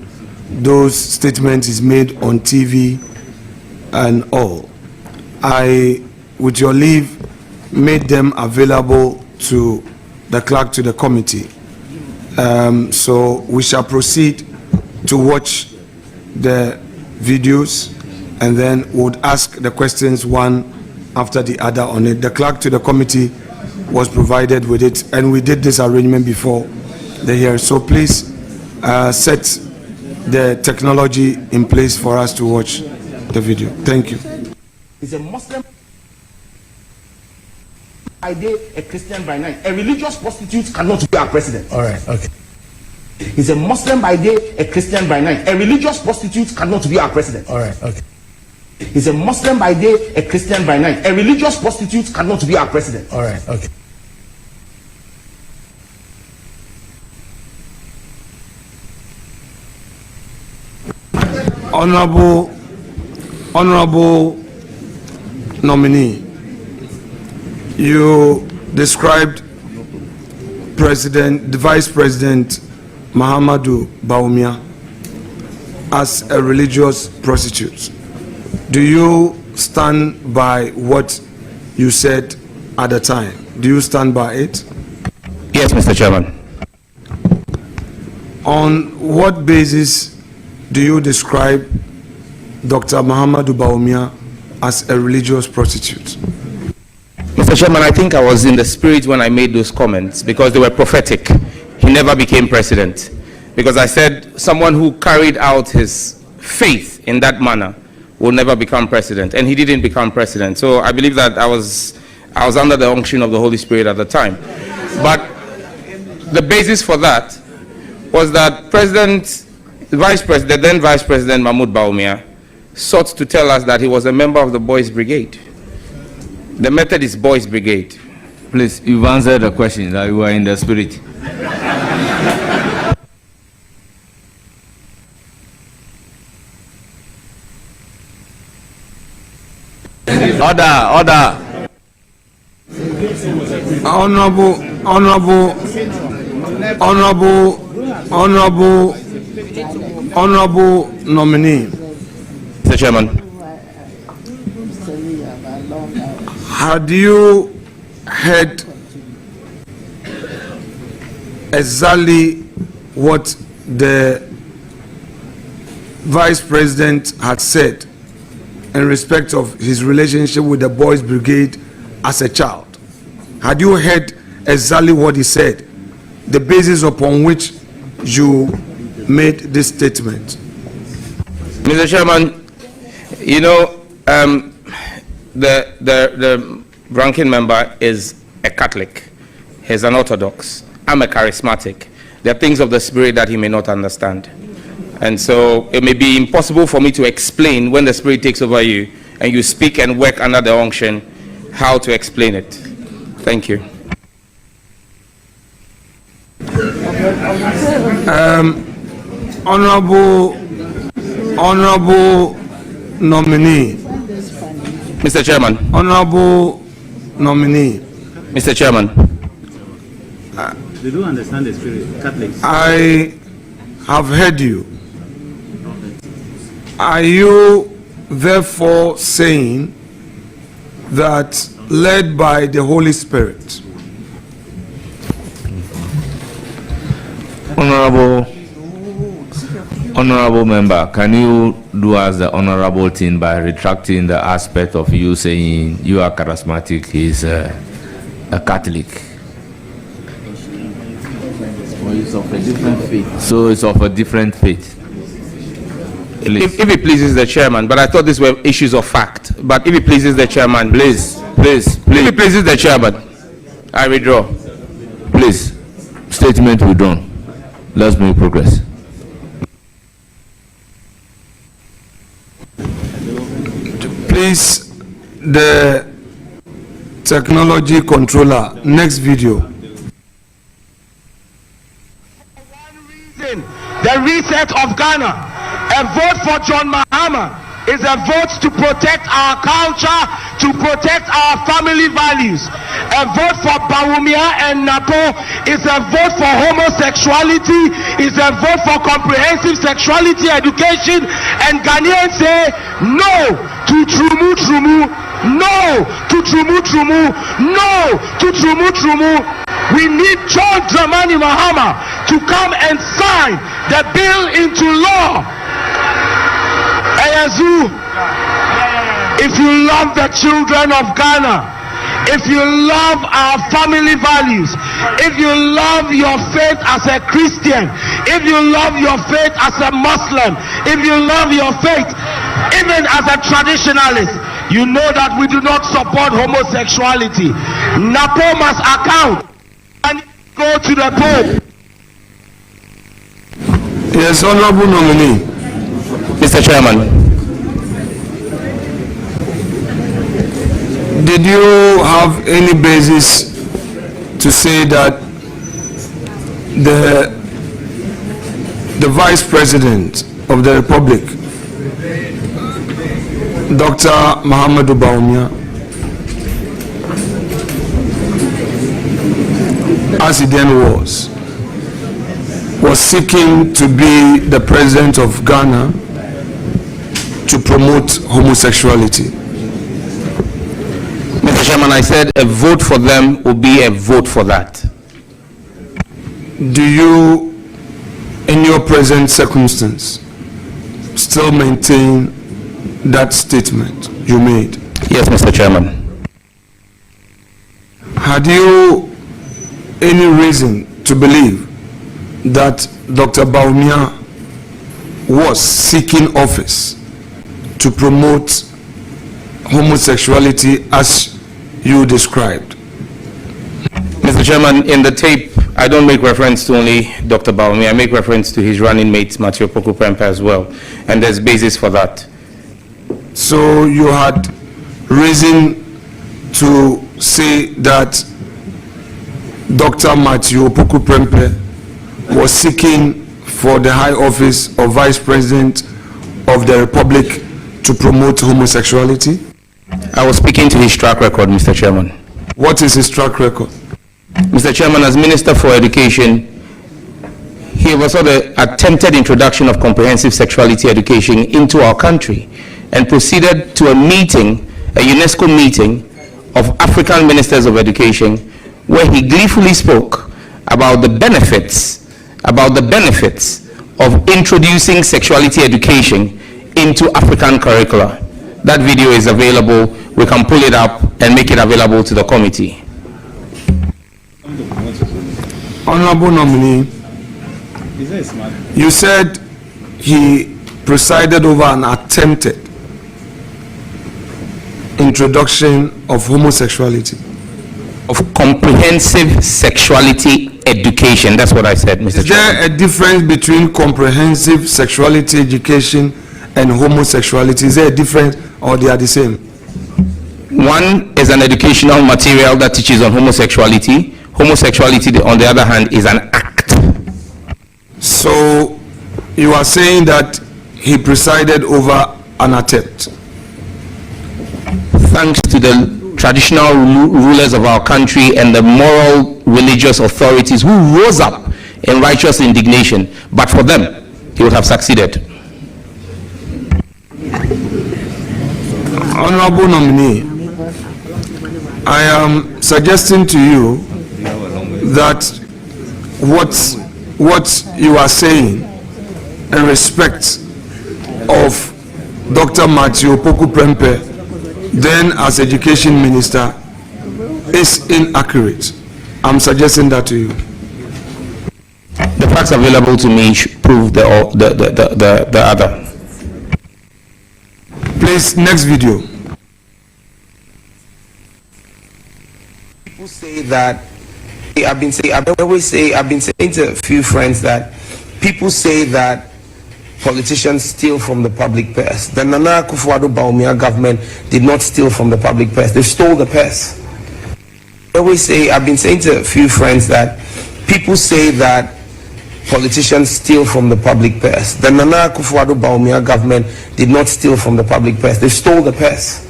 S1: those statements he's made on TV and all. I, with your leave, made them available to the clerk, to the committee. So we shall proceed to watch the videos and then would ask the questions one after the other on it. The clerk to the committee was provided with it, and we did this arrangement before the hearing. So please set the technology in place for us to watch the video. Thank you.
S8: He's a Muslim by day, a Christian by night. A religious prostitute cannot be our president.
S9: All right, okay.
S8: He's a Muslim by day, a Christian by night. A religious prostitute cannot be our president.
S9: All right, okay.
S8: He's a Muslim by day, a Christian by night. A religious prostitute cannot be our president.
S9: All right, okay.
S1: Honorable nominee, you described the Vice President Mahamudu Bawumia as a religious prostitute. Do you stand by what you said at the time? Do you stand by it?
S2: Yes, Mr. Chairman.
S1: On what basis do you describe Dr. Mahamudu Bawumia as a religious prostitute?
S2: Mr. Chairman, I think I was in the spirit when I made those comments because they were prophetic. He never became president because I said someone who carried out his faith in that manner will never become president, and he didn't become president. So I believe that I was under the unction of the Holy Spirit at the time. But the basis for that was that then Vice President Mahmoud Bawumia sought to tell us that he was a member of the Boys Brigade. The method is Boys Brigade.
S5: Please, you've answered the question that you were in the spirit. Order.
S1: Honorable nominee.
S2: Mr. Chairman.
S1: Had you heard exactly what the Vice President had said in respect of his relationship with the Boys Brigade as a child? Had you heard exactly what he said, the basis upon which you made this statement?
S2: Mr. Chairman, you know, the ranking member is a Catholic. He's an Orthodox. I'm a charismatic. There are things of the Spirit that he may not understand. And so it may be impossible for me to explain when the Spirit takes over you and you speak and work under the unction how to explain it. Thank you.
S1: Honorable nominee.
S2: Mr. Chairman.
S1: Honorable nominee.
S2: Mr. Chairman.
S6: They don't understand the spirit. Catholics.
S1: I have heard you. Are you therefore saying that led by the Holy Spirit?
S5: Honorable member, can you do us the honorable thing by retracting the aspect of you saying you are charismatic, he's a Catholic? So it's of a different faith.
S2: If it pleases the chairman, but I thought these were issues of fact. But if it pleases the chairman, please. If it pleases the chairman, I withdraw.
S5: Please, statement withdrawn. Let's make progress.
S1: Please, the technology controller, next video.
S8: The reset of Ghana. A vote for John Mahama is a vote to protect our culture, to protect our family values. A vote for Bawumia and Napo is a vote for homosexuality, is a vote for comprehensive sexuality education. And Ghanaians say no to Trumu, no to Trumu, no to Trumu. We need John Dramani Mahama to come and sign the bill into law. Ayazu, if you love the children of Ghana, if you love our family values, if you love your faith as a Christian, if you love your faith as a Muslim, if you love your faith even as a traditionalist, you know that we do not support homosexuality. Napo must account and go to the Pope.
S1: Yes, honorable nominee.
S2: Mr. Chairman.
S1: Did you have any basis to say that the Vice President of the Republic, Dr. Muhammadu Bawumia, as he then was seeking to be the president of Ghana to promote homosexuality?
S2: Mr. Chairman, I said a vote for them will be a vote for that.
S1: Do you, in your present circumstance, still maintain that statement you made?
S2: Yes, Mr. Chairman.
S1: Had you any reason to believe that Dr. Bawumia was seeking office to promote homosexuality as you described?
S2: Mr. Chairman, in the tape, I don't make reference to only Dr. Bawumia. I make reference to his running mate, Matthew Opoku-Prempeh, as well. And there's basis for that.
S1: So you had reason to say that Dr. Matthew Opoku-Prempeh was seeking for the high office of Vice President of the Republic to promote homosexuality?
S2: I was speaking to his track record, Mr. Chairman.
S1: What is his track record?
S2: Mr. Chairman, as Minister for Education, he oversaw the attempted introduction of comprehensive sexuality education into our country and proceeded to a meeting, a UNESCO meeting of African Ministers of Education, where he gleefully spoke about the benefits of introducing sexuality education into African curricula. That video is available. We can pull it up and make it available to the committee.
S1: Honorable nominee, you said he presided over an attempted introduction of homosexuality.
S2: Of comprehensive sexuality education. That's what I said, Mr.
S1: Is there a difference between comprehensive sexuality education and homosexuality? Is there a difference or they are the same?
S2: One is an educational material that teaches on homosexuality. Homosexuality, on the other hand, is an act.
S1: So you are saying that he presided over an attempt?
S2: Thanks to the traditional rulers of our country and the moral religious authorities who rose up in righteous indignation, but for them, he would have succeeded.
S1: Honorable nominee, I am suggesting to you that what you are saying in respect of Dr. Matthew Opoku-Prempeh, then as Education Minister, is inaccurate. I'm suggesting that to you.
S2: The facts available to me prove the other.
S1: Please, next video.
S9: People say that I've been saying to a few friends that people say that politicians steal from the public purse. The Nana Akufo-Addo Bawumia government did not steal from the public purse. They stole the purse. I've been saying to a few friends that people say that politicians steal from the public purse. The Nana Akufo-Addo Bawumia government did not steal from the public purse. They stole the purse.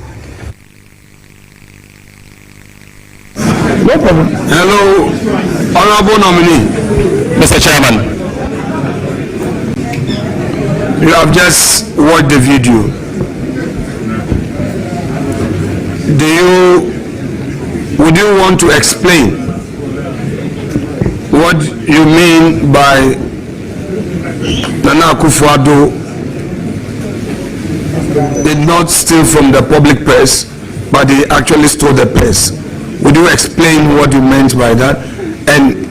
S1: No problem. Hello, honorable nominee.
S2: Mr. Chairman.
S1: You have just watched the video. Would you want to explain what you mean by Nana Akufo-Addo did not steal from the public purse, but they actually stole the purse? Would you explain what you meant by that? And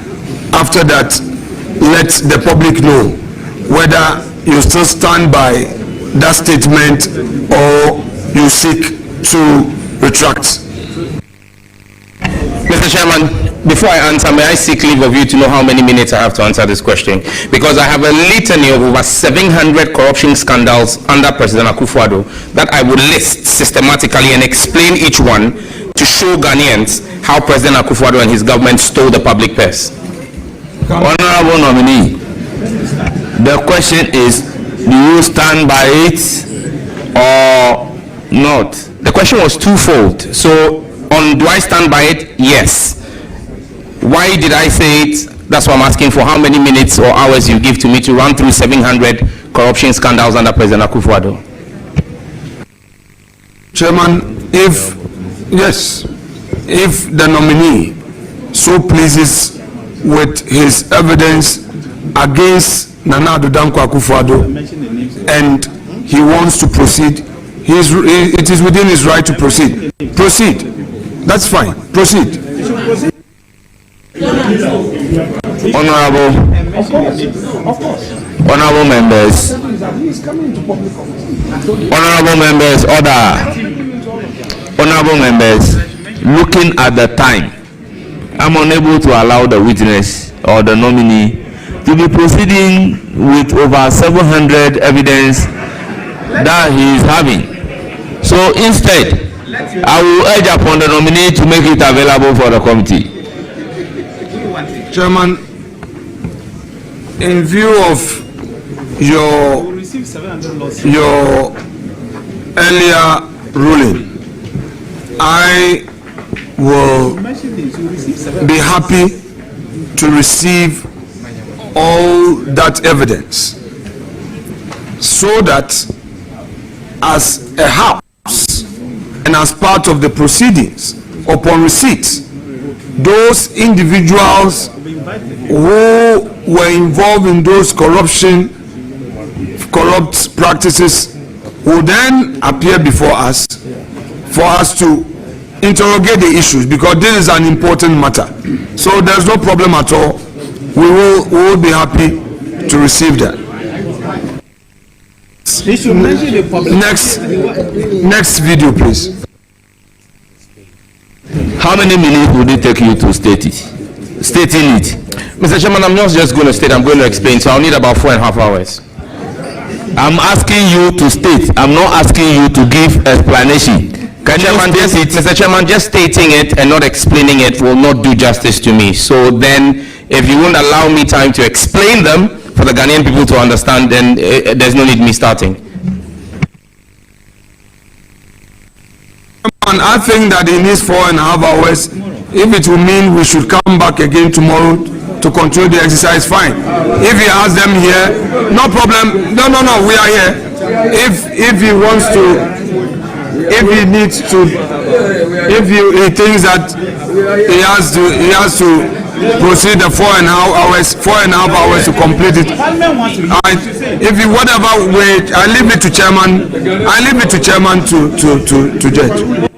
S1: after that, let the public know whether you still stand by that statement or you seek to retract.
S2: Mr. Chairman, before I answer, may I seek leave of you to know how many minutes I have to answer this question? Because I have a litany of over 700 corruption scandals under President Akufo-Addo that I would list systematically and explain each one to show Ghanaians how President Akufo-Addo and his government stole the public purse.
S5: Honorable nominee, the question is, do you stand by it or not?
S2: The question was twofold. So, do I stand by it? Yes. Why did I say it? That's what I'm asking for. How many minutes or hours you give to me to run through 700 corruption scandals under President Akufo-Addo?
S1: Chairman, if the nominee so pleases with his evidence against Nana Addo Dankwa Akufo-Addo and he wants to proceed, it is within his right to proceed. Proceed. That's fine. Proceed.
S5: Honorable members, order. Honorable members, looking at the time, I'm unable to allow the witness or the nominee to be proceeding with over 700 evidence that he is having. So instead, I will urge upon the nominee to make it available for the committee.
S1: Chairman, in view of your earlier ruling, I will be happy to receive all that evidence so that as a house and as part of the proceedings upon receipt, those individuals who were involved in those corrupt practices will then appear before us for us to interrogate the issues, because this is an important matter. So there's no problem at all. We will be happy to receive that. Next video, please.
S5: How many minutes would it take you to state it? Stating it.
S2: Mr. Chairman, I'm not just going to state, I'm going to explain, so I'll need about 4.5 hours.
S5: I'm asking you to state. I'm not asking you to give explanation.
S2: Mr. Chairman, just stating it and not explaining it will not do justice to me. So then, if you won't allow me time to explain them for the Ghanaian people to understand, then there's no need me starting.
S1: And I think that in these 4.5 hours, if it will mean we should come back again tomorrow to continue the exercise, fine. If he has them here, no problem. No, we are here. If he wants to, if he needs to, if he thinks that he has to proceed the 4.5 hours to complete it. If he whatever way, I leave it to chairman. I leave it to chairman to judge.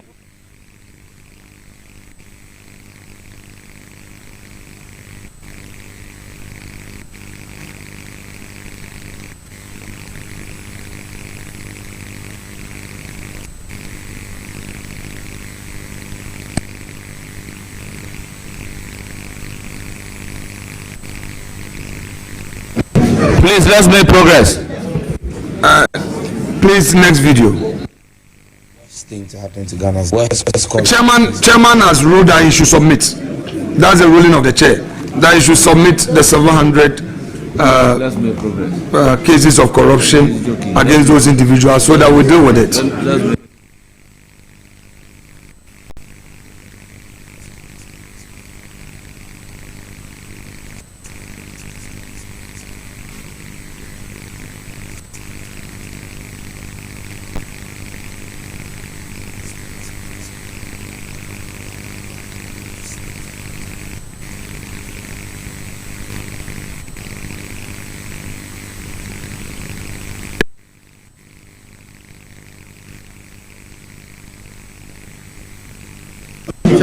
S5: Please, let's make progress.
S1: Please, next video.
S9: Thing to happen to Ghana's
S1: Chairman has ruled that he should submit. That's the ruling of the chair. That he should submit the 700 cases of corruption against those individuals so that we deal with it.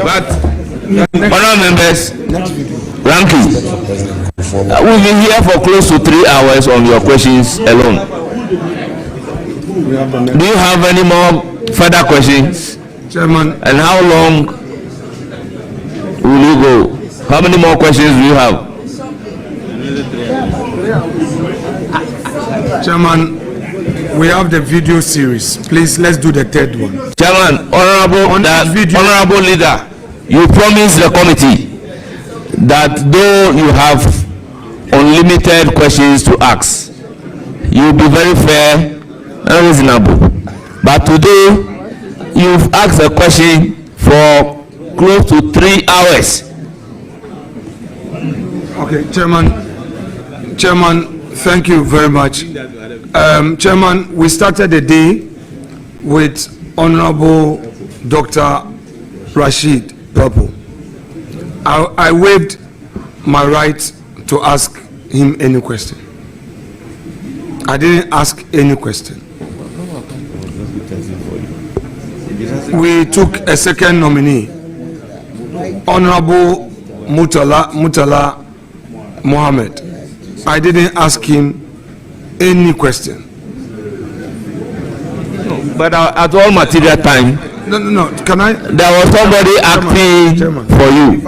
S5: But, honourable members, Ranking, we've been here for close to 3 hours on your questions alone. Do you have any more further questions?
S1: Chairman.
S5: And how long will you go? How many more questions do you have?
S1: Chairman, We have the video series. Please, let's do the third one.
S5: Chairman, honorable leader, you promised the committee that though you have unlimited questions to ask, you will be very fair and reasonable. But today, you've asked a question for close to 3 hours.
S1: Okay, Chairman, thank you very much. Chairman, we started the day with Honorable Dr. Rashid Purple. I waived my right to ask him any question. I didn't ask any question. We took a second nominee, Honorable Mutala Mohammed. I didn't ask him any question.
S5: No, but at all material time,
S1: No. Can I?
S5: there was somebody acting
S1: Chairman.
S5: for you.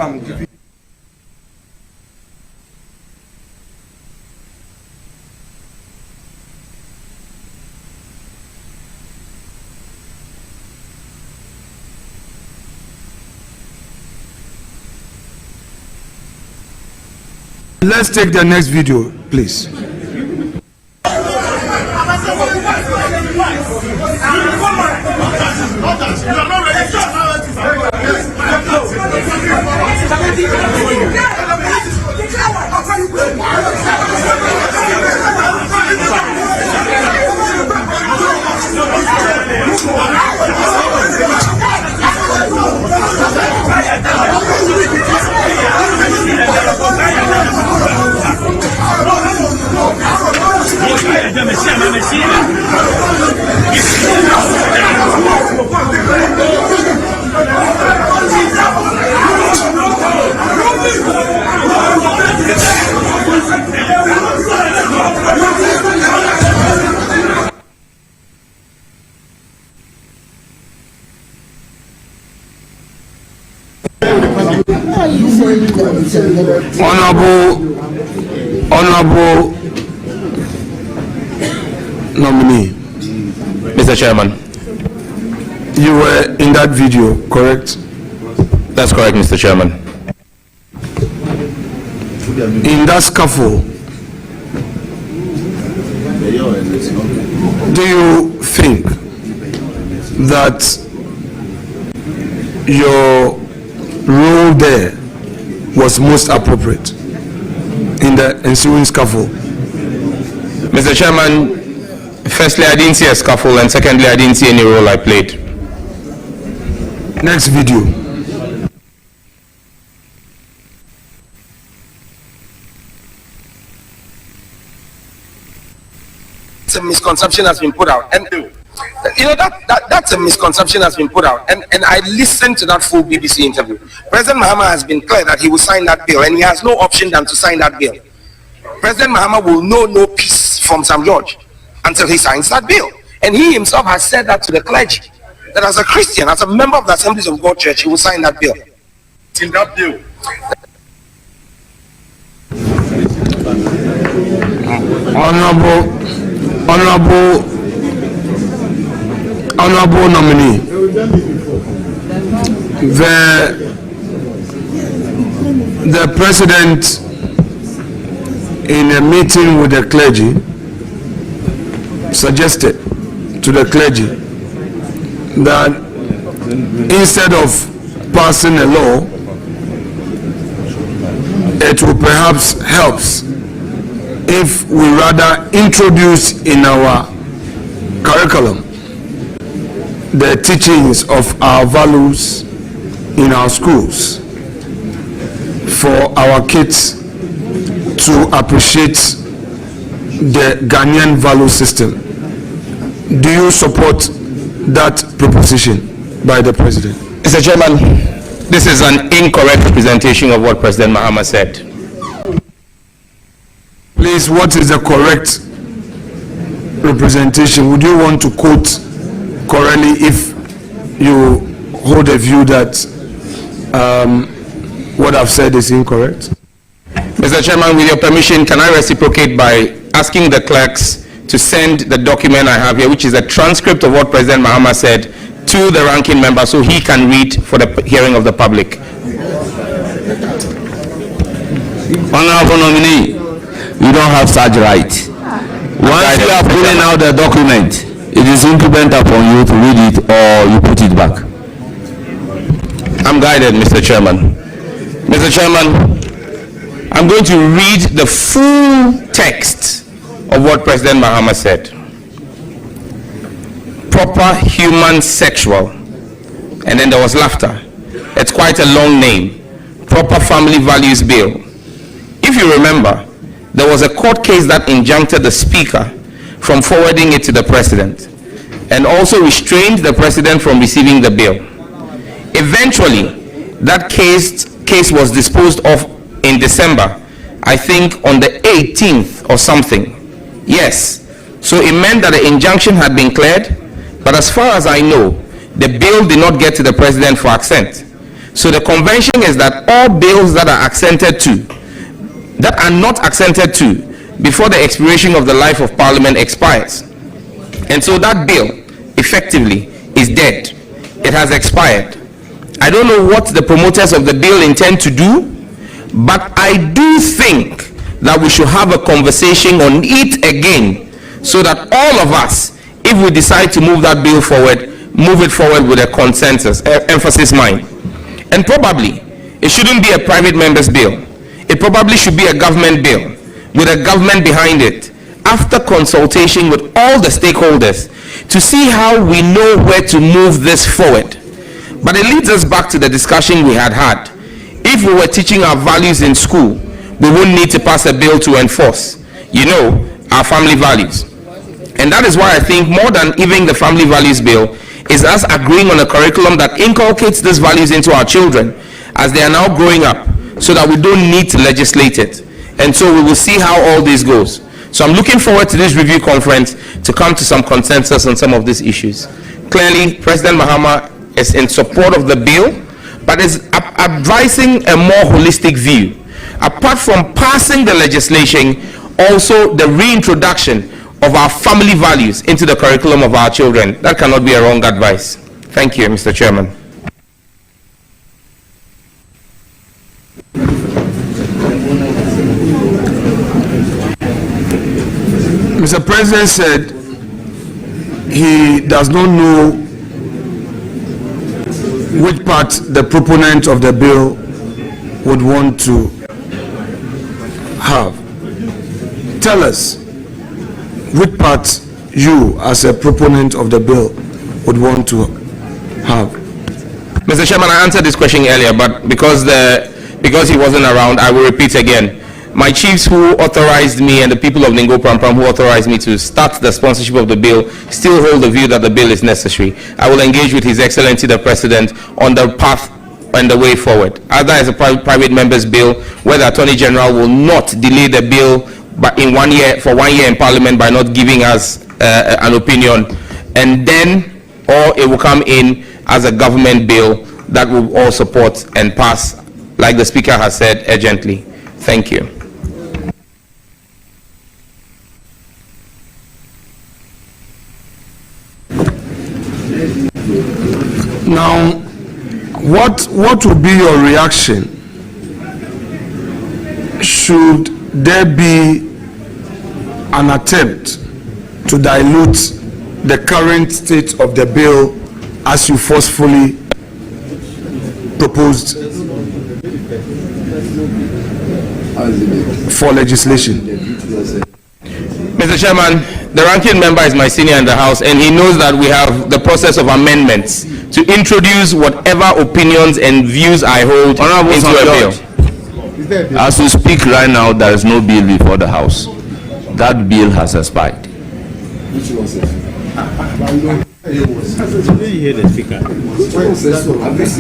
S1: Let's take the next video, please. Honorable nominee.
S2: Mr. Chairman.
S1: You were in that video, correct?
S2: That's correct, Mr. Chairman.
S1: In that scuffle, do you think that your role there was most appropriate in the ensuing scuffle?
S2: Mr. Chairman, firstly, I didn't see a scuffle, and secondly, I didn't see any role I played.
S1: Next video.
S9: A misconception has been put out, and you know that's a misconception has been put out, and I listened to that full BBC interview. President Mahama has been clear that he will sign that bill, and he has no option than to sign that bill. President Mahama will know no peace from Sam George until he signs that bill, and he himself has said that to the clergy, that as a Christian, as a member of the Assemblies of God Church, he will sign that bill. In that bill.
S1: Honorable nominee, the president in a meeting with the clergy suggested to the clergy that instead of passing a law, it will perhaps help if we rather introduce in our curriculum the teachings of our values in our schools for our kids to appreciate the Ghanaian value system. Do you support that proposition by the president?
S2: Mr. Chairman, this is an incorrect representation of what President Mahama said.
S1: Please, what is the correct representation? Would you want to quote correctly if you hold a view that what I've said is incorrect?
S2: Mr. Chairman, with your permission, can I reciprocate by asking the clerks to send the document I have here, which is a transcript of what President Mahama said, to the ranking member so he can read for the hearing of the public.
S5: Honorable nominee, you don't have such right. Once you are pulling out the document, it is incumbent upon you to read it or you put it back.
S2: I'm guided, Mr. Chairman. Mr. Chairman, I'm going to read the full text of what President Mahama said. Proper human sexual, and then there was laughter. It's quite a long name. Proper Family Values Bill. If you remember, there was a court case that injuncted the Speaker from forwarding it to the President and also restrained the President from receiving the bill. Eventually, that case was disposed of in December, I think on the 18th or something. Yes, so it meant that the injunction had been cleared, but as far as I know, the bill did not get to the President for assent. So the convention is that all bills that are not accented to before the expiration of the life of Parliament expires. And so that bill effectively is dead. It has expired. I don't know what the promoters of the bill intend to do, but I do think that we should have a conversation on it again so that all of us, if we decide to move that bill forward, move it forward with a consensus, emphasis mind. And probably, it shouldn't be a private member's bill. It probably should be a government bill with a government behind it, after consultation with all the stakeholders, to see how we know where to move this forward. But it leads us back to the discussion we had. If we were teaching our values in school, we wouldn't need to pass a bill to enforce, our family values. And that is why I think more than even the family values bill is us agreeing on a curriculum that inculcates these values into our children as they are now growing up, so that we don't need to legislate it. And so we will see how all this goes. So I'm looking forward to this review conference to come to some consensus on some of these issues. Clearly, President Mahama is in support of the bill, but is advising a more holistic view. Apart from passing the legislation, also the reintroduction of our family values into the curriculum of our children. That cannot be a wrong advice. Thank you, Mr. Chairman.
S1: Mr. President said he does not know which part the proponent of the bill would want to have. Tell us which part you, as a proponent of the bill, would want to have.
S2: Mr. Chairman, I answered this question earlier, but because he wasn't around, I will repeat again. My chiefs who authorized me and the people of Ningo Prampram who authorized me to start the sponsorship of the bill still hold the view that the bill is necessary. I will engage with His Excellency the President on the path and the way forward. Either as a private member's bill, where the Attorney General will not delay the bill but in 1 year, for 1 year in Parliament by not giving us an opinion, and then, or it will come in as a government bill that will all support and pass, like the Speaker has said, urgently. Thank you.
S1: Now, what would be your reaction should there be an attempt to dilute the current state of the bill as you forcefully proposed for legislation?
S2: Mr. Chairman, the ranking member is my senior in the House, and he knows that we have the process of amendments to introduce whatever opinions and views I hold into a bill.
S5: As we speak right now, there is no bill before the House. That bill has expired.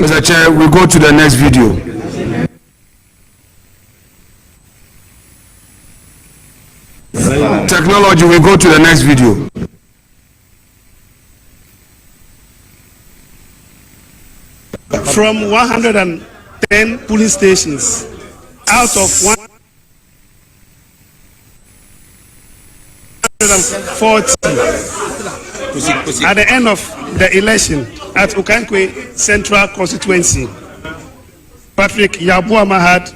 S1: Mr. Chair, we go to the next video. Technology, we go to the next video.
S10: From 110 polling stations, out of 140 at the end of the election at Okankwe Central Constituency. Patrick Yabuama had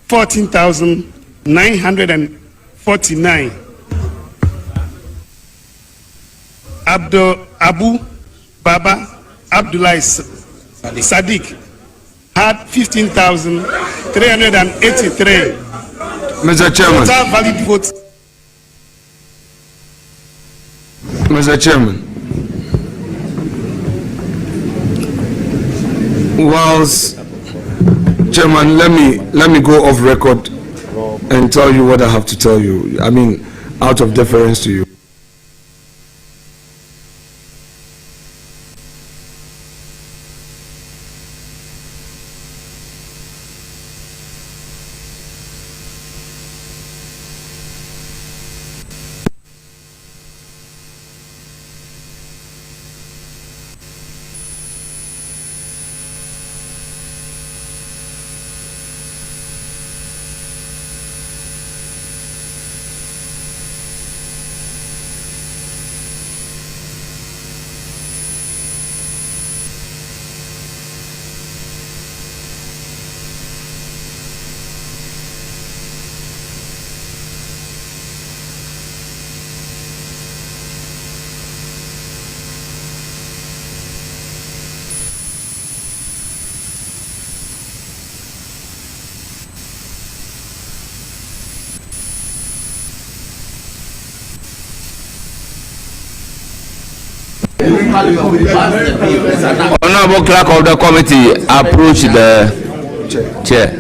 S10: 14,949. Abu Baba Abdullah Sadiq had 15,383.
S1: Mr. Chairman.
S10: Total valid votes.
S1: Mr. Chairman. Whilst Chairman, let me go off record and tell you what I have to tell you. I mean, out of deference to you.
S5: Honorable Clerk of the Committee, approach the chair.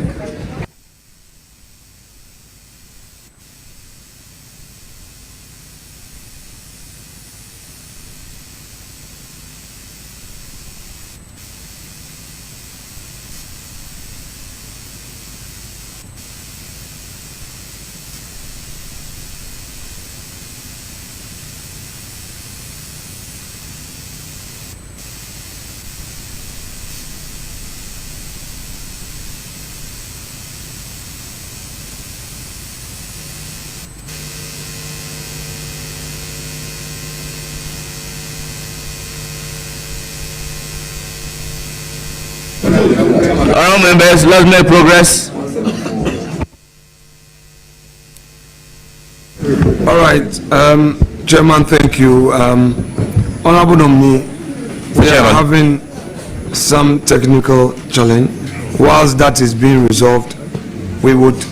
S5: All members, let's make progress.
S1: All right, Chairman, thank you. Honorable nominee, we are having some technical challenge. Whilst that is being resolved, we would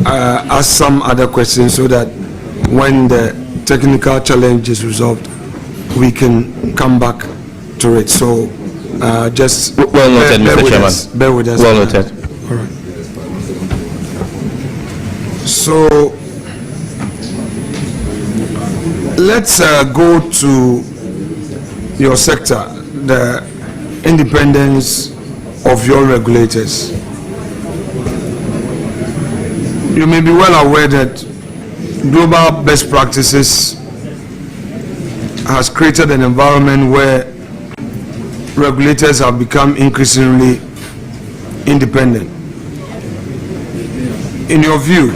S1: ask some other questions so that when the technical challenge is resolved, we can come back to it. So just
S2: well noted, Mr. Chairman.
S1: Bear with us.
S2: Well noted.
S1: All right. So let's go to your sector, the independence of your regulators. You may be well aware that global best practices has created an environment where regulators have become increasingly independent. In your view,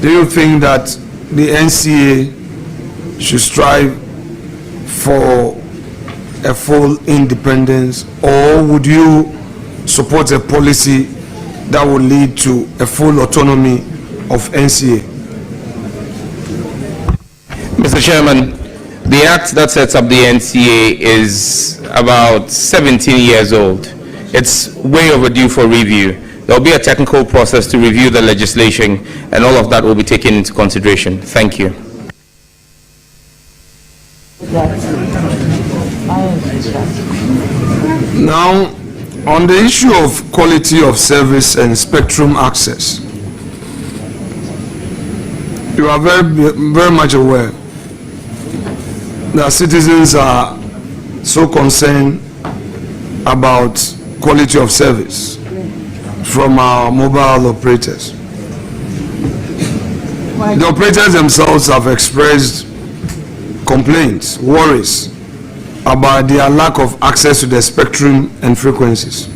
S1: do you think that the NCA should strive for a full independence, or would you support a policy that would lead to a full autonomy of NCA?
S2: Mr. Chairman, the act that sets up the NCA is about 17 years old. It's way overdue for review. There will be a technical process to review the legislation, and all of that will be taken into consideration. Thank you.
S1: Now, on the issue of quality of service and spectrum access, you are very much aware that citizens are so concerned about quality of service from our mobile operators. The operators themselves have expressed complaints, worries about their lack of access to the spectrum and frequencies.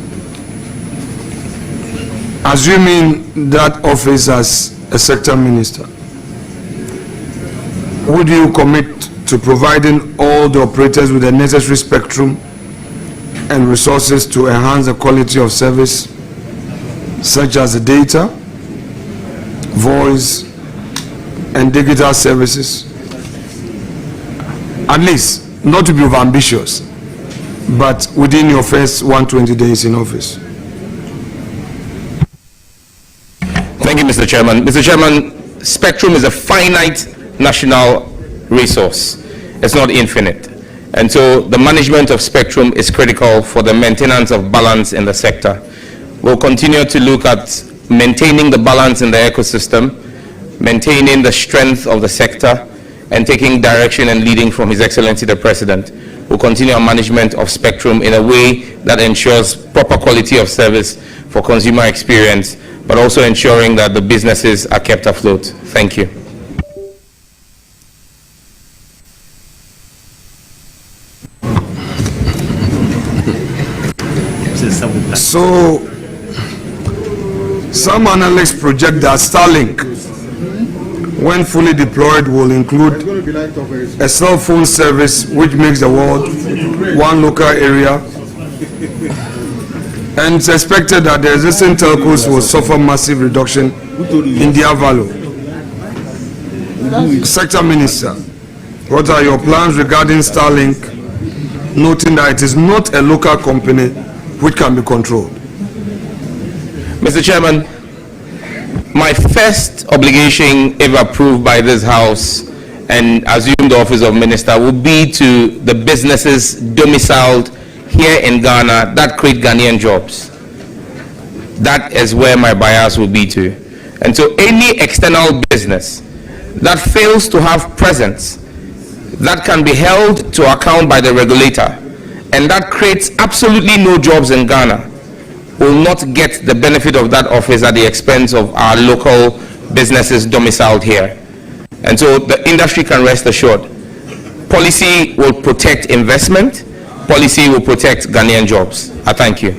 S1: Assuming that office as a sector minister, would you commit to providing all the operators with the necessary spectrum and resources to enhance the quality of service, such as the data, voice, and digital services? At least, not to be overambitious, but within your first 120 days in office.
S2: Thank you, Mr. Chairman. Mr. Chairman, spectrum is a finite national resource. It's not infinite. And so the management of spectrum is critical for the maintenance of balance in the sector. We'll continue to look at maintaining the balance in the ecosystem, maintaining the strength of the sector, and taking direction and leading from His Excellency the President. We'll continue our management of spectrum in a way that ensures proper quality of service for consumer experience, but also ensuring that the businesses are kept afloat. Thank you.
S1: So, some analysts project that Starlink, when fully deployed, will include a cell phone service which makes the world one local area, and it's expected that the existing telcos will suffer massive reduction in their value. Sector Minister, what are your plans regarding Starlink, noting that it is not a local company which can be controlled?
S2: Mr. Chairman, my first obligation, if approved by this House and assume the office of Minister, will be to the businesses domiciled here in Ghana that create Ghanaian jobs. That is where my bias will be to. And so any external business that fails to have presence that can be held to account by the regulator and that creates absolutely no jobs in Ghana will not get the benefit of that office at the expense of our local businesses domiciled here. And so the industry can rest assured. Policy will protect investment. Policy will protect Ghanaian jobs. I thank you.